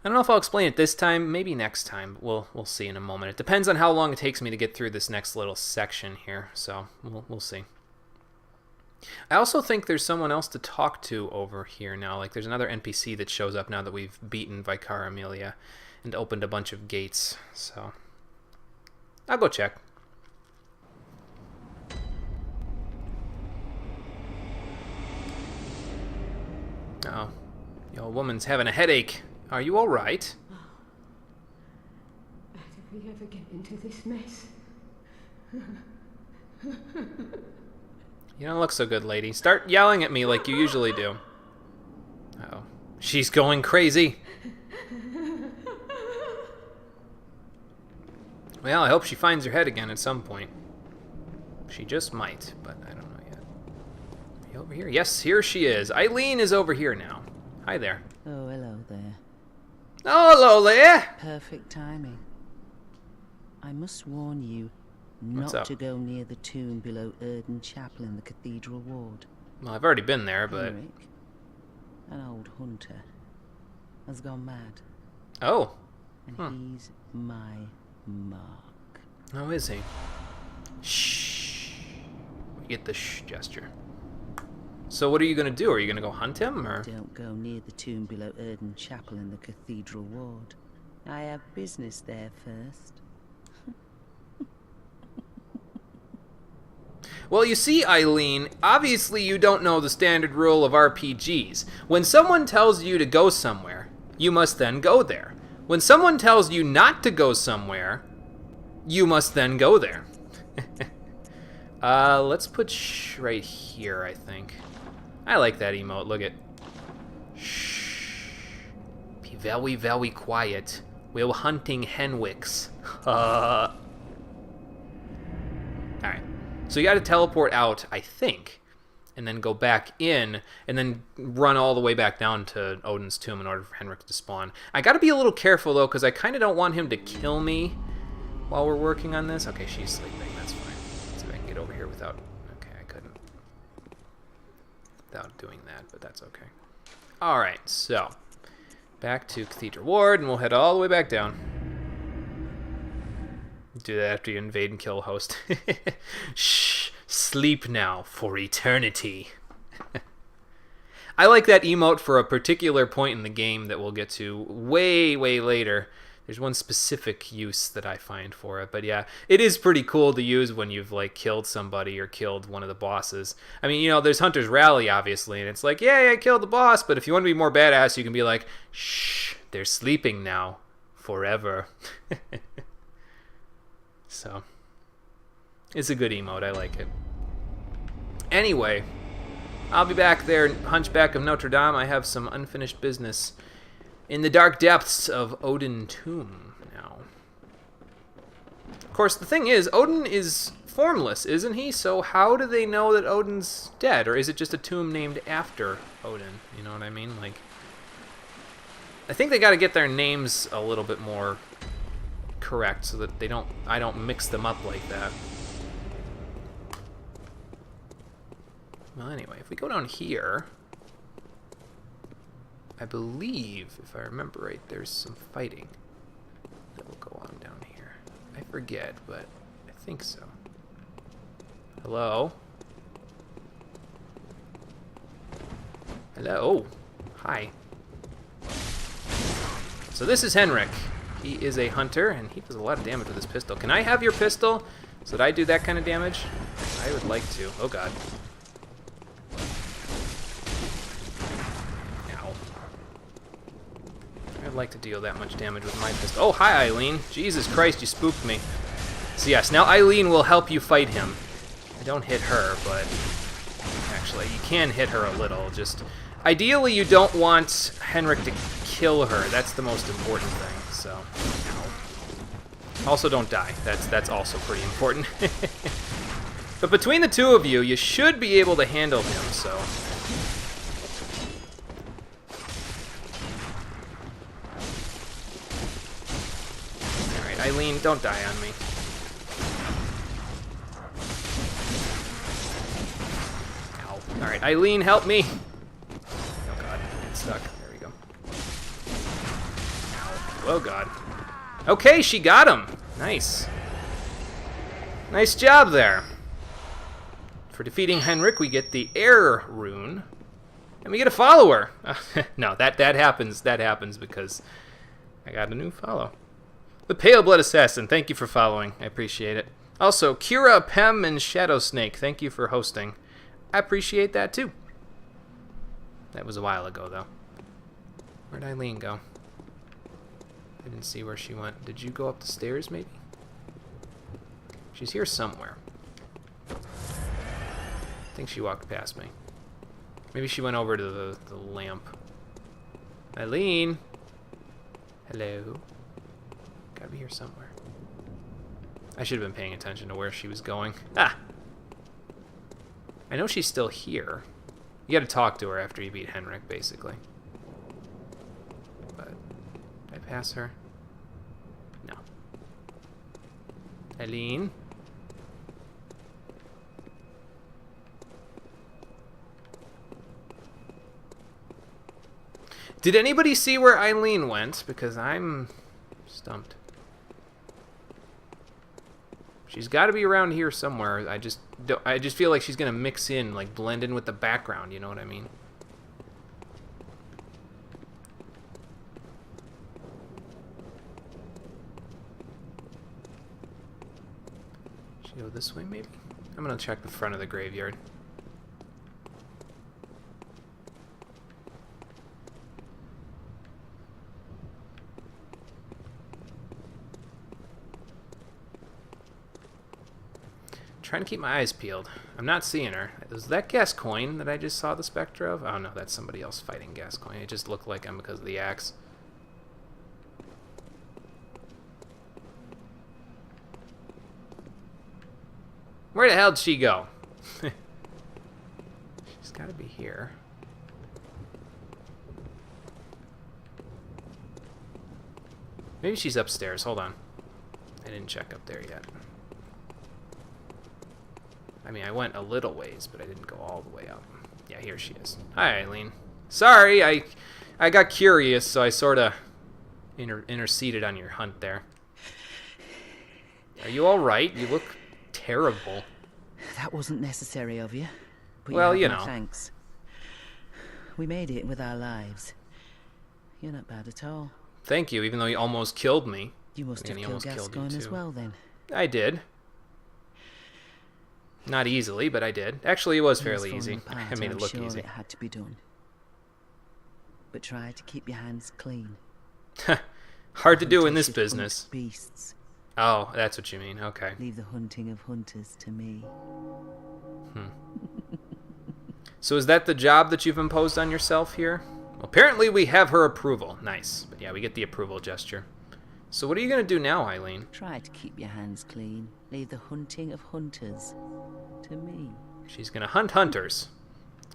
A: I don't know if I'll explain it this time, maybe next time. We'll see in a moment. It depends on how long it takes me to get through this next little section here, so we'll see. I also think there's someone else to talk to over here now. Like, there's another NPC that shows up now that we've beaten Vicar Amelia and opened a bunch of gates, so I'll go check. Uh-oh. The old woman's having a headache. Are you all right?
H: How did we ever get into this mess?
A: You don't look so good, lady. Start yelling at me like you usually do. Uh-oh. She's going crazy. Well, I hope she finds her head again at some point. She just might, but I don't know yet. Are you over here? Yes, here she is. Eileen is over here now. Hi there.
I: Oh, hello there.
A: Oh, hello there.
I: Perfect timing. I must warn you
A: What's
I: not
A: up?
I: to go near the tomb below Erden Chapel in the Cathedral Ward.
A: Well, I've already been there, but...
I: Henrik, an old hunter, has gone mad.
A: Oh.
I: And he's my mark.
A: Oh, is he? Shh. We get the shh gesture. So what are you going to do? Are you going to go hunt him, or?
I: Don't go near the tomb below Erden Chapel in the Cathedral Ward. I have business there first.
A: Well, you see, Eileen, obviously you don't know the standard rule of RPGs. When someone tells you to go somewhere, you must then go there. When someone tells you not to go somewhere, you must then go there. Let's put shh right here, I think. I like that emote. Look at. Shh. Be very, very quiet. We're hunting Henwicks. Alright. So you gotta teleport out, I think, and then go back in, and then run all the way back down to Odin's tomb in order for Henrik to spawn. I gotta be a little careful, though, because I kind of don't want him to kill me while we're working on this. Okay, she's sleeping. That's fine. Let's see if I can get over here without... Okay, I couldn't. Without doing that, but that's okay. Alright, so... back to Cathedral Ward, and we'll head all the way back down. Do that after you invade and kill a host. Shh, sleep now for eternity. I like that emote for a particular point in the game that we'll get to way, way later. There's one specific use that I find for it. But yeah, it is pretty cool to use when you've like killed somebody or killed one of the bosses. I mean, you know, there's Hunter's Rally, obviously, and it's like, yay, I killed the boss. But if you want to be more badass, you can be like, shh, they're sleeping now forever. So, it's a good emote. I like it. Anyway, I'll be back there, Hunchback of Notre Dame. I have some unfinished business in the dark depths of Odin Tomb now. Of course, the thing is, Odin is formless, isn't he? So how do they know that Odin's dead? Or is it just a tomb named after Odin? You know what I mean? Like, I think they got to get their names a little bit more correct so that I don't mix them up like that. Well, anyway, if we go down here, I believe, if I remember right, there's some fighting that will go on down here. I forget, but I think so. Hello? Hello? Oh, hi. So this is Henrik. He is a hunter, and he does a lot of damage with his pistol. Can I have your pistol so that I do that kind of damage? I would like to. Oh, God. Ow. I'd like to deal that much damage with my pistol. Oh, hi, Eileen. Jesus Christ, you spooked me. So, yes, now Eileen will help you fight him. I don't hit her, but... Actually, you can hit her a little. Just... Ideally, you don't want Henrik to kill her. That's the most important thing. So, also don't die. That's also pretty important. But between the two of you, you should be able to handle him, so. Alright, Eileen, don't die on me. Ow. Alright, Eileen, help me! Oh god, I'm stuck. There we go. Oh, God. Okay, she got him. Nice. Nice job there. For defeating Henrik, we get the air rune. And we get a follower. No, that happens. That happens because I got a new follow. The Pale Blood Assassin, thank you for following. I appreciate it. Also, Kira, Pem, and Shadow Snake, thank you for hosting. I appreciate that, too. That was a while ago, though. Where'd Eileen go? I didn't see where she went. Did you go up the stairs, maybe? She's here somewhere. I think she walked past me. Maybe she went over to the lamp. Eileen! Hello? Gotta be here somewhere. I should have been paying attention to where she was going. Ah! I know she's still here. You gotta talk to her after you beat Henrik, basically. But... did I pass her? No. Eileen? Did anybody see where Eileen went? Because I'm stumped. She's got to be around here somewhere. I just feel like she's gonna mix in, like blend in with the background. You know what I mean? Should we go this way, maybe? I'm gonna check the front of the graveyard. Trying to keep my eyes peeled. I'm not seeing her. Was that Gascoigne that I just saw the specter of? Oh no, that's somebody else fighting Gascoigne. It just looked like him because of the axe. Where the hell did she go? She's got to be here. Maybe she's upstairs. Hold on. I didn't check up there yet. I mean, I went a little ways, but I didn't go all the way up. Yeah, here she is. Hi, Eileen. Sorry, I got curious, so I sort of interceded on your hunt there. Are you all right? You look terrible.
I: That wasn't necessary of you. But
A: well,
I: you
A: you
I: have
A: know.
I: my thanks. We made it with our lives. You're not bad at all.
A: Thank you, even though you almost killed me.
I: You must have
A: he
I: killed
A: almost killed you,
I: Gascoigne as
A: too.
I: well, then.
A: I did. Not easily, but I did. Actually, it was
I: He
A: fairly
I: falling
A: easy.
I: apart,
A: I made
I: I'm
A: it look
I: sure
A: easy.
I: It had to be done. But try to keep your hands clean.
A: Hard to do in
I: Hunters
A: this
I: should hunt
A: business.
I: Beasts.
A: Oh, that's what you mean. Okay.
I: Leave the hunting of hunters to me.
A: So is that the job that you've imposed on yourself here? Well, apparently we have her approval. Nice. But yeah, we get the approval gesture. So what are you going to do now, Eileen?
I: Try to keep your hands clean. Leave the hunting of hunters to me.
A: She's going to hunt hunters.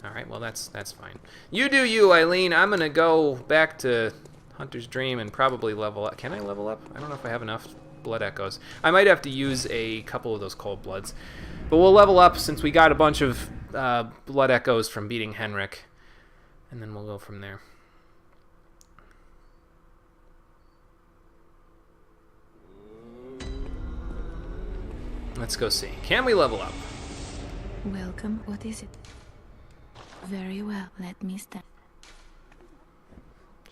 A: Alright, well that's fine. You do you, Eileen. I'm going to go back to Hunter's Dream and probably level up. Can I level up? I don't know if I have enough blood echoes. I might have to use a couple of those cold bloods. But we'll level up since we got a bunch of blood echoes from beating Henrik. And then we'll go from there. Let's go see. Can we level up?
B: Welcome. What is it? Very well. Let me start.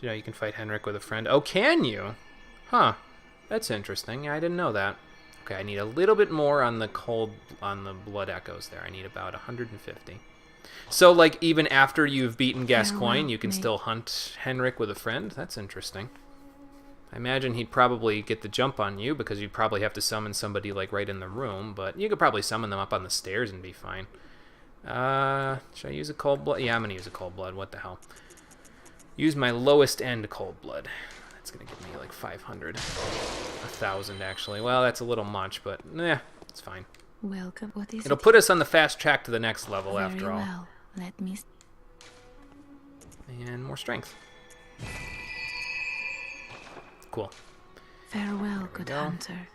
A: You know, you can fight Henrik with a friend. Oh, can you? Huh. That's interesting. I didn't know that. Okay, I need a little bit more on the blood echoes there. I need about 150. So, like, even after you've beaten Gascoigne, you can still hunt Henrik with a friend? That's interesting. I imagine he'd probably get the jump on you because you'd probably have to summon somebody, like, right in the room. But you could probably summon them up on the stairs and be fine. Should I use a cold blood? Yeah, I'm going to use a cold blood. What the hell? Use my lowest end cold blood. That's going to give me like 500. 1,000 actually. Well, that's a little much, but it's fine.
B: Welcome. What is
A: It'll
B: it?
A: put us on the fast track to the next level
B: Very
A: after all.
B: well. Let me.
A: And more strength. Cool.
B: Farewell, good
A: go.
B: hunter.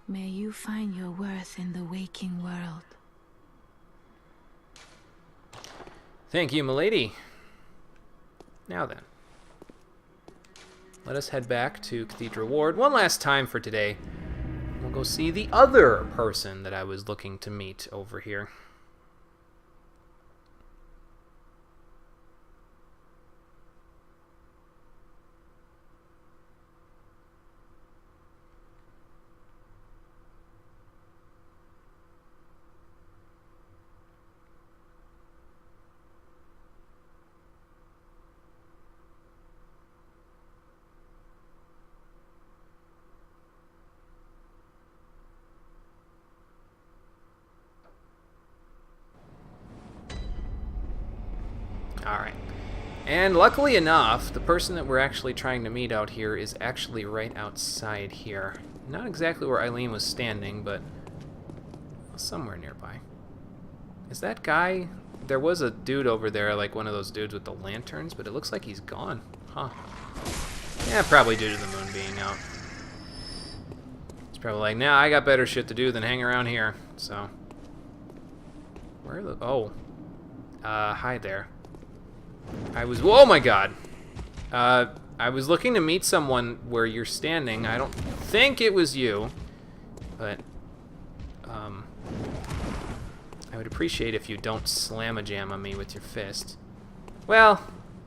B: May you find your worth in the waking world.
A: Thank you, milady. Now then. Let us head back to Cathedral Ward one last time for today. We'll go see the other person that I was looking to meet over here. Alright. And luckily enough, the person that we're actually trying to meet out here is actually right outside here. Not exactly where Eileen was standing, but somewhere nearby. Is that guy? There was a dude over there, like one of those dudes with the lanterns, but it looks like he's gone. Huh. Yeah, probably due to the moon being out. It's probably like, nah, I got better shit to do than hang around here. So. Where are the... Oh. Hi there. Oh my god. I was looking to meet someone where you're standing. I don't think it was you, but I would appreciate if you don't slam a jam on me with your fist. Well,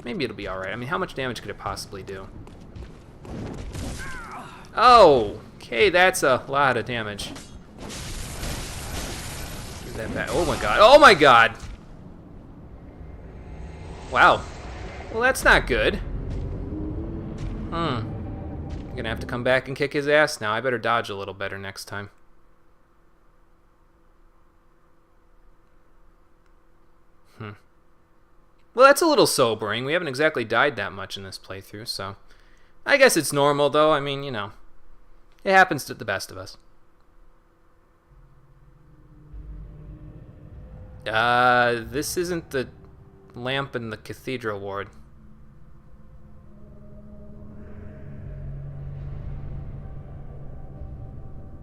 A: maybe it'll be alright. I mean, how much damage could it possibly do? Oh, okay, that's a lot of damage. Is that bad? Oh my god. Oh my god! Wow. Well, that's not good. I'm gonna have to come back and kick his ass now. I better dodge a little better next time. Well, that's a little sobering. We haven't exactly died that much in this playthrough, so... I guess it's normal, though. I mean, you know, it happens to the best of us. This isn't the lamp in the cathedral ward.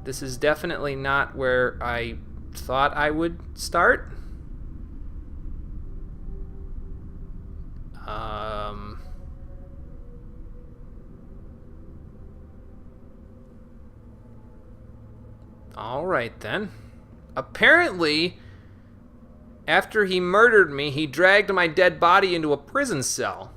A: This is definitely not where I thought I would start. Alright then. Apparently, after he murdered me, he dragged my dead body into a prison cell.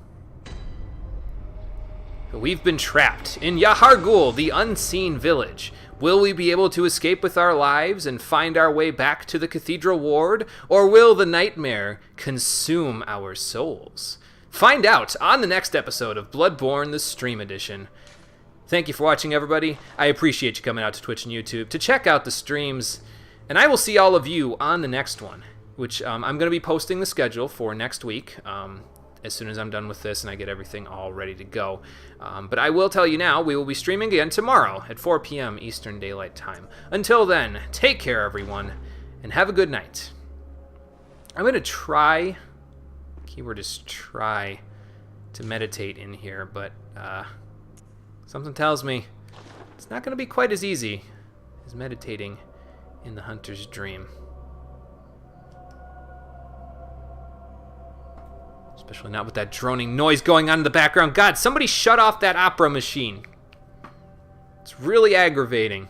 A: We've been trapped in Yahar'gul, the unseen village. Will we be able to escape with our lives and find our way back to the cathedral ward? Or will the nightmare consume our souls? Find out on the next episode of Bloodborne, the Stream Edition. Thank you for watching, everybody. I appreciate you coming out to Twitch and YouTube to check out the streams. And I will see all of you on the next one, which I'm going to be posting the schedule for next week as soon as I'm done with this and I get everything all ready to go. But I will tell you now, we will be streaming again tomorrow at 4 p.m. Eastern Daylight Time. Until then, take care, everyone, and have a good night. I'm going to try, keyword is try, to meditate in here, but something tells me it's not going to be quite as easy as meditating in the hunter's dream. Especially not with that droning noise going on in the background. God, somebody shut off that opera machine. It's really aggravating.